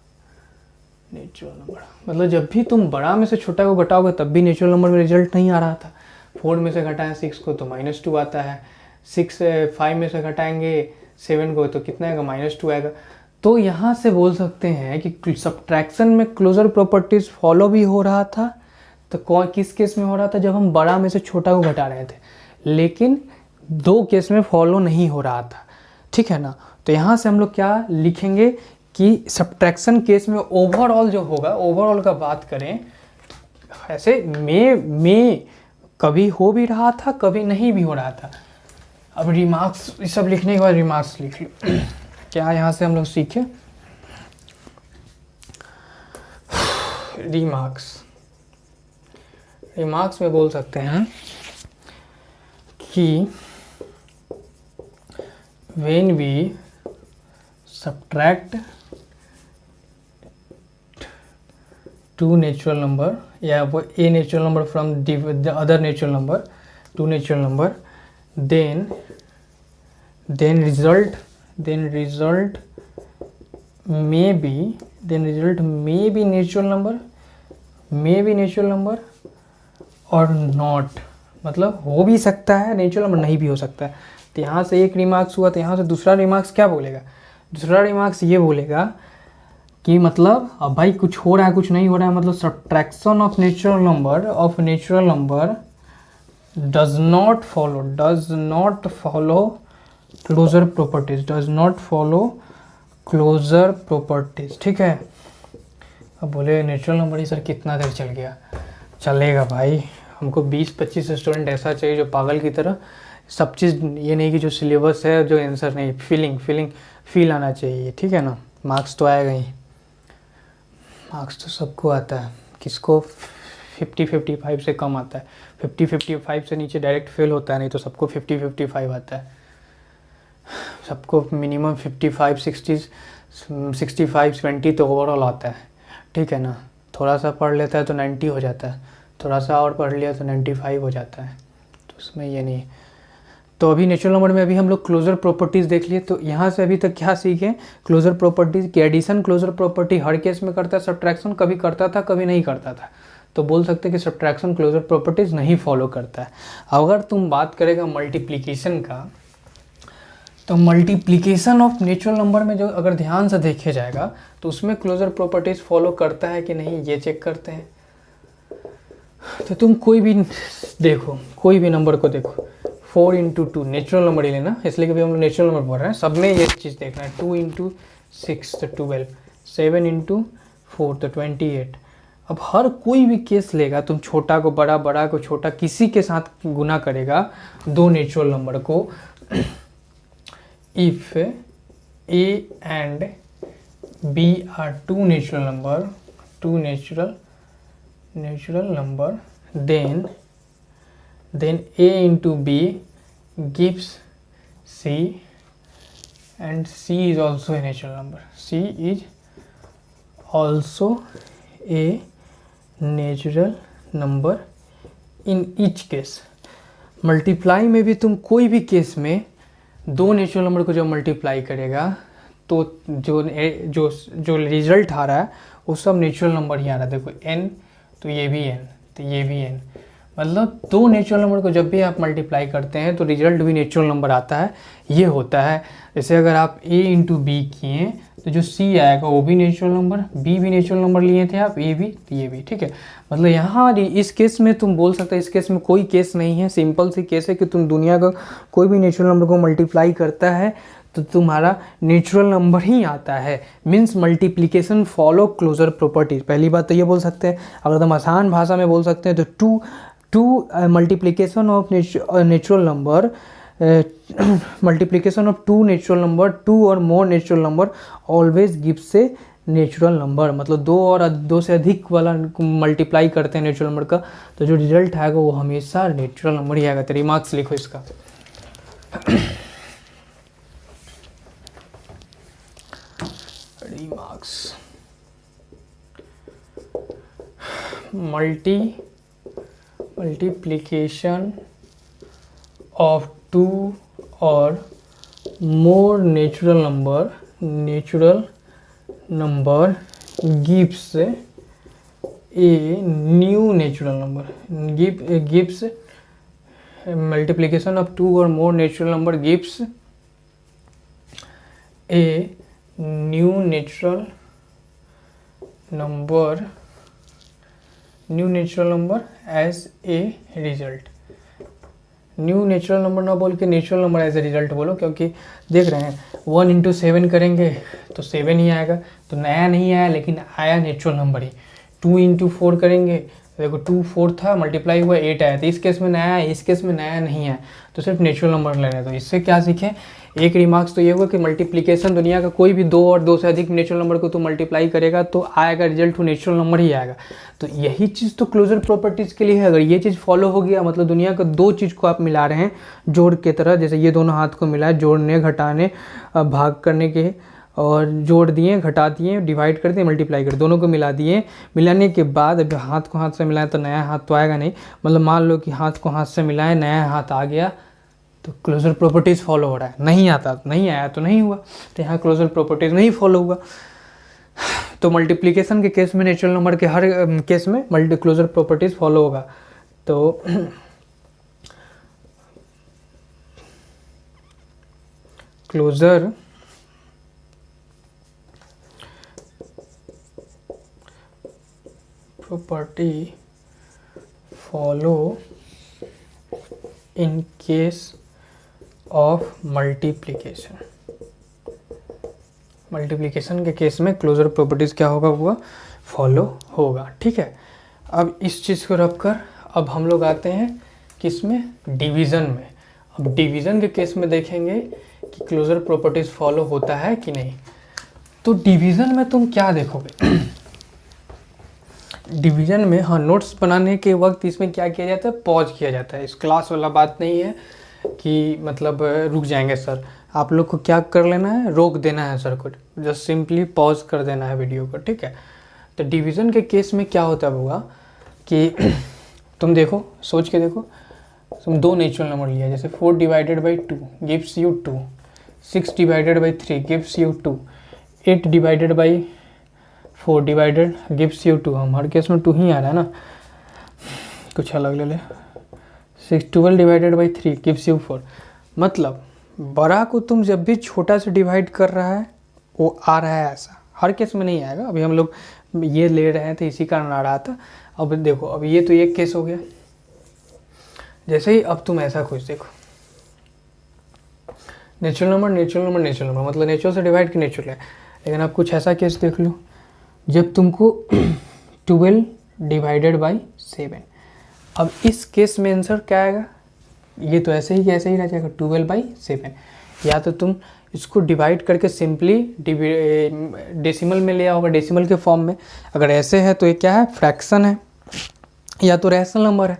मतलब जब भी तुम बड़ा में से छोटा को घटाओगे तब भी नेचुरल नंबर में रिजल्ट नहीं आ रहा था। 4 में से घटाएं 6 को तो -2 आता है। 5 में से घटाएंगे 7 को तो कितना आएगा? -2 आएगा। तो यहाँ से बोल सकते हैं कि सब्ट्रैक्शन में क्लोजर प्रॉपर्टीज फॉलो भी हो रहा था। तो किस केस में हो रहा था? जब हम बड़ा में से छोटा को घटा रहे थे, लेकिन 2 केस में फॉलो नहीं हो रहा था, ठीक है ना। तो यहाँ से हम लोग क्या लिखेंगे कि सब्ट्रैक्शन केस में ओवरऑल जो होगा, ओवरऑल का बात करें ऐसे में कभी हो भी रहा था, कभी नहीं भी हो रहा था। अब रिमार्क्स, ये सब लिखने के बाद रिमार्क्स लिख लो। क्या यहाँ से हम लोग सीखे? रिमार्क्स में बोल सकते हैं कि when we subtract 2 natural number या वो a natural number from the other natural number, 2 natural number, then result may be natural number और not, मतलब हो भी सकता है नेचुरल नंबर, नहीं भी हो सकता है। तो यहाँ से एक रिमार्क्स हुआ, तो यहाँ से दूसरा रिमार्क्स क्या बोलेगा? दूसरा रिमार्क्स ये बोलेगा कि मतलब अब भाई कुछ हो रहा है कुछ नहीं हो रहा है, मतलब subtraction of natural number does not follow closure properties, does not follow closure properties, ठीक है। अब बोले नेचुरल नंबर ही सर कितना देर चल गया, चलेगा भाई, हमको 20-25 स्टूडेंट ऐसा चाहिए जो पागल की तरह सब चीज़, ये नहीं कि जो सिलेबस है जो आंसर नहीं, फील आना चाहिए, ठीक है ना। मार्क्स तो आएगा ही, मार्क्स तो सबको आता है, किसको 50-55 से कम आता है, 50-55 से नीचे डायरेक्ट फेल होता है, नहीं तो सबको 50-55 आता है, सबको मिनिमम 55-60-65-20 तो ओवरऑल आता है, ठीक है ना। थोड़ा सा पढ़ लेता है तो 90 हो जाता है, थोड़ा सा और पढ़ लिया तो 95 हो जाता है, तो उसमें ये नहीं। तो अभी नेचुरल नंबर में अभी हम लोग क्लोजर प्रॉपर्टीज़ देख लिए, तो यहाँ से अभी तक क्या सीखे, क्लोजर प्रॉपर्टीज़ की एडिशन क्लोजर प्रॉपर्टी हर केस में करता है, सब्ट्रैक्शन कभी करता था कभी नहीं करता था, तो बोल सकते हैं कि सब्ट्रैक्शन क्लोजर प्रॉपर्टीज़ नहीं फॉलो करता है। अगर तुम बात करेगा मल्टीप्लिकेशन का, तो मल्टीप्लिकेशन ऑफ नेचुरल नंबर में जो अगर ध्यान से देखे जाएगा तो उसमें क्लोजर प्रॉपर्टीज़ फॉलो करता है कि नहीं, ये चेक करते हैं। तो तुम कोई भी देखो, कोई भी नंबर को देखो, 4 इंटू 2 नेचुरल नंबर ही लेना, इसलिए कभी हम लोग नेचुरल नंबर पढ़ रहे हैं, सब में ये चीज़ देखना है। 2 इंटू 6 तो 12, 7 इंटू 4 तो 28। अब हर कोई भी केस लेगा, तुम छोटा को बड़ा, बड़ा को छोटा, किसी के साथ गुना करेगा दो नेचुरल नंबर को, if A and B are two natural number, then A into B gives C, and C is also a natural number. C is also a natural number in each case. Multiply में भी तुम कोई भी case में दो natural number को जब multiply करेगा तो जो रिजल्ट आ रहा है वो सब नेचुरल नंबर ही आ रहा है। देखो n, तो ये भी n, तो ये भी n, मतलब दो नेचुरल नंबर को जब भी आप मल्टीप्लाई करते हैं तो रिजल्ट भी नेचुरल नंबर आता है, ये होता है। जैसे अगर आप a इंटू बी किए तो जो c आएगा वो भी नेचुरल नंबर, b भी नेचुरल नंबर लिए थे आप, a भी तो ये भी, ठीक है। मतलब यहाँ इस केस में तुम बोल सकते हो, इस केस में कोई केस नहीं है, सिंपल सी केस है कि तुम दुनिया का कोई भी नेचुरल नंबर को मल्टीप्लाई करता है तो तुम्हारा नेचुरल नंबर ही आता है, means multiplication follow closure properties. पहली बात तो ये बोल सकते हैं, अगर तुम आसान भाषा में बोल सकते हैं तो multiplication of natural number, multiplication of two natural number, two or more natural number always gives a natural number. मतलब दो और दो से अधिक वाला मल्टीप्लाई करते हैं नेचुरल नंबर का तो जो रिजल्ट आएगा वो हमेशा नेचुरल नंबर ही आएगा। तो रिमार्क्स लिखो इसका। Remarks, multiplication of two or more natural number gives a new natural number, gives multiplication of two or more natural number gives a new natural number as a result. New natural number ना बोल के natural number as a result बोलो, क्योंकि देख रहे हैं 1 into 7 करेंगे तो 7 ही आएगा, तो नया नहीं आया लेकिन आया नेचुरल नंबर ही। 2 इंटू 4 करेंगे तो देखो 2 4 था, मल्टीप्लाई हुआ 8 आया, तो इस केस में नया है, इस केस में नया नहीं है, तो सिर्फ नेचुरल नंबर ले रहे हैं। तो इससे क्या सीखें, एक रिमार्क्स तो ये हुआ कि मल्टीप्लिकेशन दुनिया का कोई भी दो और दो से अधिक नेचुरल नंबर को तो मल्टीप्लाई करेगा तो आएगा रिजल्ट, नेचुरल नंबर ही आएगा। तो यही चीज़ तो क्लोजर प्रॉपर्टीज़ के लिए है। अगर ये चीज़ फॉलो हो गया, मतलब दुनिया का दो चीज़ को आप मिला रहे हैं जोड़ के तरह, जैसे ये दोनों हाथ को मिला है, जोड़ने घटाने भाग करने के, और जोड़ दिए घटा दिए डिवाइड कर दिए मल्टीप्लाई कर, दोनों को मिला दिए। मिलाने के बाद अब हाथ को हाथ से मिलाएं तो नया हाथ तो आएगा नहीं, मतलब मान लो कि हाथ को हाथ से मिलाएं, नया हाथ आ गया तो क्लोजर प्रॉपर्टीज़ फॉलो हो रहा है। नहीं आता, नहीं आया तो नहीं हुआ, तो यहाँ क्लोजर प्रॉपर्टीज़ नहीं फॉलो हुआ। तो मल्टीप्लिकेशन के केस में नेचुरल नंबर के हर केस में मल्टी क्लोजर प्रॉपर्टीज़ फॉलो होगा। तो क्लोजर property follow in case of multiplication. Multiplication के केस में क्लोजर प्रॉपर्टीज क्या होगा फॉलो होगा। ठीक है, अब इस चीज़ को रख कर अब हम लोग आते हैं किसमें, डिवीज़न में। अब डिवीज़न के केस में देखेंगे कि क्लोजर प्रॉपर्टीज फॉलो होता है कि नहीं। तो डिवीज़न में तुम क्या देखोगे डिवीज़न में, हाँ, नोट्स बनाने के वक्त इसमें क्या किया जाता है, पॉज किया जाता है। इस क्लास वाला बात नहीं है कि मतलब रुक जाएंगे सर, आप लोग को क्या कर लेना है, रोक देना है सर को, जस्ट सिंपली पॉज कर देना है वीडियो को। ठीक है, तो डिवीज़न के केस में क्या होता होगा कि तुम देखो, सोच के देखो, तुम दो नेचुरल नंबर लिया, जैसे 4 divided by 2 gives you 2, 6 divided by 3 gives you 2, 8 divided by 4 divided gives you 2। हम हर केस में 2 ही आ रहा है ना, कुछ अलग ले ले। 12 डिवाइडेड बाई 3 गिव्स यू 4। मतलब बड़ा को तुम जब भी छोटा से डिवाइड कर रहा है वो आ रहा है, ऐसा हर केस में नहीं आएगा। अभी हम लोग ये ले रहे हैं तो इसी कारण आ रहा था। अब देखो, अब ये तो एक केस हो गया। जैसे ही अब तुम ऐसा कुछ देखो, natural number natural number natural number, मतलब नेचुरल से डिवाइड की नेचुरल है। लेकिन अब कुछ ऐसा केस देख लो जब तुमको 12 डिवाइडेड बाई 7। अब इस केस में आंसर क्या आएगा, ये तो ऐसे ही रह जाएगा 12 बाई 7। या तो तुम इसको डिवाइड करके सिंपली डेसिमल में ले आओगे, डेसिमल के फॉर्म में। अगर ऐसे है तो ये क्या है, फ्रैक्शन है या तो रैशनल नंबर है।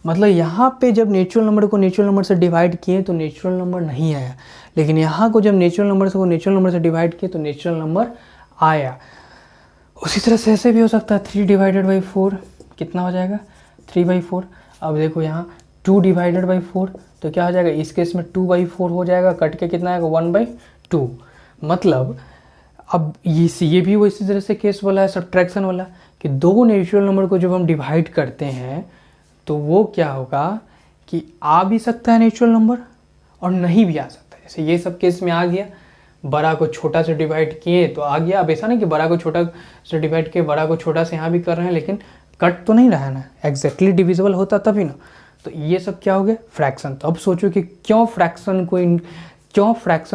मतलब यहाँ पे जब नेचुरल नंबर को नेचुरल नंबर से डिवाइड किए तो नेचुरल नंबर नहीं आया, लेकिन यहाँ को जब नेचुरल नंबर से को नेचुरल नंबर से डिवाइड किए तो नेचुरल नंबर आया। उसी तरह से ऐसे भी हो सकता है 3 डिवाइडेड बाई 4 कितना हो जाएगा, 3/4। अब देखो यहाँ 2 डिवाइडेड बाई 4 तो क्या हो जाएगा, इस केस में 2/4 हो जाएगा, कट के कितना आएगा 1/2। मतलब अब ये भी वो इसी तरह से केस वाला है, सब्ट्रैक्शन वाला, कि दो नेचुरल नंबर को जब हम डिवाइड करते हैं तो वो क्या होगा कि आ भी सकता है नेचुरल नंबर और नहीं भी आ सकता है। जैसे ये सब केस में आ गया, बड़ा को छोटा से डिवाइड किए तो आ गया। अब ऐसा नहीं कि बड़ा को छोटा से डिवाइड किए, बड़ा को छोटा से यहाँ भी कर रहे हैं, लेकिन कट तो नहीं रहा है ना, एग्जैक्टली डिविजिबल होता तभी ना। तो ये सब क्या हो गया, फ्रैक्शन। तो अब सोचो कि क्यों फ्रैक्शन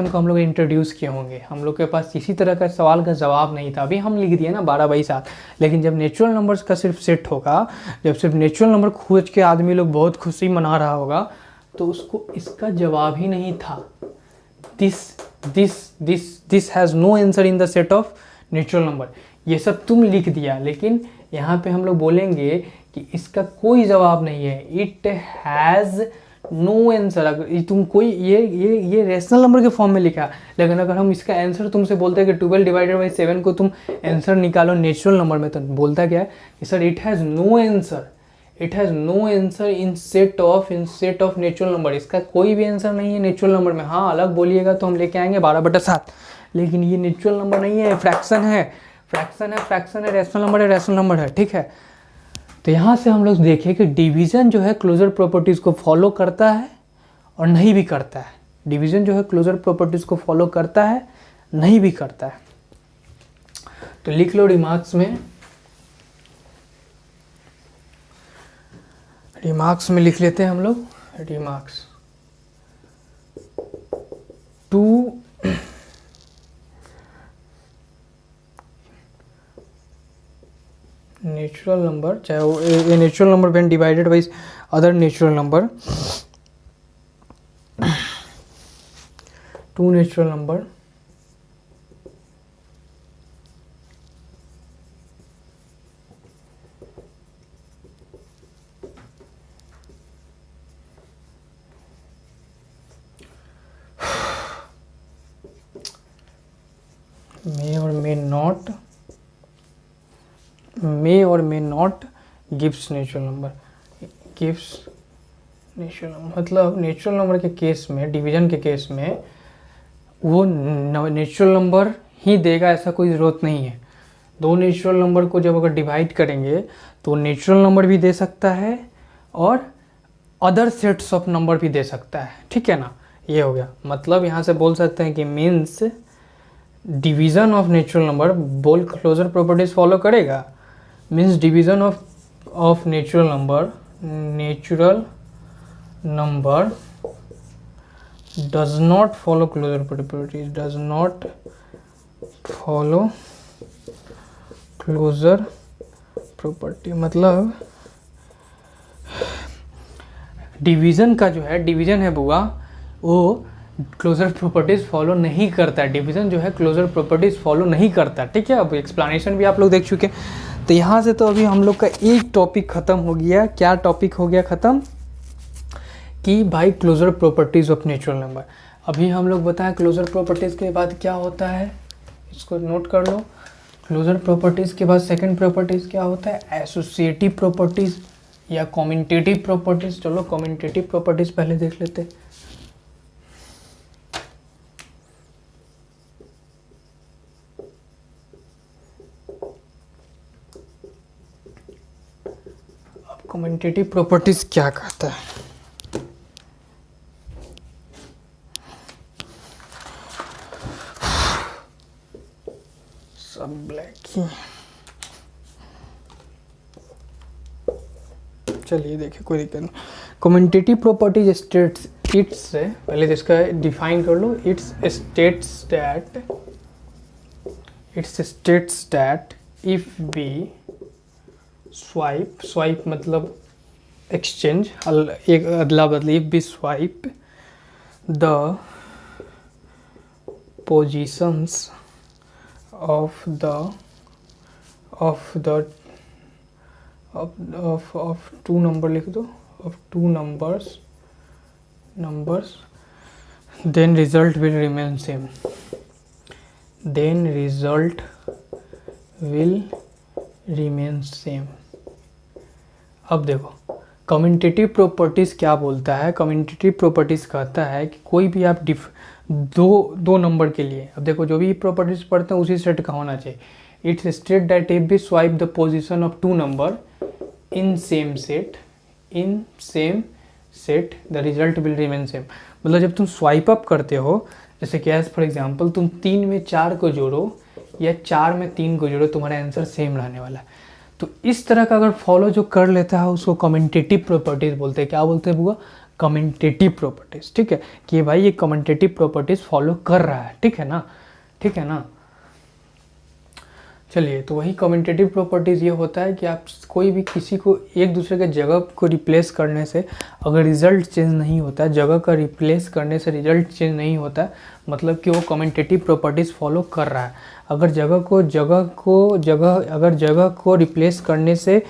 को हम लोग इंट्रोड्यूस किए होंगे। हम लोग के पास इसी तरह का सवाल का जवाब नहीं था। अभी हम लिख दिए ना 12/7, लेकिन जब नेचुरल नंबर्स का सिर्फ सेट होगा, जब सिर्फ नेचुरल नंबर खोज के आदमी लोग बहुत खुशी मना रहा होगा, तो उसको इसका जवाब ही नहीं था। This has no answer in the set of natural number. ये सब तुम लिख दिया, लेकिन यहाँ पे हम लोग बोलेंगे कि इसका कोई जवाब नहीं है, इट हैज़ नो आंसर। अगर तुम कोई ये रैशनल नंबर के फॉर्म में लिखा, लेकिन अगर हम इसका आंसर तुमसे बोलते हैं कि 12 डिवाइडेड बाई 7 को तुम आंसर निकालो नेचुरल नंबर में, तो बोलता क्या है कि sir it has no answer in set of natural number. इसका कोई भी आंसर नहीं है नेचुरल नंबर में। हाँ, अलग बोलिएगा तो हम लेके आएंगे 12/7, लेकिन ये नेचुरल नंबर नहीं है, फ्रैक्शन है, रैशनल नंबर है। ठीक है, तो यहाँ से हम लोग देखें कि डिवीज़न जो है क्लोजर प्रॉपर्टीज़ को फॉलो करता है और नहीं भी करता है। डिवीज़न जो है क्लोजर प्रॉपर्टीज़ को फॉलो करता है, नहीं भी करता है। तो लिख लो रिमार्क्स में लिख लेते हैं हम लोग, रिमार्क्स 2 नेचुरल नंबर, चाहे वो a natural number when divided by other natural number, 2 natural number may or may not gives natural number. मतलब नेचुरल नंबर के केस में, डिवीजन के केस में वो नेचुरल नंबर ही देगा, ऐसा कोई ज़रूरत नहीं है। दो नेचुरल नंबर को जब अगर डिवाइड करेंगे तो नेचुरल नंबर भी दे सकता है और अदर सेट्स ऑफ नंबर भी दे सकता है। ठीक है ना, ये हो गया। मतलब यहाँ से बोल सकते हैं कि means division of natural number बोल क्लोजर प्रॉपर्टीज फॉलो करेगा, means division of natural number does not follow closure properties, does not follow closure property, मतलब डिवीज़न का जो है, डिवीज़न है बुआ, वो क्लोजर प्रॉपर्टीज़ फॉलो नहीं करता। डिवीज़न जो है क्लोजर प्रॉपर्टीज़ फॉलो नहीं करता। ठीक है, अब एक्सप्लेनेशन भी आप लोग देख चुके। तो यहाँ से तो अभी हम लोग का एक टॉपिक ख़त्म हो गया। क्या टॉपिक हो गया ख़त्म? कि भाई closure properties of natural number. अभी हम लोग बताएं क्लोजर प्रॉपर्टीज़ के बाद क्या होता है, इसको नोट कर लो। क्लोजर प्रॉपर्टीज़ के बाद सेकंड प्रॉपर्टीज़ क्या होता है? एसोसिएटिव प्रॉपर्टीज़ या कम्यूटेटिव प्रॉपर्टीज़। चलो कम्यूटेटिव प्रॉपर्टीज़ पहले देख लेते हैं। अब कम्यूटेटिव प्रॉपर्टीज़ क्या कहता है? सब ब्लैक ही, चलिए देखिए, कोई दिक्कत नहीं। कम्यूटेटिव प्रॉपर्टीज स्टेट्स, इट्स से पहले इसका डिफाइन कर लो। It's states that if B swipe, swipe मतलब एक्सचेंज, एक अदला बदली, if B swipe the positions of two number लिख दो, of two numbers, then result will remain same, then result will remain same। अब देखो कम्यूटेटिव प्रॉपर्टीज़ क्या बोलता है? कम्यूटेटिव प्रॉपर्टीज़ कहता है कि कोई भी आप दो नंबर के लिए, अब देखो जो भी प्रॉपर्टीज पढ़ते हैं उसी सेट का होना चाहिए। It's state that if B swipe the position of two number in same set the result will remain same. मतलब जब तुम स्वाइप अप करते हो, जैसे कि एज फॉर एग्जांपल तुम 3 में 4 को जोड़ो या 4 में 3 को जोड़ो, तुम्हारा आंसर सेम रहने वाला है। तो इस तरह का अगर फॉलो जो कर लेता है उसको कम्यूटेटिव प्रॉपर्टीज बोलते हैं। क्या बोलते हैं बुआ? Commutative properties. ठीक है, कि भाई ये कम्यूटेटिव प्रॉपर्टीज फॉलो कर रहा है। ठीक है ना, ठीक है ना। चलिए, तो वही कम्यूटेटिव प्रॉपर्टीज ये होता है कि आप कोई भी किसी को एक दूसरे के जगह को रिप्लेस करने से अगर रिजल्ट चेंज नहीं होता है, जगह का रिप्लेस करने से रिजल्ट चेंज नहीं होता है, मतलब कि वो कम्यूटेटिव प्रॉपर्टीज फॉलो कर रहा है। अगर जगह को रिप्लेस करने से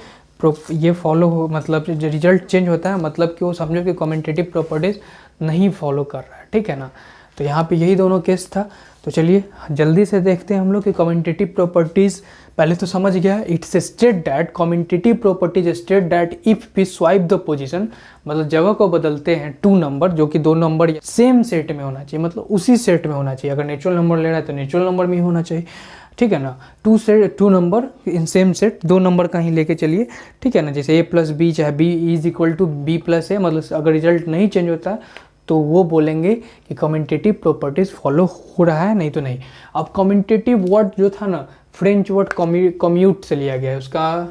ये फॉलो हो, मतलब रिजल्ट चेंज होता है, मतलब कि वो समझो कि कम्यूटेटिव प्रॉपर्टीज नहीं फॉलो कर रहा है। ठीक है ना। तो यहाँ पे यही दोनों केस था। तो चलिए जल्दी से देखते हैं हम लोग कि कम्यूटेटिव प्रॉपर्टीज पहले तो समझ गया। It's state that, commutative properties state that if we swipe the position, मतलब जगह को बदलते हैं टू नंबर, जो कि दो नंबर सेम सेट में होना चाहिए, मतलब उसी सेट में होना चाहिए। अगर नेचुरल नंबर ले रहा है तो नेचुरल नंबर में ही होना चाहिए। ठीक है ना। Two number in same set, दो नंबर का ही लेके चलिए। ठीक है ना। जैसे a प्लस बी, चाहे b is equal to b plus a, मतलब अगर रिजल्ट नहीं चेंज होता तो वो बोलेंगे कि कम्यूटेटिव प्रॉपर्टीज फॉलो हो रहा है, नहीं तो नहीं। अब कम्यूटेटिव वर्ड जो था ना, फ्रेंच वर्ड कम्यूट से लिया गया है। इसका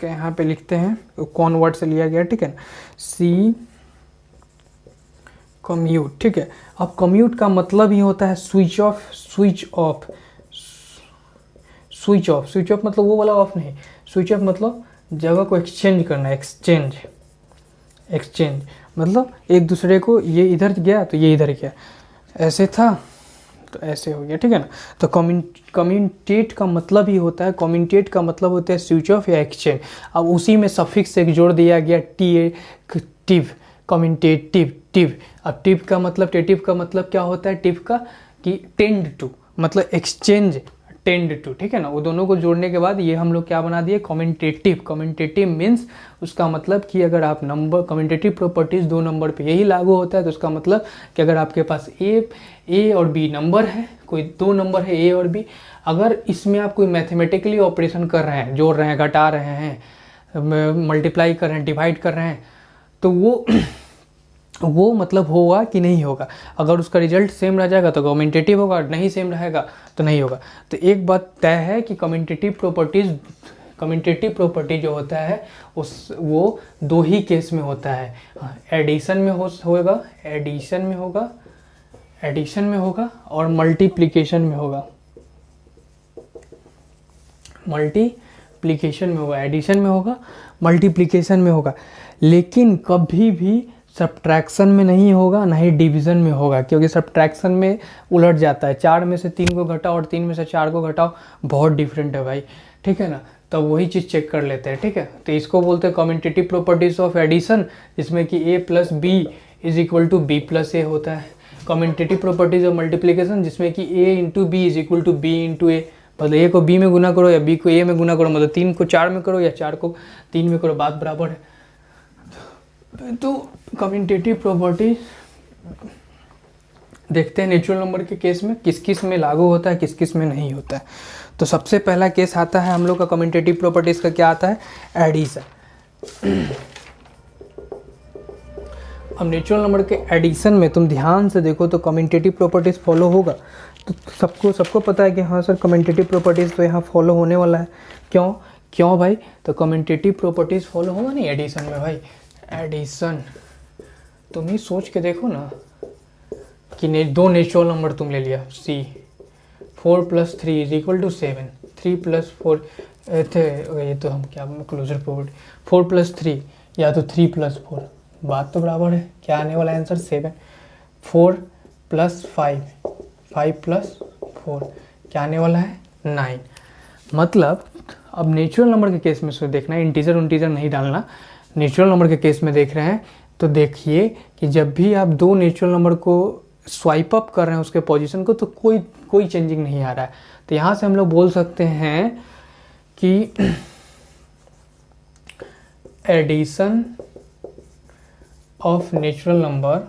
यहाँ पे लिखते हैं कौन वर्ड से लिया गया है। ठीक है ना, सी कम्यूट। ठीक है। अब कम्यूट का मतलब ही होता है स्विच ऑफ। स्विच ऑफ मतलब वो वाला ऑफ नहीं, स्विच ऑफ मतलब जगह को एक्सचेंज करना। एक्सचेंज मतलब एक दूसरे को, ये इधर गया तो ये इधर गया, ऐसे था तो ऐसे हो गया। ठीक है ना। तो कम्यूटेट का मतलब ही होता है, कम्यूटेट का मतलब होता है स्विच ऑफ या एक्सचेंज। अब उसी में सफिक्स एक जोड़ दिया गया टिव, कम्यूटेटिव। अब टिव का मतलब क्या होता है? टिव का कि टेंड टू, मतलब एक्सचेंज टेंड टू। ठीक है ना। वो दोनों को जोड़ने के बाद ये हम लोग क्या बना दिए? कम्यूटेटिव। कम्यूटेटिव मीन्स उसका मतलब कि अगर आप नंबर, कम्यूटेटिव प्रॉपर्टीज दो नंबर पे यही लागू होता है, तो उसका मतलब कि अगर आपके पास ए और बी नंबर है, कोई दो नंबर है ए और बी, अगर इसमें आप कोई मैथमेटिकली ऑपरेशन कर रहे हैं, जोड़ रहे हैं, घटा रहे हैं, मल्टीप्लाई कर रहे हैं, डिवाइड कर रहे हैं, तो वो मतलब होगा कि नहीं होगा। अगर उसका रिजल्ट सेम रह जाएगा तो कम्यूटेटिव होगा, नहीं सेम रहेगा तो नहीं होगा। तो एक बात तय है कि कम्यूटेटिव प्रॉपर्टी जो होता है वो दो ही केस में होता है। एडिशन में होगा एडिशन में होगा और मल्टीप्लिकेशन में होगा। मल्टीप्लिकेशन में होगा, एडिशन में होगा, मल्टीप्लिकेशन में होगा, लेकिन कभी भी सब्ट्रैक्शन में नहीं होगा, ना ही डिवीज़न में होगा, क्योंकि सब्ट्रैक्शन में उलट जाता है। 4 में से 3 को घटाओ और 3 में से 4 को घटाओ, बहुत डिफरेंट है भाई, ठीक है ना। तो वही चीज़ चेक कर लेते हैं, ठीक है। तो इसको बोलते हैं कम्यूटेटिव प्रॉपर्टीज ऑफ एडिशन, जिसमें कि a plus b is equal to b plus a होता है। कम्यूटेटिव प्रॉपर्टीज ऑफ मल्टीप्लिकेशन, जिसमें कि a into b is equal to b into a, मतलब a को b में गुना करो या b को a में गुना करो, मतलब 3 को 4 में करो या 4 को 3 में करो, बात बराबर है। तो कम्यूटेटिव प्रॉपर्टी देखते हैं नेचुरल नंबर के केस में किस किस में लागू होता है, किस किस में नहीं होता है। तो सबसे पहला केस आता है हम लोग का कम्यूटेटिव प्रॉपर्टीज का, क्या आता है, एडिशन। अब नेचुरल नंबर के एडिशन में तुम ध्यान से देखो तो कम्यूटेटिव प्रॉपर्टीज फॉलो होगा। तो सबको पता है कि हाँ सर कम्यूटेटिव प्रॉपर्टीज तो यहाँ फॉलो होने वाला है। क्यों भाई, तो कम्यूटेटिव प्रॉपर्टीज फॉलो होगा नहीं एडिशन में भाई। एडिशन तुम ही सोच के देखो ना कि दो नेचुरल नंबर तुम ले लिया c, 4 + 3 इज इक्वल टू 7, 3 + 4 थे, ये तो हम क्या क्लोजर प्रॉपर्टी, 4 + 3 या तो 3 + 4, बात तो बराबर है। क्या आने वाला आंसर 7, 4 + 5, 5 + 4 क्या आने वाला है 9। मतलब अब नेचुरल नंबर के केस में से देखना है, इंटीजर नहीं डालना, नेचुरल नंबर के केस में देख रहे हैं तो देखिए कि जब भी आप दो नेचुरल नंबर को स्वाइप अप कर रहे हैं उसके पोजीशन को, तो कोई चेंजिंग नहीं आ रहा है। तो यहाँ से हम लोग बोल सकते हैं कि addition of natural number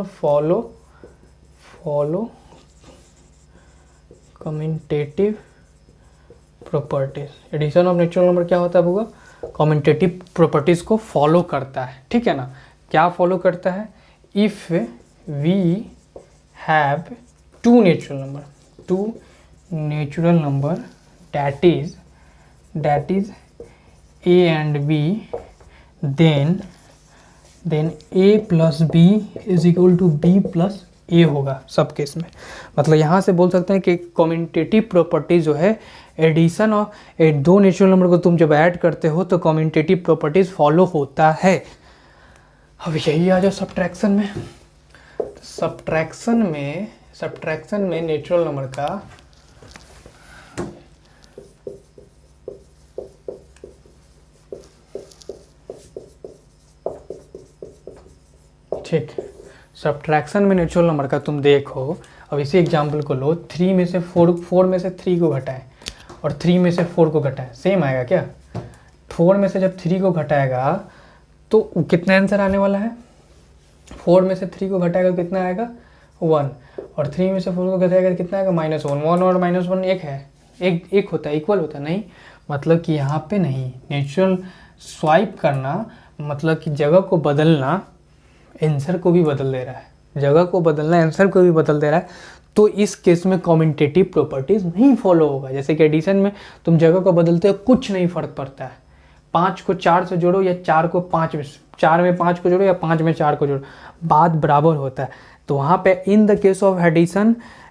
follow commutative properties. Addition of natural number क्या होता है होगा, कम्यूटेटिव प्रॉपर्टीज को फॉलो करता है, ठीक है ना। क्या फॉलो करता है, if we have two natural number that is a and b, then a + b is equal to b + a होगा सब केस में। मतलब यहाँ से बोल सकते हैं कि कम्यूटेटिव प्रॉपर्टी जो है एडिशन ऑफ दो नेचुरल नंबर को तुम जब ऐड करते हो तो कम्यूटेटिव प्रॉपर्टीज फॉलो होता है। अब यही आ जाओ सब्ट्रैक्शन में। सब्ट्रैक्शन में नेचुरल नंबर का ठीक, सब्ट्रैक्शन में नेचुरल नंबर का तुम देखो। अब इसी एग्जाम्पल को लो, 3 में से 4 में से 3 को घटाएं और 3 में से 4 को घटाएं, सेम आएगा क्या। 4 में से जब 3 को घटाएगा तो कितना आंसर आने वाला है, 4 में से 3 को घटाएगा तो कितना आएगा 1, और 3 में से 4 को घटाएगा तो कितना आएगा -1। 1 और -1 एक है, एक होता है, इक्वल होता है नहीं। मतलब कि यहाँ पे नहीं, नेचुरल स्वाइप करना मतलब कि जगह को बदलना आंसर को भी बदल दे रहा है, जगह को बदलना आंसर को भी बदल दे रहा है। तो इस केस में कम्यूटेटिव प्रॉपर्टीज नहीं फॉलो होगा। जैसे कि एडिशन में तुम जगह को बदलते हो, कुछ नहीं फर्क पड़ता है, 5 को 4 से जोड़ो या 4 को 5 में, 4 में 5 को जोड़ो या 5 में 4 को जोड़ो, बात बराबर होता है। तो वहाँ पे in the case of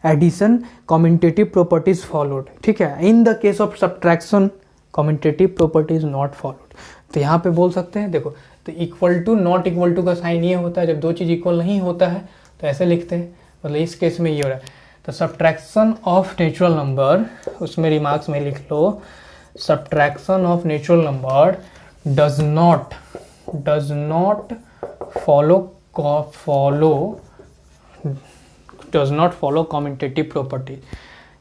addition commutative properties followed, ठीक है। In the case of subtraction commutative properties not followed. तो यहाँ पे बोल सकते हैं, देखो तो equal to not equal to का साइन ये होता है जब दो चीज़ इक्वल नहीं होता है तो ऐसे लिखते हैं, मतलब इस केस में ये हो रहा है। तो सब्ट्रैक्शन ऑफ नेचुरल नंबर, उसमें रिमार्क्स में लिख लो, subtraction of natural number does not follow commutative property.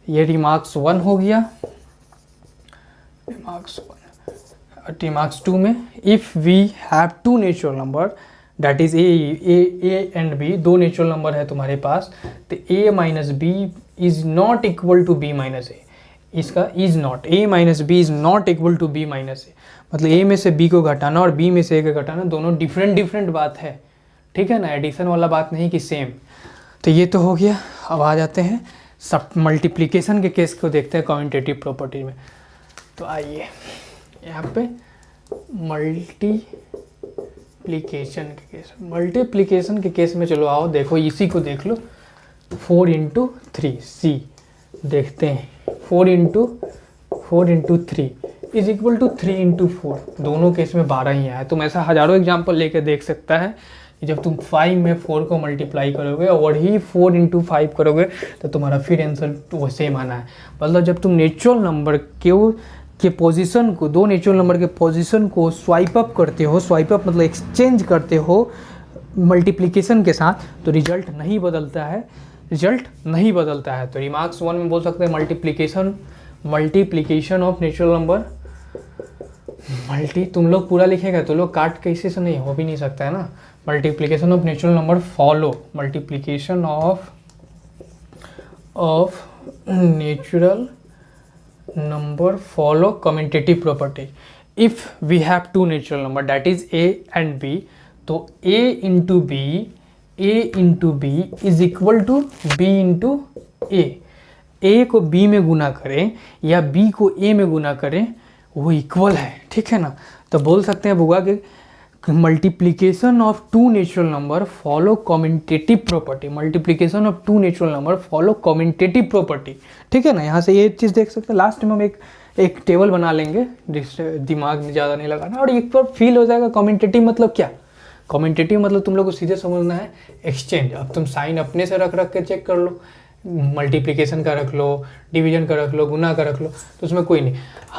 ये रिमार्क्स 1 हो गया। रिमार्क्स 2 में, if we have two natural number that is a and b, दो नेचुरल नंबर है तुम्हारे पास, तो a - b is not equal to b - a। इसका is not, a - b is not equal to b - a, मतलब a में से b को घटाना और b में से a को घटाना दोनों डिफरेंट बात है, ठीक है ना। एडिशन वाला बात नहीं कि सेम। तो ये तो हो गया। अब आ जाते हैं सब मल्टीप्लिकेशन के केस को देखते हैं कम्यूटेटिव प्रॉपर्टी में। तो आइए यहाँ पे मल्टीप्लीकेशन के केस में चलो आओ देखो, इसी को देख लो, 4 इंटू 3 सी, देखते हैं 4 into 3 is equal to 3 into 4, दोनों केस में 12 ही आया। तुम ऐसा हजारों एग्जाम्पल लेके देख सकता है कि जब तुम 5 में 4 को मल्टीप्लाई करोगे और वही 4 इंटू 5 करोगे तो तुम्हारा फिर आंसर वो सेम आना है। मतलब जब तुम नेचुरल नंबर के पोजीशन को, दो नेचुरल नंबर के पोजीशन को स्वाइप अप करते हो, स्वाइप अप मतलब एक्सचेंज करते हो मल्टीप्लिकेशन के साथ, तो रिजल्ट नहीं बदलता है, तो रिमार्क्स 1 में बोल सकते हैं मल्टीप्लिकेशन ऑफ नेचुरल नंबर, तुम लोग पूरा लिखेगा तो लोग काट कैसे से नहीं हो भी नहीं सकता है ना। Multiplication of natural number follow, multiplication of natural number follow commutative property. If we have two natural number that is a and b, तो a into b is equal to b into a को b में गुना करें या b को a में गुना करें वो equal है, ठीक है ना। तो बोल सकते हैं बुआ कि multiplication of two natural number follow commutative property, multiplication of two natural number follow commutative property, ठीक है ना। यहाँ से ये चीज़ देख सकते हैं। लास्ट में हम एक टेबल बना लेंगे, दिमाग में ज़्यादा नहीं लगाना और एक बार फील हो जाएगा। कॉम्यूटेटिव मतलब क्या, कॉम्यूटेटिव मतलब तुम लोग को सीधे समझना है एक्सचेंज। अब तुम साइन अपने से रख के चेक कर लो, मल्टीप्लिकेशन का रख लो, डिवीजन का रख लो, गुना का रख लो, तो उसमें कोई नहीं।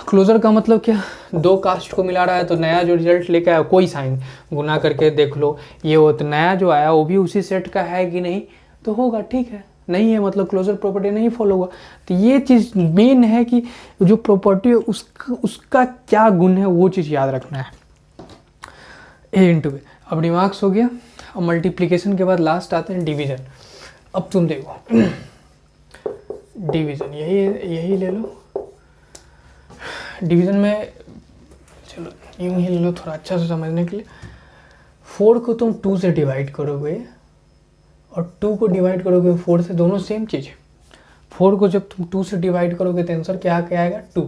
क्लोजर का मतलब क्या, दो कास्ट को मिला रहा है तो नया जो रिजल्ट लेके आया कोई साइन गुना करके देख लो, ये हो तो नया जो आया वो भी उसी सेट का है कि नहीं, तो होगा, ठीक है। नहीं है मतलब क्लोजर प्रॉपर्टी नहीं फॉलो होगा। तो ये चीज़ मेन है कि जो प्रॉपर्टी है उसका क्या गुण है वो चीज़ याद रखना है। ए इंटू बी, अब रिमार्क्स हो गया। अब मल्टीप्लिकेशन के बाद लास्ट आते हैं डिवीजन। अब तुम देखो डिवीज़न यही ले लो। डिवीज़न में चलो यूँ ही ले लो थोड़ा अच्छा से समझने के लिए। 4 को तुम 2 से डिवाइड करोगे और 2 को डिवाइड करोगे 4 से, दोनों सेम चीज़ है। 4 को जब तुम 2 से डिवाइड करोगे तो आंसर क्या आएगा 2,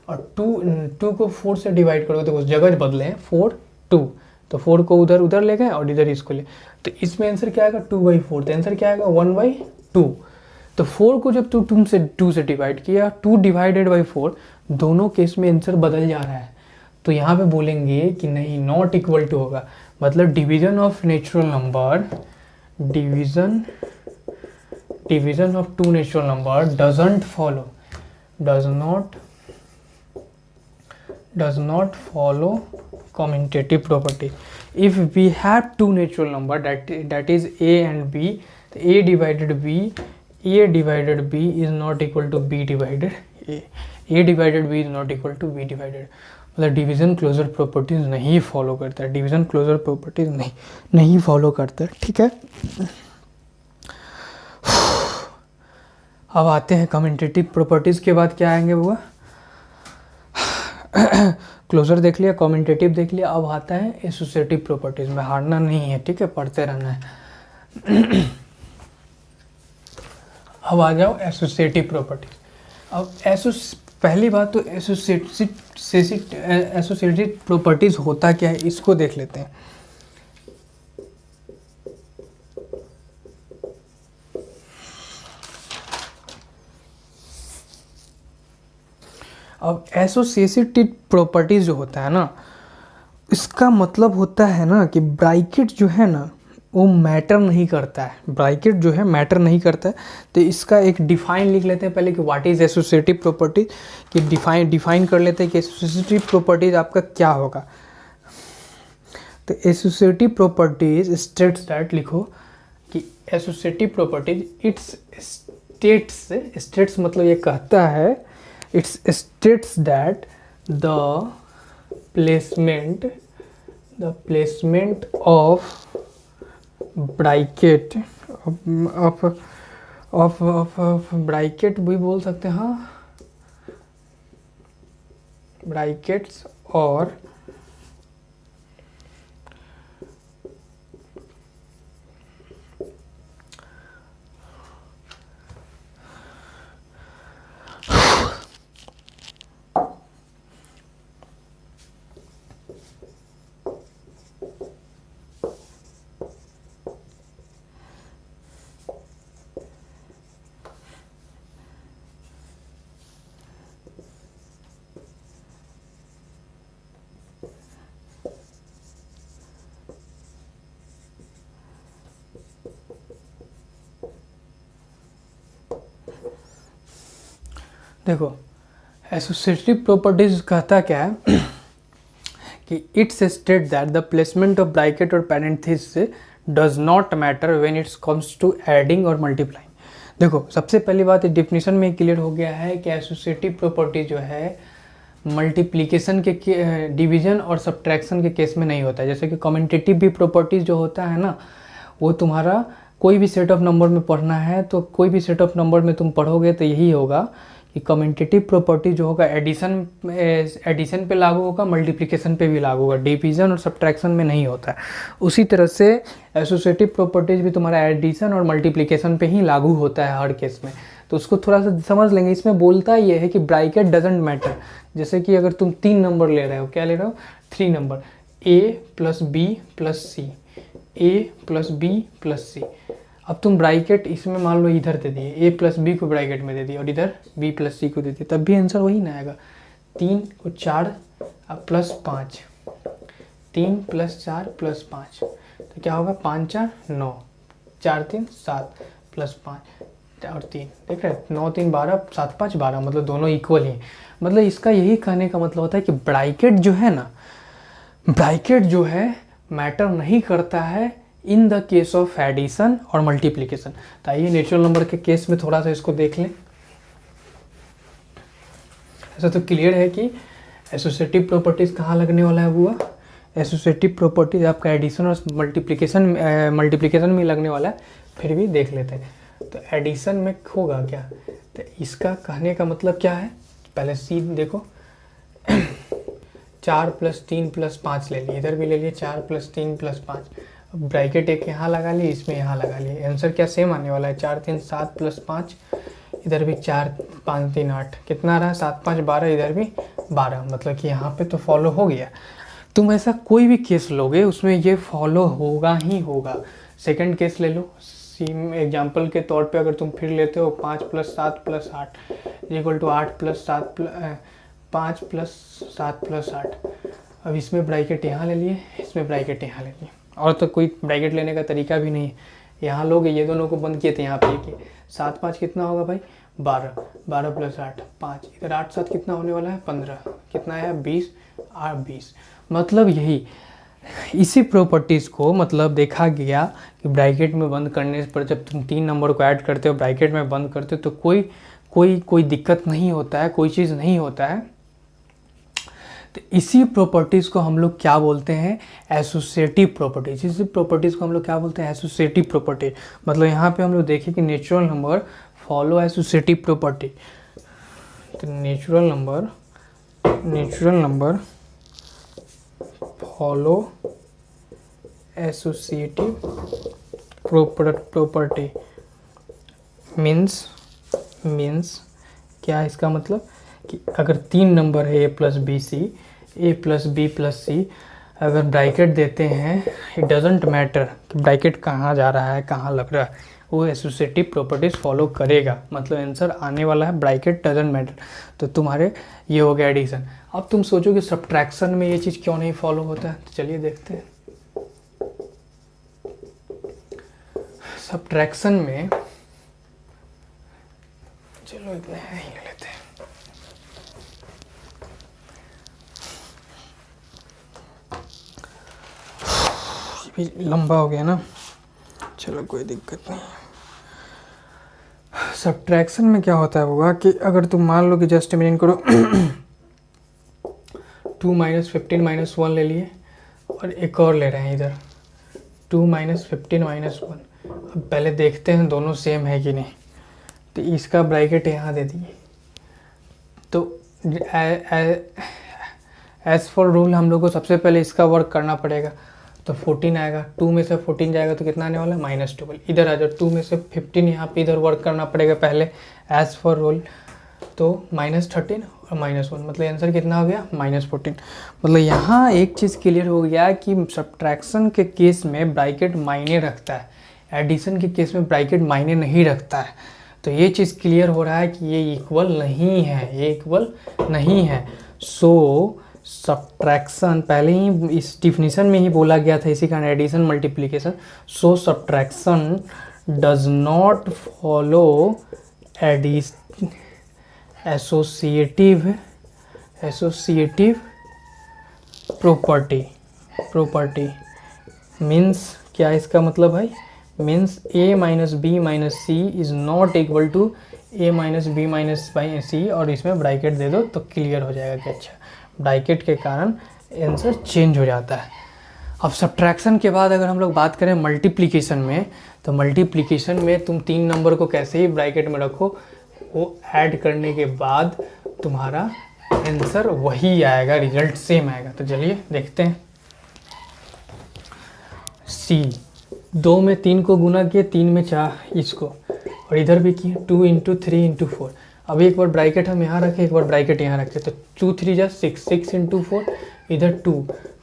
और 2 को 4 से डिवाइड करोगे तो उस जगह बदले हैं 4 2, तो 4 को उधर ले गए और इधर इसको ले, तो इसमें आंसर क्या आएगा 2/4, तो आंसर क्या आएगा 1/2। तो 4 को जब तुमसे 2 से डिवाइड किया, 2 डिवाइडेड बाई 4, दोनों केस में आंसर बदल जा रहा है। तो यहाँ पे बोलेंगे कि नहीं नॉट इक्वल टू होगा, मतलब division of natural number, division of two natural number does not follow commutative property. If we have two natural number that is a and b, a divided b is not equal to b divided a divided b is not equal to b divided, मतलब division closure properties नहीं follow करता है, division closure properties नहीं follow करता है, ठीक है। अब आते हैं कम्यूटेटिव प्रॉपर्टीज के बाद क्या आएंगे बुआ, क्लोजर देख लिया, कम्यूटेटिव देख लिया, अब आता है एसोसिएटिव प्रॉपर्टीज में। हारना नहीं है, ठीक है, पढ़ते रहना है। अब आ जाओ एसोसिएटिव प्रॉपर्टीज। अब पहली बात तो एसोसिएटिव प्रॉपर्टीज होता क्या है इसको देख लेते हैं। अब एसोसिएटिव प्रॉपर्टीज जो होता है ना, इसका मतलब होता है ना कि ब्रैकेट जो है ना वो मैटर नहीं करता है, ब्रैकेट जो है मैटर नहीं करता है। तो इसका एक डिफाइन लिख लेते हैं पहले कि व्हाट इज एसोसिएटिव प्रॉपर्टीज, कि डिफाइन कर लेते हैं कि एसोसिएटिव प्रॉपर्टीज आपका क्या होगा। तो एसोसिएटिव प्रॉपर्टीज स्टेट्स दैट, लिखो कि एसोसिएटिव प्रॉपर्टीज इट्स स्टेट्स मतलब ये कहता है, it's states that the placement of bracket of bracket भी बोल सकते हैं, हाँ, ब्रैकेट्स और देखो एसोसिएटिव प्रॉपर्टीज कहता क्या है कि it's state that the placement of bracket और parenthesis does not matter when it's comes to adding और मल्टीप्लाइंग। देखो सबसे पहली बात डिफिनीशन में क्लियर हो गया है कि एसोसिएटिव प्रॉपर्टी जो है मल्टीप्लिकेशन के डिवीजन और सब्ट्रैक्शन के केस में नहीं होता है। जैसे कि कम्यूटेटिव भी प्रॉपर्टीज जो होता है ना, वो तुम्हारा कोई भी सेट ऑफ नंबर में पढ़ना है तो कोई भी सेट ऑफ नंबर में तुम पढ़ोगे तो यही होगा कि कम्यूटेटिव प्रॉपर्टी जो होगा एडिशन पे लागू होगा, मल्टीप्लिकेशन पे भी लागू होगा, डिवीजन और सब्ट्रैक्शन में नहीं होता है। उसी तरह से एसोसिएटिव प्रॉपर्टीज भी तुम्हारा एडिशन और मल्टीप्लिकेशन पे ही लागू होता है हर केस में। तो उसको थोड़ा सा समझ लेंगे। इसमें बोलता ये है कि ब्रैकेट डजेंट मैटर। जैसे कि अगर तुम 3 नंबर ले रहे हो, क्या ले रहे हो, 3 number, a plus b plus c, a plus b plus c. अब तुम ब्रैकेट इसमें मान लो इधर दे दिए, ए प्लस बी को ब्रैकेट में दे दिए और इधर बी प्लस सी को दे दिए, तब भी आंसर वही ना आएगा। 3 को 4 प्लस 5, 3 प्लस 4 प्लस 5, तो क्या होगा, 5 4 9, 4 3 7 प्लस 5 और 3, देख रहे हैं, 9 3 12, 7 5 12, मतलब दोनों इक्वल ही। मतलब इसका यही कहने का मतलब होता है कि ब्रैकेट जो है ना, ब्रैकेट जो है मैटर नहीं करता है in the case of addition और मल्टीप्लिकेशन। तो आइए नेचुरल नंबर के केस में थोड़ा सा इसको देख लें। ऐसा तो क्लियर है कि एसोसिएटिव प्रॉपर्टीज कहाँ लगने वाला है हुआ, एसोसिएटिव प्रॉपर्टीज आपका एडिशन और मल्टीप्लिकेशन में लगने वाला है। फिर भी देख लेते हैं। तो एडिशन में होगा क्या, तो इसका कहने का मतलब क्या है, पहले सी देखो 4 प्लस 3 प्लस 5 ले लिए, इधर भी ले लिए 4 प्लस 3 प्लस 5। अब ब्रैकेट एक यहाँ लगा लिए, इसमें यहाँ लगा लिए, आंसर क्या सेम आने वाला है, 4 3 7 प्लस 5, इधर भी 4 5 3 8, कितना रहा 7 5 12, इधर भी 12। मतलब कि यहाँ पे तो फॉलो हो गया। तुम ऐसा कोई भी केस लोगे उसमें ये फॉलो होगा ही होगा। सेकंड केस ले लो, सेम एग्जाम्पल के तौर पे अगर तुम फिर लेते हो 5 plus 7 plus 8 equal to 8 plus 7 5 plus 7 plus 8। अब इसमें ब्रैकेट यहाँ ले लिए, इसमें ब्रैकेट यहाँ ले लिए, और तो कोई ब्रैकेट लेने का तरीका भी नहीं है। यहाँ लोगे, ये दोनों को बंद किए थे, यहाँ पे किए, 7 5 कितना होगा भाई, 12, 12 प्लस 8 5, इधर 8 7 कितना होने वाला है, 15, कितना है 20, 8 20। मतलब यही इसी प्रॉपर्टीज़ को मतलब देखा गया कि ब्रैकेट में बंद करने पर जब तुम 3 नंबर को ऐड करते हो, ब्रैकेट में बंद करते हो, तो कोई दिक्कत नहीं होता है, कोई चीज़ नहीं होता है। तो इसी प्रॉपर्टीज़ को हम लोग क्या बोलते हैं, एसोसिएटिव प्रॉपर्टीज। इसी प्रॉपर्टीज़ को हम लोग क्या बोलते हैं, एसोसिएटिव प्रॉपर्टी। मतलब यहाँ पे हम लोग देखें कि natural number follow associative property. तो natural number follow associative property means क्या है इसका मतलब कि अगर 3 नंबर है a plus b c, a plus b plus c, अगर ब्रैकेट देते हैं, इट डजेंट मैटर कि ब्रैकेट कहाँ जा रहा है, कहाँ लग रहा है, वो एसोसिएटिव प्रॉपर्टीज फॉलो करेगा। मतलब आंसर आने वाला है ब्रैकेट डजेंट मैटर। तो तुम्हारे ये हो गया एडिशन। अब तुम सोचो कि सब्ट्रैक्शन में ये चीज़ क्यों नहीं फॉलो होता है, तो चलिए देखते हैं। सब्ट्रैक्शन में चलो इतना ही लेते हैं। भी लंबा हो गया ना, चलो कोई दिक्कत नहीं। सब्ट्रैक्शन में क्या होता है होगा कि अगर तुम मान लो कि जस्ट इमेजिन करो 2 - 15 - 1 ले लिए और एक और ले रहे हैं इधर 2 - 15 - 1। अब पहले देखते हैं दोनों सेम है कि नहीं। तो इसका ब्रैकेट यहाँ दे दिए। तो एज फॉर रूल हम लोग को सबसे पहले इसका वर्क करना पड़ेगा। तो 14 आएगा, 2 में से 14 जाएगा तो कितना आने वाला है, -12। इधर आ जाओ, 2 में से 15 यहाँ पे इधर वर्क करना पड़ेगा पहले एज फॉर रूल। तो -13 और -1, मतलब आंसर कितना हो गया, -14। मतलब यहाँ एक चीज़ क्लियर हो गया कि सब्ट्रैक्शन के केस में ब्रैकेट मायने रखता है, एडिशन के केस में ब्रैकेट मायने नहीं रखता है। तो ये चीज़ क्लियर हो रहा है कि ये इक्वल नहीं है, ये इक्वल नहीं है। सो सब्ट्रैक्शन पहले ही इस डिफिनीशन में ही बोला गया था, इसी कारण addition multiplication. So subtraction does not follow associative property means क्या इसका मतलब भाई, means a minus b minus c is not equal to a minus b minus c, और इसमें ब्रैकेट दे दो तो क्लियर हो जाएगा कि अच्छा ब्रैकेट के कारण आंसर चेंज हो जाता है। अब सब्ट्रैक्शन के बाद अगर हम लोग बात करें मल्टीप्लिकेशन में, तो मल्टीप्लिकेशन में तुम 3 नंबर को कैसे ही ब्रैकेट में रखो, वो ऐड करने के बाद तुम्हारा आंसर वही आएगा, रिजल्ट सेम आएगा। तो चलिए देखते हैं। सी 2 में 3 को गुना किए, 3 में 4 इसको, और इधर भी किए 2 इंटू 3 इंटू 4। अभी एक बार ब्रैकेट हम यहाँ रखें, एक बार ब्रैकेट यहाँ रखें, तो 2 3 जा 6, 6 इंटू 4, इधर 2,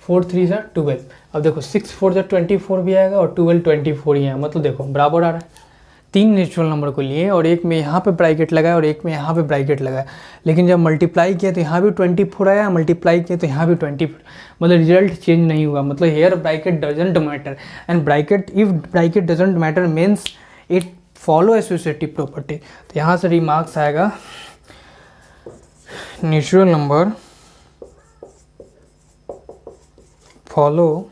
4 3 जा 12। अब देखो 6 4 जा 24 भी आएगा और 12 24 ही है, मतलब देखो बराबर आ रहा है। 3 नेचुरल नंबर को लिए और एक में यहाँ पे ब्रैकेट लगाया और एक में यहाँ पे ब्रैकेट लगाया, लेकिन जब मल्टीप्लाई किया तो यहाँ भी 24 आया, मल्टीप्लाई किया तो यहाँ भी 24, मतलब रिजल्ट चेंज नहीं हुआ। मतलब here bracket doesn't matter, and bracket if bracket doesn't matter means it follow associative property. तो यहाँ से रिमार्क्स आएगा natural number follow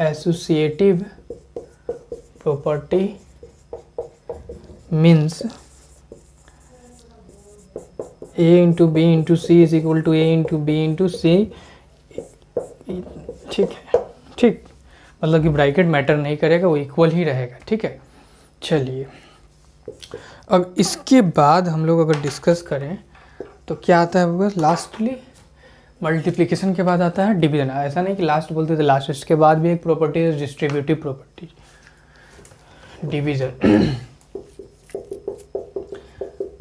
associative property means a into b into c is equal to a into b into c. ठीक है, ठीक, मतलब कि bracket matter नहीं करेगा, वो इक्वल ही रहेगा। ठीक है, चलिए अब इसके बाद हम लोग अगर डिस्कस करें तो क्या आता है वो, लास्टली मल्टीप्लिकेशन के बाद आता है डिवीजन। ऐसा नहीं कि लास्ट बोलते थे, लास्ट, इसके बाद भी एक प्रॉपर्टी है डिस्ट्रीब्यूटिव प्रॉपर्टी,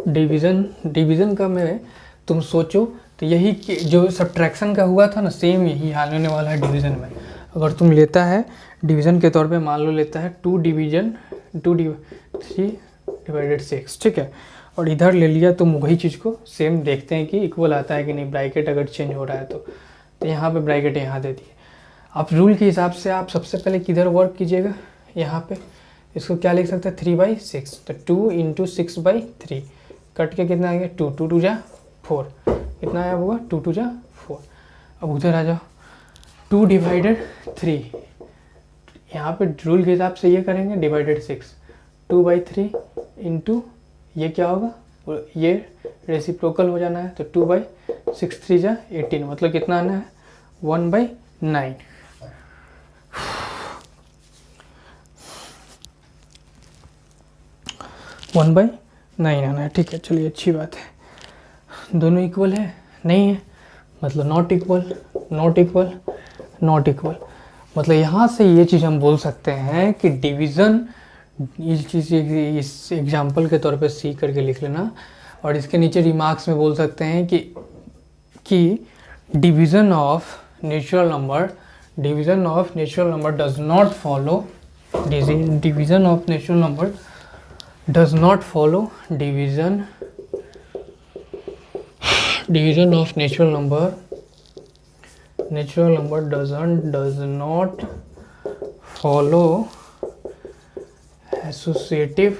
डिवीज़न का में तुम सोचो तो यही कि जो सब्ट्रैक्शन का हुआ था ना, सेम यही हाल होने वाला है डिवीज़न में। अगर तुम लेता है डिवीज़न के तौर पे, मान लो लेता है 2 डिवीजन 3 डिवाइडेड 6, ठीक है, और इधर ले लिया तो वही चीज़ को सेम देखते हैं कि इक्वल आता है कि नहीं, ब्रैकेट अगर चेंज हो रहा है तो यहाँ पे ब्रैकेट यहाँ दे दिए। आप रूल के हिसाब से आप सबसे पहले किधर वर्क कीजिएगा, यहाँ पे इसको क्या लिख सकते हैं 3/6, तो 2 इंटू 6/3 कट के कितना आएगा 2, 2 2 जा 4, कितना आया होगा 2 2 जा 4। अब उधर आ जाओ 2 डिवाइडेड 3, यहाँ पे रूल के हिसाब से ये करेंगे डिवाइडेड 6, 2/3 इंटू ये क्या होगा, ये रेसिप्रोकल हो जाना है, तो 2/6 3 जा 18, मतलब कितना आना है 1/9। 1/9 आना है। ठीक है, चलिए अच्छी बात है। दोनों इक्वल है, नहीं है, मतलब not equal, not equal, not equal. मतलब यहाँ से ये चीज़ हम बोल सकते हैं कि डिवीज़न, इस चीज़ इस एग्जांपल के तौर पे सी करके लिख लेना, और इसके नीचे रिमार्क्स में बोल सकते हैं कि division of natural number does not follow, division of natural number does not follow division of natural number does not follow associative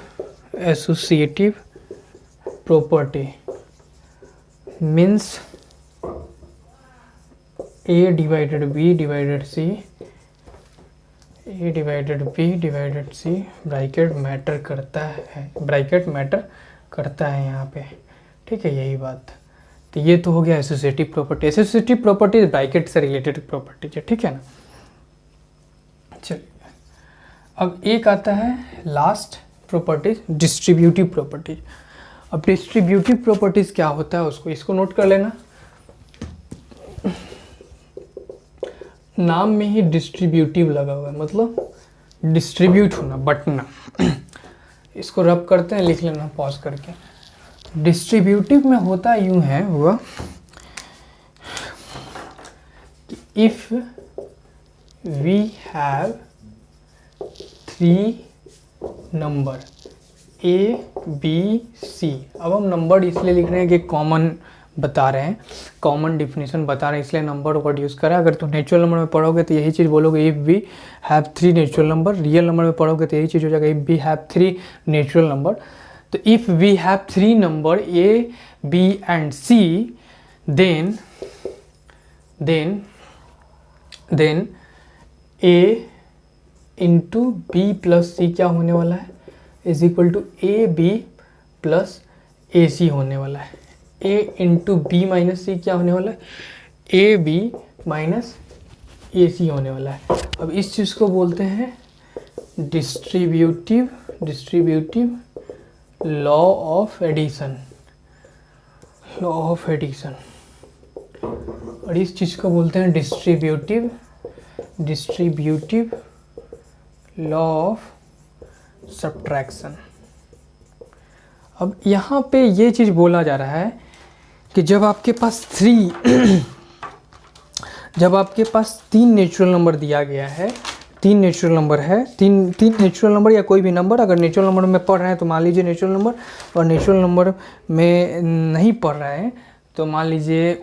property, means a divided b divided c, a divided b divided c bracket matter करता है यहाँ पे। ठीक है, यही बात। तो ये तो हो गया associative property. Associative property bracket से रिलेटेड प्रॉपर्टी है, ठीक है ना। चलिए अब एक आता है लास्ट प्रॉपर्टीज, डिस्ट्रीब्यूटिव प्रॉपर्टीज। अब डिस्ट्रीब्यूटिव प्रॉपर्टीज क्या होता है, उसको इसको नोट कर लेना। नाम में ही डिस्ट्रीब्यूटिव लगा हुआ है, मतलब डिस्ट्रीब्यूट होना, बंटना। इसको रब करते हैं, लिख लेना पॉज करके। डिस्ट्रीब्यूटिव में होता यूं है हुआ कि if we have 3 number a b c. अब हम नंबर इसलिए लिख रहे हैं कि कॉमन बता रहे हैं, कॉमन डिफिनेशन बता रहे हैं, इसलिए नंबर वर्ड यूज़ करें। अगर तुम नेचुरल नंबर में पढ़ोगे तो यही चीज़ बोलोगे, if we have 3 natural number. Real number में पढ़ोगे तो यही चीज़ हो जाएगा, if we have 3 natural number. तो if we have three number a b and c then a into b plus c क्या होने वाला है, is equal to a b plus a c होने वाला है। A into b minus c क्या होने वाला है, ए बी माइनस ए सी होने वाला है। अब इस चीज़ को बोलते हैं डिस्ट्रीब्यूटिव लॉ ऑफ एडिशन, और इस चीज़ को बोलते हैं डिस्ट्रीब्यूटिव लॉ ऑफ सब्ट्रैक्शन। अब यहाँ पे ये चीज़ बोला जा रहा है कि जब आपके पास तीन नेचुरल नंबर दिया गया है, तीन नेचुरल नंबर है, तीन नेचुरल नंबर या कोई भी नंबर, अगर नेचुरल नंबर में पढ़ रहे हैं तो मान लीजिए नेचुरल नंबर, और नेचुरल नंबर में नहीं पढ़ रहे हैं तो मान लीजिए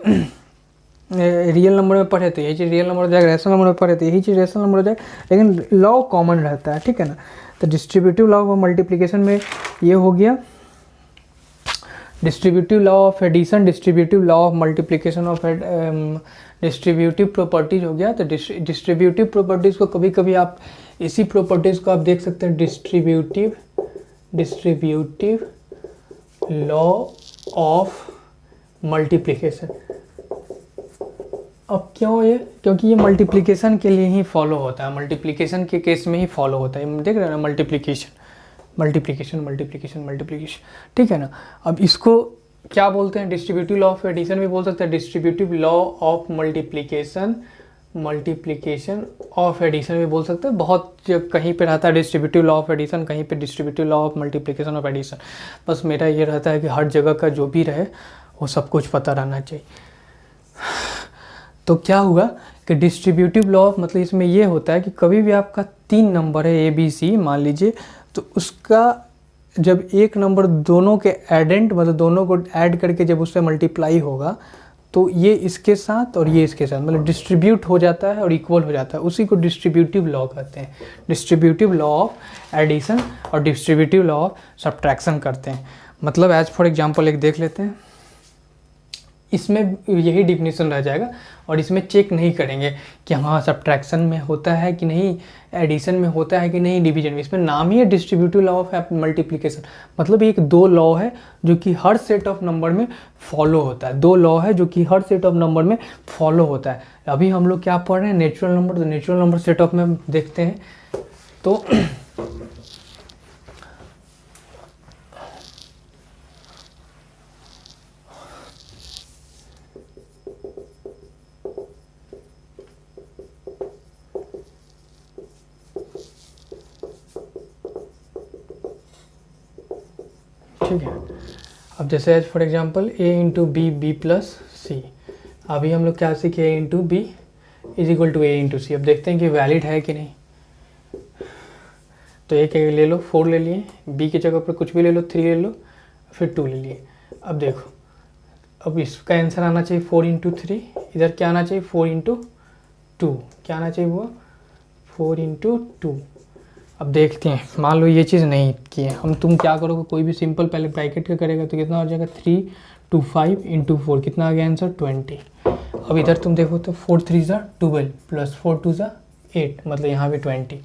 रियल नंबर में पढ़े तो यही चीज़ रियल नंबर हो जाएगा, रैशनल नंबर में पढ़े तो यही चीज़ रैशनल नंबर हो जाएगा, लेकिन लॉ कॉमन रहता है, ठीक है ना। तो डिस्ट्रीब्यूटिव लॉ ऑफ मल्टीप्लिकेशन में ये हो गया, distributive law of addition, distributive law of multiplication of distributive properties हो गया। तो डिस्ट्रीब्यूटिव प्रॉपर्टीज़ को कभी कभी आप इसी प्रॉपर्टीज़ को आप देख सकते हैं डिस्ट्रीब्यूटिव लॉ ऑफ मल्टीप्लिकेशन। अब क्यों ये, क्योंकि ये मल्टीप्लिकेशन के लिए ही फॉलो होता है, मल्टीप्लिकेशन के केस में ही फॉलो होता है, देख रहे हैं ना, मल्टीप्लिकेशन, ठीक है ना। अब इसको क्या बोलते हैं, डिस्ट्रीब्यूटिव लॉ ऑफ एडिशन भी बोल सकते हैं, distributive law of multiplication of addition भी बोल सकते हैं। बहुत कहीं पे रहता है डिस्ट्रीब्यूटिव लॉ ऑफ एडिशन, कहीं पे distributive law of multiplication of addition. बस मेरा ये रहता है कि हर जगह का जो भी रहे वो सब कुछ पता रहना चाहिए। तो क्या हुआ कि डिस्ट्रीब्यूटिव लॉ ऑफ मतलब इसमें ये होता है कि कभी भी आपका तीन नंबर है ए बी सी मान लीजिए, तो उसका जब एक नंबर दोनों के एडेंट मतलब दोनों को ऐड करके जब उससे मल्टीप्लाई होगा तो ये इसके साथ और ये इसके साथ मतलब डिस्ट्रीब्यूट हो जाता है और इक्वल हो जाता है, उसी को डिस्ट्रीब्यूटिव लॉ कहते हैं। डिस्ट्रीब्यूटिव लॉ ऑफ एडिशन और डिस्ट्रीब्यूटिव लॉ ऑफ सब्ट्रैक्शन करते हैं। मतलब एज फॉर एग्जांपल एक देख लेते हैं, इसमें यही डिफिनीशन रह जाएगा और इसमें चेक नहीं करेंगे कि हाँ सब्ट्रैक्शन में होता है कि नहीं, एडिशन में होता है कि नहीं, डिवीजन में। इसमें नाम ही है डिस्ट्रीब्यूटिव लॉ ऑफ मल्टीप्लिकेशन, मतलब एक दो लॉ है जो कि हर सेट ऑफ नंबर में फॉलो होता है, दो लॉ है जो कि हर सेट ऑफ नंबर में फॉलो होता है। अभी हम लोग क्या पढ़ रहे हैं, नेचुरल नंबर, तो नेचुरल नंबर सेट ऑफ में देखते हैं। तो ठीक है, अब जैसे as for example a into b b plus c, अभी हम लोग क्या सीखे, a into b is equal to a into सी। अब देखते हैं कि वैलिड है कि नहीं। तो ए के ले लो 4 ले लिए, बी की जगह पर कुछ भी ले लो, 3 ले लो, फिर 2 ले लिए। अब देखो, अब इसका आंसर आना चाहिए 4 इंटू 3, इधर क्या आना चाहिए 4 इंटू 2, क्या आना चाहिए वो 4 इंटू 2। अब देखते हैं, मान लो ये चीज़ नहीं की है, तुम क्या करोगे, कोई भी सिंपल पहले ब्रैकेट का करेगा तो कितना हो जाएगा 3 2 5 इंटू 4, कितना आ गया आंसर 20। अब इधर तुम देखो तो 4 3 ज़ा 12 प्लस 4 2 ज़ा 8, मतलब यहाँ भी 20,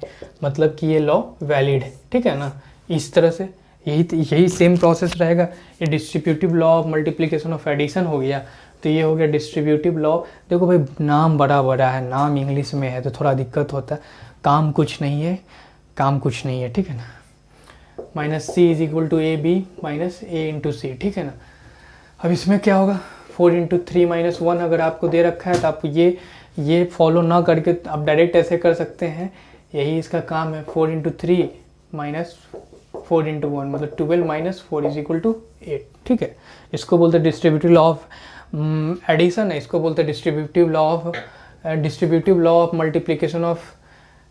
मतलब कि ये लॉ वैलिड है, ठीक है ना। इस तरह से यही सेम प्रोसेस रहेगा। ये distributive law of multiplication of addition हो गया, तो ये हो गया डिस्ट्रीब्यूटिव लॉ। देखो भाई नाम बड़ा बड़ा है, नाम इंग्लिश में है तो थोड़ा दिक्कत होता है, काम कुछ नहीं है, ठीक है ना। Minus c is equal to a b minus a into c, ठीक है ना। अब इसमें क्या होगा 4 इंटू 3 माइनस 1 अगर आपको दे रखा है तो आप ये फॉलो ना करके आप डायरेक्ट ऐसे कर सकते हैं, यही इसका काम है। 4 इंटू 3 माइनस 4 इंटू 1 मतलब 12 माइनस 4 इज इक्वल टू 8, ठीक है। इसको बोलते हैं डिस्ट्रीब्यूटिव लॉ ऑफ एडिशन है, इसको बोलते हैं distributive law of multiplication of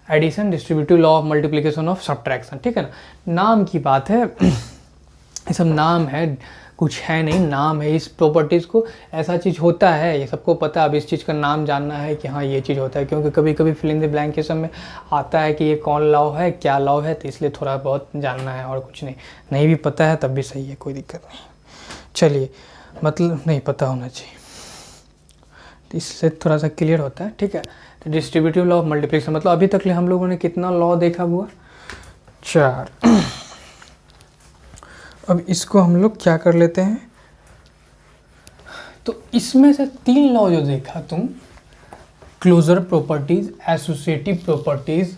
addition, distributive law of multiplication of subtraction, ठीक है ना। नाम की बात है, ये सब नाम है, कुछ है नहीं, नाम है इस प्रॉपर्टीज़ को, ऐसा चीज़ होता है, ये सबको पता है। अब इस चीज़ का नाम जानना है कि हाँ ये चीज़ होता है, क्योंकि कभी कभी फिल इन द ब्लैंक के समय आता है कि ये कौन लॉ है, क्या लॉ है, तो इसलिए थोड़ा बहुत जानना है और कुछ नहीं। नहीं भी पता है तब भी सही है, कोई दिक्कत नहीं। चलिए, मतलब नहीं पता होना चाहिए, तो इससे थोड़ा सा क्लियर होता है, ठीक है। तो डिस्ट्रीब्यूटिव लॉ ऑफ मल्टीप्लिकेशन, मतलब अभी तक हम लोगों ने कितना लॉ देखा हुआ, 4। अब इसको हम लोग क्या कर लेते हैं, तो इसमें से 3 लॉ जो देखा तुम, क्लोजर प्रॉपर्टीज, एसोसिएटिव प्रॉपर्टीज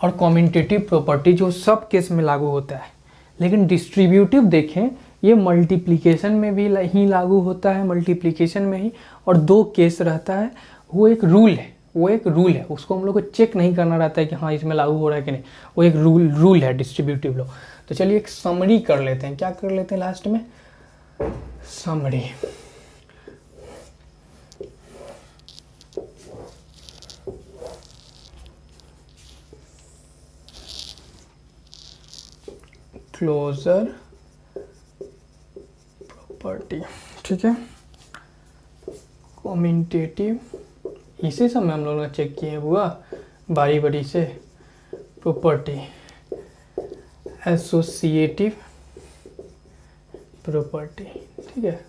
और कम्यूटेटिव प्रॉपर्टीज, जो सब केस में लागू होता है। लेकिन डिस्ट्रीब्यूटिव देखें, ये मल्टीप्लिकेशन में भी ही लागू होता है, मल्टीप्लिकेशन में ही, और 2 केस रहता है। वो एक रूल है, वो एक रूल है, उसको हम लोग को चेक नहीं करना रहता है कि हाँ इसमें लागू हो रहा है कि नहीं, वो एक रूल है डिस्ट्रीब्यूटिव लॉ। तो चलिए एक समरी कर लेते हैं, क्या कर लेते हैं लास्ट में, समरी। क्लोजर प्रॉपर्टी, ठीक है, कम्यूटेटिव, इसी समय हम लोगों ने चेक किए हुआ बारी बारी से, प्रॉपर्टी, एसोसिएटिव प्रॉपर्टी, ठीक है।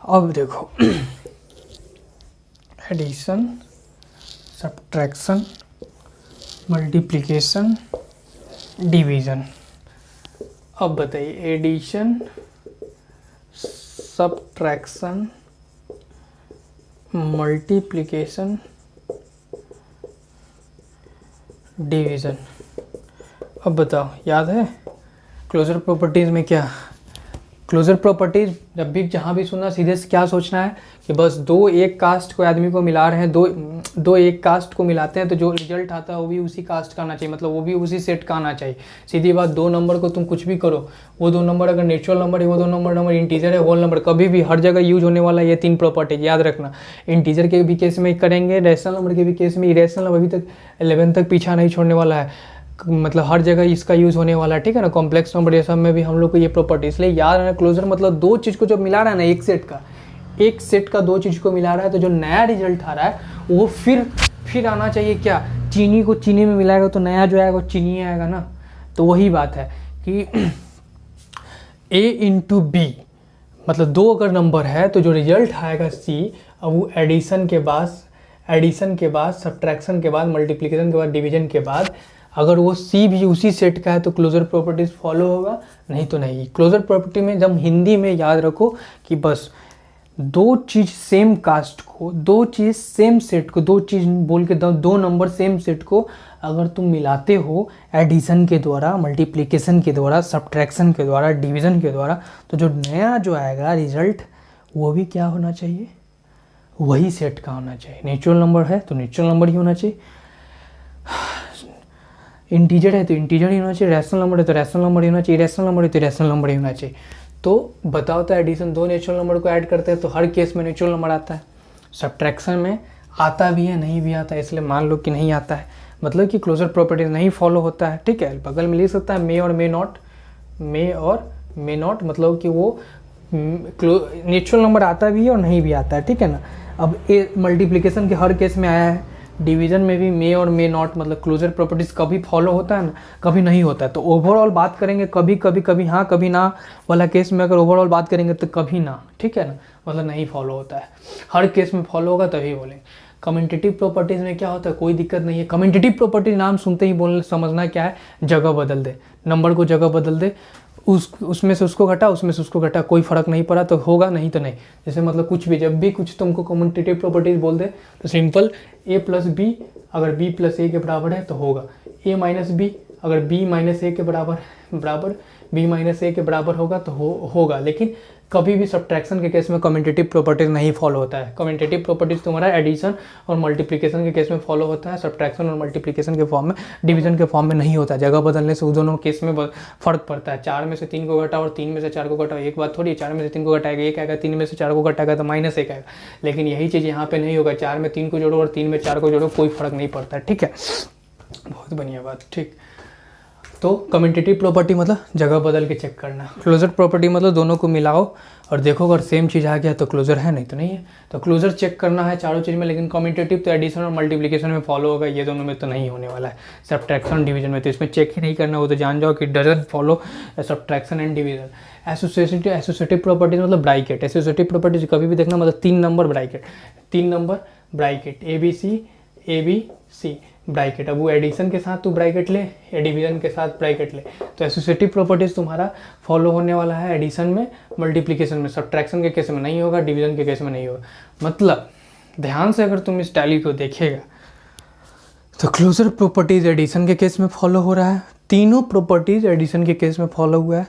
अब देखो, एडिशन, सब्ट्रैक्शन, मल्टीप्लिकेशन, डिवीज़न। अब बताइए, एडिशन, सब्ट्रैक्शन, मल्टीप्लिकेशन, डिवीज़न। अब बताओ, याद है क्लोजर प्रॉपर्टीज़ में क्या, क्लोजर प्रॉपर्टीज़ जब भी जहाँ भी सुना सीधे से क्या सोचना है कि बस 2 एक कास्ट को आदमी को मिला रहे हैं, दो एक कास्ट को मिलाते हैं, तो जो रिजल्ट आता है वो भी उसी कास्ट का आना चाहिए, मतलब वो भी उसी सेट का आना चाहिए। सीधी बात, 2 नंबर को तुम कुछ भी करो, वो 2 नंबर अगर नेचुरल नंबर है, वो 2 नंबर इंटीजर है, होल नंबर, कभी भी हर जगह यूज होने वाला ये 3 प्रॉपर्टी याद रखना। इंटीजर के भी केस में करेंगे, रैशनल नंबर के भी केस में, इरेशनल नंबर अभी तक 11 तक पीछा नहीं छोड़ने वाला है, मतलब हर जगह इसका यूज़ होने वाला है, ठीक है ना। कॉम्प्लेक्स नंबर ये सब में भी हम लोग को ये प्रॉपर्टी, इसलिए याद रखना क्लोजर मतलब 2 चीज़ को जब मिला रहा है ना, एक सेट का 2 चीज़ को मिला रहा है, तो जो नया रिजल्ट आ रहा है वो फिर आना चाहिए क्या, चीनी को चीनी में मिलाएगा तो नया जो आएगा वो चीनी आएगा ना। तो वही बात है कि A इंटू बी, मतलब 2 अगर नंबर है तो जो रिजल्ट आएगा C, अब वो एडिशन के बाद सब्ट्रैक्शन के बाद, मल्टीप्लिकेशन के बाद, डिवीजन के बाद, अगर वो C भी उसी सेट का है तो क्लोजर प्रॉपर्टीज फॉलो होगा, नहीं तो नहीं। क्लोजर प्रॉपर्टी में जब हिंदी में याद रखो कि बस 2 चीज़ सेम कास्ट को, 2 चीज़ सेम सेट को, 2 चीज़ बोल के 2 नंबर सेम सेट को अगर तुम मिलाते हो एडिशन के द्वारा, मल्टीप्लिकेशन के द्वारा, सब्ट्रैक्शन के द्वारा, डिवीज़न के द्वारा, तो जो नया जो आएगा रिजल्ट वो भी क्या होना चाहिए, वही सेट का होना चाहिए। नेचुरल नंबर है तो नेचुरल नंबर ही होना चाहिए, इंटीजर है तो इंटीजर ही होना चाहिए, रैशनल नंबर है तो रैशनल नंबर ही होना चाहिए, इरेशनल नंबर है तो इरेशनल नंबर ही होना चाहिए। तो बताओ, तो एडिशन 2 नेचुरल नंबर को ऐड करते हैं तो हर केस में नेचुरल नंबर आता है, सब्ट्रैक्शन में आता भी है, नहीं भी आता है, इसलिए मान लो कि नहीं आता है, मतलब कि क्लोजर प्रॉपर्टीज नहीं फॉलो होता है, ठीक है। बगल में लिख सकता है मे और मे नॉट, मतलब कि वो नेचुरल नंबर आता भी है और नहीं भी आता है, ठीक है ना। अब मल्टीप्लिकेशन के हर केस में आया है, डिवीज़न में भी मे और मे नॉट, मतलब क्लोजर प्रॉपर्टीज कभी फॉलो होता है ना, कभी नहीं होता है। तो ओवरऑल बात करेंगे कभी हाँ कभी ना वाला केस में, अगर ओवरऑल बात करेंगे तो कभी ना, ठीक है ना, मतलब नहीं फॉलो होता है, हर केस में फॉलो होगा तभी बोलेंगे। कम्यूटेटिव प्रॉपर्टीज़ में क्या होता है, कोई दिक्कत नहीं है। कम्यूटेटिव प्रॉपर्टीज नाम सुनते ही बोलने समझना क्या है, जगह बदल दे, नंबर को जगह बदल दे, उसमें से उसको घटा, उसमें से उसको घटा, कोई फर्क नहीं पड़ा तो होगा, नहीं तो नहीं। जैसे मतलब कुछ भी, जब भी कुछ तुमको कम्यूटेटिव प्रॉपर्टीज बोल दे तो सिंपल A प्लस बी, अगर B प्लस A के बराबर है तो होगा A माइनस बी, अगर B माइनस A के बराबर B माइनस A के बराबर होगा तो होगा। लेकिन कभी भी सब्ट्रैक्शन के केस में कम्यूटेटिव प्रॉपर्टीज नहीं फॉलो होता है। कम्यूटेटिव प्रॉपर्टीज तुम्हारा एडिशन और मल्टीप्लिकेशन के केस में फॉलो होता है, सब्ट्रैक्शन और मल्टीप्लिकेशन के फॉर्म में, डिवीजन के फॉर्म में नहीं होता। जगह बदलने से उस दोनों केस में फर्क पड़ता है। 4 में से 3 को घटाओ और 3 में से 4 को घटाओ, एक बात थोड़ी। 4 में से 3 को घटाएगा 1 आएगा, 3 में से 4 को घटाएगा तो -1 आएगा। लेकिन यही चीज़ यहाँ पे नहीं होगा, 4 में 3 को जोड़ो और 3 में 4 को जोड़ो, कोई फर्क नहीं पड़ता है, ठीक है। बहुत बढ़िया बात, ठीक। तो कम्यूटेटिव प्रॉपर्टी मतलब जगह बदल के चेक करना, क्लोजर प्रॉपर्टी मतलब दोनों को मिलाओ और देखो अगर सेम चीज़ आ गया तो क्लोजर है, नहीं तो नहीं है। तो क्लोजर चेक करना है चारों चीज़ में, लेकिन कम्यूटेटिव तो एडिशन और मल्टीप्लिकेशन में फॉलो होगा, ये दोनों में तो नहीं होने वाला है। सब्ट्रैक्शन डिवीजन में तो इसमें चेक ही नहीं करना, वो तो जान जाओ कि doesn't follow subtraction and division. Associative properties मतलब ब्रैकेट, एसोसिएटिव प्रॉपर्टीज कभी भी देखना मतलब 3 number bracket, 3 number bracket, a b c bracket. अब वो एडिशन के साथ तू ब्रैकेट ले या डिवीजन के साथ ब्रैकेट ले, तो एसोसिएटिव प्रॉपर्टीज तुम्हारा फॉलो होने वाला है एडिशन में, मल्टीप्लिकेशन में, सब्ट्रैक्शन के केस में नहीं होगा, डिवीजन के केस में नहीं होगा। मतलब ध्यान से अगर तुम इस टैली को देखेगा तो क्लोजर प्रॉपर्टीज एडिशन के केस में फॉलो हो रहा है, तीनों प्रॉपर्टीज एडिशन के केस में फॉलो हुआ है,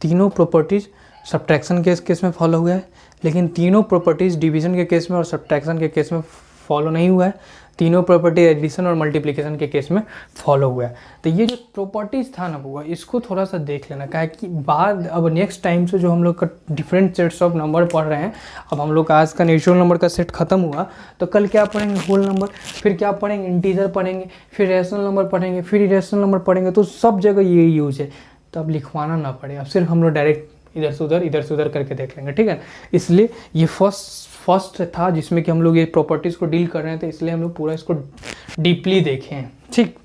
तीनों प्रॉपर्टीज सब्ट्रैक्शन के केस में फॉलो हुआ है, लेकिन तीनों प्रॉपर्टीज डिवीजन के केस में और सब्ट्रैक्शन के केस में फॉलो नहीं हुआ है, तीनों प्रॉपर्टी एडिशन और मल्टीप्लिकेशन के केस में फॉलो हुआ है। तो ये जो प्रॉपर्टीज था ना बुआ, इसको थोड़ा सा देख लेना, क्या है कि बाद अब नेक्स्ट टाइम से जो हम लोग का डिफरेंट सेट्स ऑफ नंबर पढ़ रहे हैं, अब हम लोग का आज का नेचुरल नंबर का सेट खत्म हुआ, तो कल क्या पढ़ेंगे, होल नंबर, फिर क्या पढ़ेंगे, इंटीजर पढ़ेंगे, फिर रैशनल नंबर पढ़ेंगे, फिर इरेशनल नंबर पढ़ेंगे। तो सब जगह ये यूज है, तो अब लिखवाना ना पड़े, अब सिर्फ हम लोग डायरेक्ट इधर से उधर करके देख लेंगे, ठीक है। इसलिए ये फर्स्ट था जिसमें कि हम लोग ये प्रॉपर्टीज़ को डील कर रहे थे, इसलिए हम लोग पूरा इसको डीपली देखें हैं, ठीक।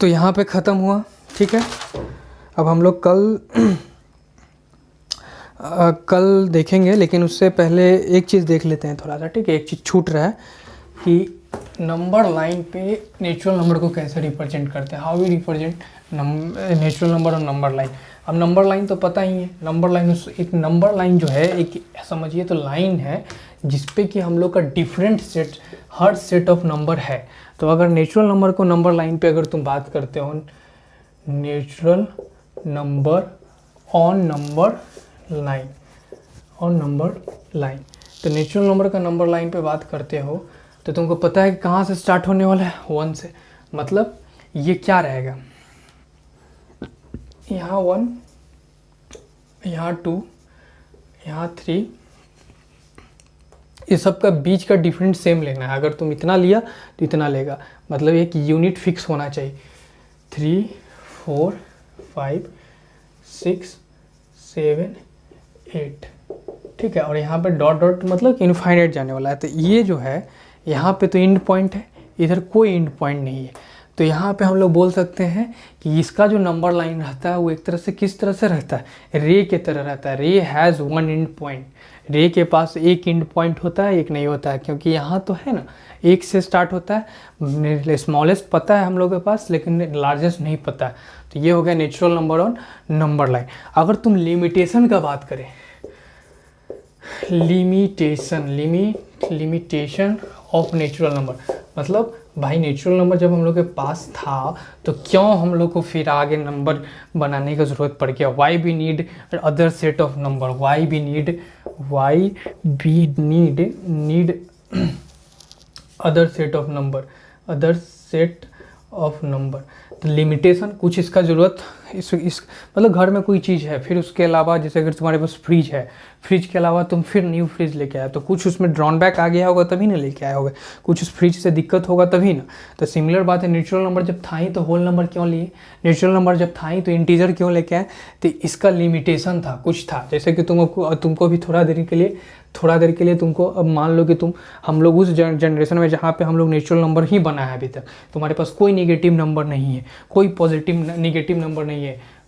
तो यहाँ पे ख़त्म हुआ, ठीक है। अब हम लोग कल देखेंगे, लेकिन उससे पहले एक चीज़ देख लेते हैं थोड़ा सा, ठीक है। एक चीज़ छूट रहा है कि नंबर लाइन पे नेचुरल नंबर को कैसे रिप्रेजेंट करते हैं, how we represent natural number और नंबर लाइन। अब नंबर लाइन तो पता ही है, नंबर लाइन एक नंबर लाइन जो है एक समझिए तो लाइन है जिसपे कि हम लोग का different set, her set of number है। तो अगर नेचुरल नंबर को नंबर लाइन पे अगर तुम बात करते हो, natural number on number line, on number line, तो नेचुरल नंबर का नंबर लाइन पे बात करते हो तो तुमको पता है कि कहाँ से स्टार्ट होने वाला है, 1 से। मतलब ये क्या रहेगा, यहाँ 1, यहाँ 2, यहाँ 3, ये सब का बीच का डिफरेंट सेम लेना है। अगर तुम इतना लिया तो इतना लेगा, मतलब एक यूनिट फिक्स होना चाहिए। 3, 4, 5, 6, 7, 8, ठीक है। और यहाँ पे डॉट डॉट मतलब इनफाइनाइट जाने वाला है। तो ये जो है यहाँ पे तो एंड पॉइंट है, इधर कोई एंड पॉइंट नहीं है। तो यहाँ पे हम लोग बोल सकते हैं कि इसका जो नंबर लाइन रहता है वो एक तरह से किस तरह से रहता है, रे के तरह रहता है। रे हैज़ 1 एंड पॉइंट, रे के पास एक एंड पॉइंट होता है, एक नहीं होता है, क्योंकि यहाँ तो है ना 1 से स्टार्ट होता है, स्मॉलेस्ट पता है हम लोग के पास, लेकिन लार्जेस्ट नहीं पता है। तो ये हो गया natural number on number line. अगर तुम लिमिटेशन का बात करें, लिमिटेशन ऑफ नेचुरल नंबर, मतलब भाई नेचुरल नंबर जब हम लोग के पास था तो क्यों हम लोग को फिर आगे नंबर बनाने की ज़रूरत पड़ गया। Why we need other set of number, why we need other set of number. तो लिमिटेशन कुछ इसका ज़रूरत इस मतलब घर में कोई चीज़ है, फिर उसके अलावा जैसे अगर तुम्हारे पास फ्रिज है, फ्रिज के अलावा तुम फिर न्यू फ्रिज लेके आए तो कुछ उसमें ड्रॉनबैक आ गया होगा तभी ना लेके आए होगे, कुछ उस फ्रिज से दिक्कत होगा तभी ना। तो सिमिलर बात है, नेचुरल नंबर जब था ही तो होल नंबर क्यों लिए, नेचुरल नंबर जब था ही तो इंटीजर क्यों लेके आए, तो इसका लिमिटेशन था, कुछ था। जैसे कि तुमको भी थोड़ा देर के लिए तुमको, अब मान लो कि हम लोग उस जनरेशन में जहाँ पे हम लोग नेचुरल नंबर ही बना है, अभी तक तुम्हारे पास कोई नेगेटिव नंबर नहीं है, कोई पॉजिटिव नेगेटिव नंबर नहीं है।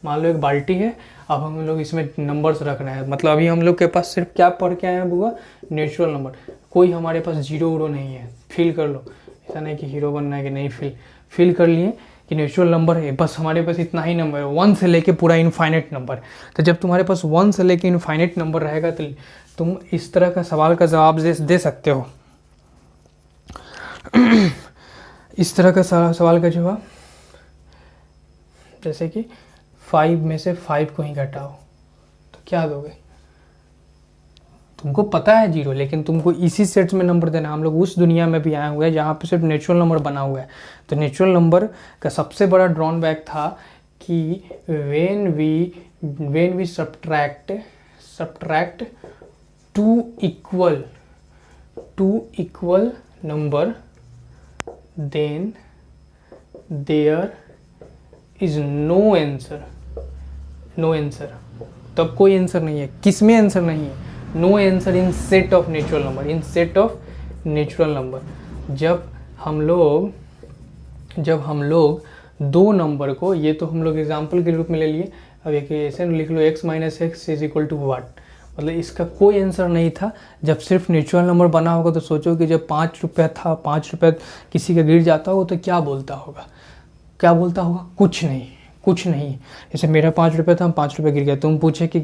मान लो एक बाल्टी है, अब हम लोग इसमें नंबर्स रखना है, मतलब अभी हम लोग के पास सिर्फ क्या पढ़ के आए हैं बुआ, नेचुरल नंबर, कोई हमारे पास जीरो उरो नहीं है। फील कर लो, ऐसा नहीं कि हीरो बनना है कि नहीं, फील कर लिए कि नेचुरल नंबर है, बस हमारे पास इतना ही नंबर है, 1 से लेके पूरा इनफाइनाइट नंबर। तो जब तुम्हारे पास 1 से लेके इनफाइनाइट नंबर रहेगा तो तुम इस तरह का सवाल का जवाब दे सकते हो। इस तरह का सवाल का जवाब, जैसे कि 5 में से 5 को ही घटाओ तो क्या दोगे। तुमको पता है 0, लेकिन तुमको इसी सेट्स में नंबर देना। हम लोग उस दुनिया में भी आए हुए हैं जहाँ पे सिर्फ नेचुरल नंबर बना हुआ है। तो नेचुरल नंबर का सबसे बड़ा ड्रॉनबैक था कि when we subtract two equal number, then their is no answer, no answer, तब कोई आंसर नहीं है। किस में आंसर नहीं है? No answer in set of natural number, in set of natural number. जब हम लोग दो नंबर को, ये तो हम लोग एग्जाम्पल के रूप में ले लिए, अब एक ऐसे लिख लो x minus x is equal to what, मतलब इसका कोई आंसर नहीं था। जब सिर्फ नेचुरल नंबर बना होगा तो सोचो कि जब 5 रुपया था, 5 रुपया किसी का गिर जाता होगा तो क्या बोलता होगा, क्या बोलता होगा? कुछ नहीं, कुछ नहीं। जैसे मेरा 5 रुपया था, हम 5 रुपया गिर गया, तुम पूछे कि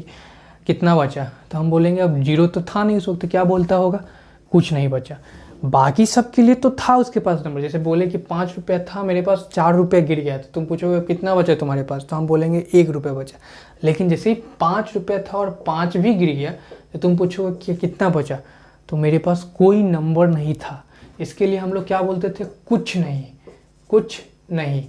कितना बचा, तो हम बोलेंगे अब जीरो तो था नहीं उस वक्त, क्या बोलता होगा? कुछ नहीं बचा। बाकी सब के लिए तो था उसके पास नंबर, जैसे बोले कि 5 रुपया था मेरे पास, 4 रुपया गिर गया, तो तुम पूछोगे कितना बचा तुम्हारे पास, तो हम बोलेंगे 1 रुपया बचा। लेकिन जैसे ही 5 रुपया था और 5 भी गिर गया तो तुम पूछोगे कि कितना बचा, तो मेरे पास कोई नंबर नहीं था। इसके लिए हम लोग क्या बोलते थे? कुछ नहीं, कुछ नहीं।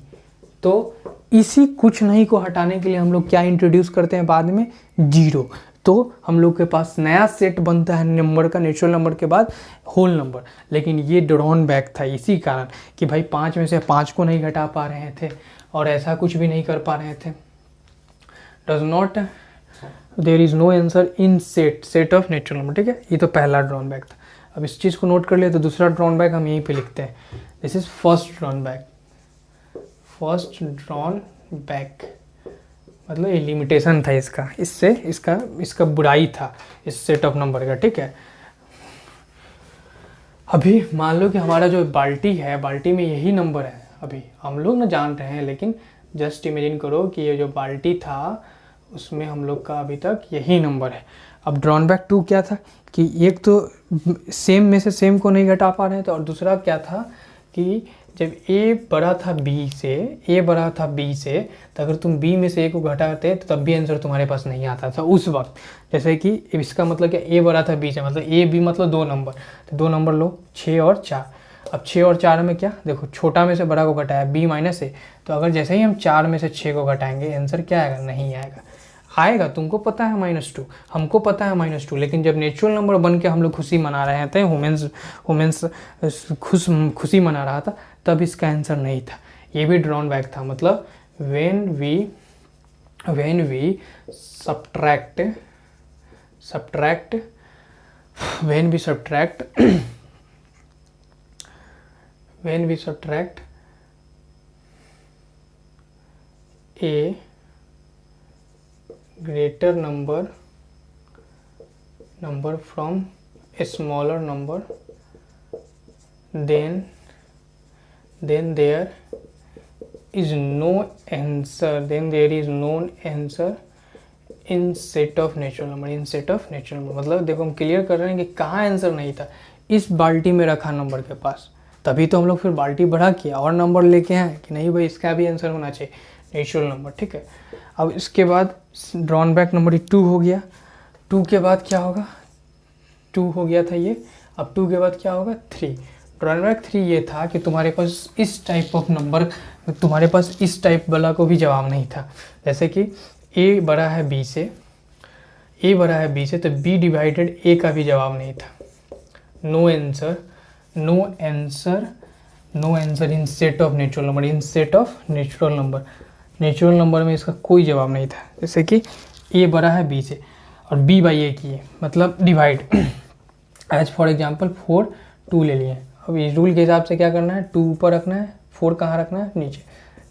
तो इसी कुछ नहीं को हटाने के लिए हम लोग क्या इंट्रोड्यूस करते हैं बाद में? जीरो। तो हम लोग के पास नया सेट बनता है नंबर का, नेचुरल नंबर के बाद होल नंबर। लेकिन ये ड्रॉन बैक था इसी कारण कि भाई 5 में से 5 को नहीं घटा पा रहे थे और ऐसा कुछ भी नहीं कर पा रहे थे। Does not, there is no answer in set of natural number. ठीक है, ये तो पहला ड्रॉन बैक था। अब इस चीज़ को नोट कर लिया तो दूसरा ड्रॉन बैक हम यहीं पे लिखते हैं। This is first drawn back, first drawn back मतलब ये लिमिटेशन था इसका, इससे इसका बुराई था इस सेट ऑफ नंबर का। ठीक है, अभी मान लो कि हमारा जो बाल्टी है, बाल्टी में यही नंबर है, अभी हम लोग ना जान रहे हैं, लेकिन जस्ट इमेजिन करो कि ये जो बाल्टी था उसमें हम लोग का अभी तक यही नंबर है। अब ड्रॉन बैक 2 क्या था कि एक तो सेम में से सेम को नहीं घटा पा रहे थे, और दूसरा क्या था कि जब a बड़ा था b से, a बड़ा था b से, तो अगर तुम b में से a को घटाते तो तब भी आंसर तुम्हारे पास नहीं आता था उस वक्त। जैसे कि इसका मतलब क्या, a बड़ा था b से, मतलब a b मतलब 2 नंबर, तो 2 नंबर लो 6 और 4। अब 6 और 4 में क्या, देखो छोटा में से बड़ा को घटाया b माइनस ए, तो अगर जैसे ही हम 4 में से 6 को घटाएंगे आंसर क्या आएगा? नहीं आएगा। आएगा, तुमको पता है -2, हमको पता है -2, लेकिन जब नेचुरल नंबर बन के हम लोग खुशी मना रहे थे, वुमेन्स खुशी मना रहा था, तब इसका आंसर नहीं था। ये भी ड्रॉन बैक था, मतलब when we subtract a greater number from a smaller number, then there is no answer, in set of natural number, in set of natural number. मतलब देखो हम क्लियर कर रहे हैं कि कहाँ आंसर नहीं था, इस बाल्टी में रखा नंबर के पास, तभी तो हम लोग फिर बाल्टी बढ़ा किया और नंबर लेके आए कि नहीं भाई इसका भी आंसर होना चाहिए नेचुरल नंबर। ठीक है, अब इसके बाद ड्रॉन बैक नंबर 2 हो गया। 2 के बाद क्या होगा? 2 हो गया था ये, अब 2 के बाद क्या होगा? 3। ड्रॉन बैक 3 ये था कि तुम्हारे पास इस टाइप ऑफ नंबर, तुम्हारे पास इस टाइप वाला को भी जवाब नहीं था। जैसे कि a बड़ा है b से, तो b डिवाइडेड a का भी जवाब नहीं था। No answer in set of natural number, in set of natural number. Natural नंबर में इसका कोई जवाब नहीं था। जैसे कि a बड़ा है b से और b बाई a की है, मतलब डिवाइड, एज फॉर एग्जांपल 4 2 ले लिए। अब इस रूल के हिसाब से क्या करना है? 2 ऊपर रखना है, 4 कहाँ रखना है? नीचे।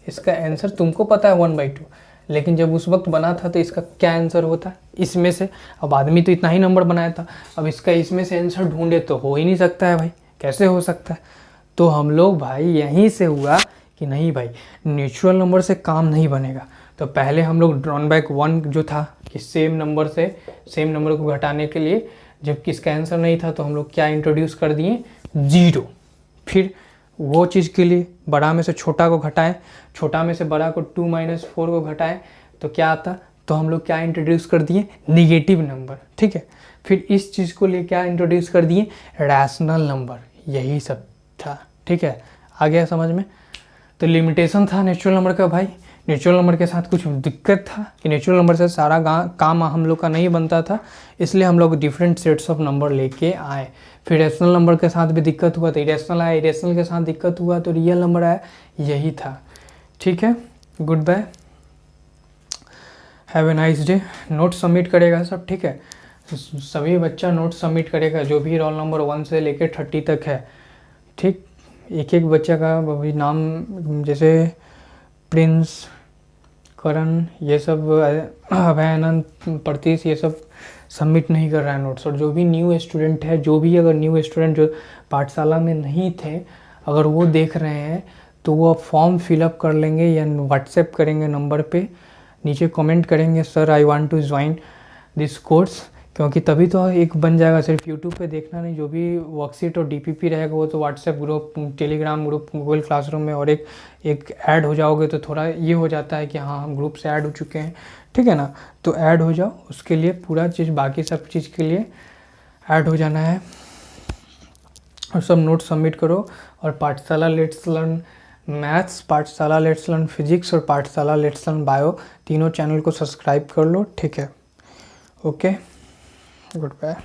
इसका आंसर तुमको पता है 1/2, लेकिन जब उस वक्त बना था तो इसका क्या आंसर होता? इसमें से, अब आदमी तो इतना ही नंबर बनाया था, अब इसका इसमें से आंसर ढूंढे तो हो ही नहीं सकता है भाई, कैसे हो सकता है? तो हम लोग भाई यहीं से हुआ कि नहीं भाई नेचुरल नंबर से काम नहीं बनेगा। तो पहले हम लोग ड्रॉन बैक 1 जो था कि सेम नंबर को घटाने के लिए जब किसका आंसर नहीं था तो हम लोग क्या इंट्रोड्यूस कर दिए? 0। फिर वो चीज़ के लिए बड़ा में से छोटा को घटाएं, छोटा में से बड़ा को 2 - 4 को घटाएं तो क्या आता? तो हम लोग क्या इंट्रोड्यूस कर दिए? Negative number. ठीक है, फिर इस चीज़ को लिए क्या इंट्रोड्यूस कर दिए? Rational number. यही सब था। ठीक है, आ गया समझ में? तो लिमिटेशन था नेचुरल नंबर का भाई, नेचुरल नंबर के साथ कुछ दिक्कत था कि नेचुरल नंबर से सारा काम हम लोग का नहीं बनता था, इसलिए हम लोग डिफरेंट सेट्स ऑफ नंबर लेके आए। फिर रेशनल नंबर के साथ भी दिक्कत हुआ तो इरेशनल आया, इरेशनल के साथ दिक्कत हुआ तो रियल नंबर आया, यही था। ठीक है, good bye, have a nice day. Note submit करेगा सब, ठीक है, सभी बच्चा नोट सबमिट करेगा जो भी रोल नंबर 1 से लेकर 30 तक है, ठीक। एक एक बच्चा का अभी नाम, जैसे प्रिंस, करण, ये सब, अभयानंद, प्रतीश, ये सब सबमिट नहीं कर रहा है नोट्स। और जो भी न्यू स्टूडेंट है, जो भी अगर न्यू स्टूडेंट जो पाठशाला में नहीं थे, अगर वो देख रहे हैं तो वो फॉर्म फिलअप कर लेंगे या व्हाट्सएप करेंगे नंबर पे, नीचे कमेंट करेंगे sir I want to join this course, क्योंकि तभी तो एक बन जाएगा। सिर्फ यूट्यूब पे देखना नहीं, जो भी वर्कशीट और डीपीपी रहेगा वो तो WhatsApp group, Telegram group, Google classroom में, और एक ऐड हो जाओगे तो थोड़ा ये हो जाता है कि हाँ हम ग्रुप से ऐड हो चुके हैं, ठीक है ना। तो ऐड हो जाओ, उसके लिए पूरा चीज़, बाकी सब चीज़ के लिए ऐड हो जाना है और सब नोट सबमिट करो। और Pathshala let's learn maths, Pathshala let's learn physics और पाठशाला लेट्स लर्न बायो, तीनों चैनल को सब्सक्राइब कर लो, ठीक है। Okay, good bye.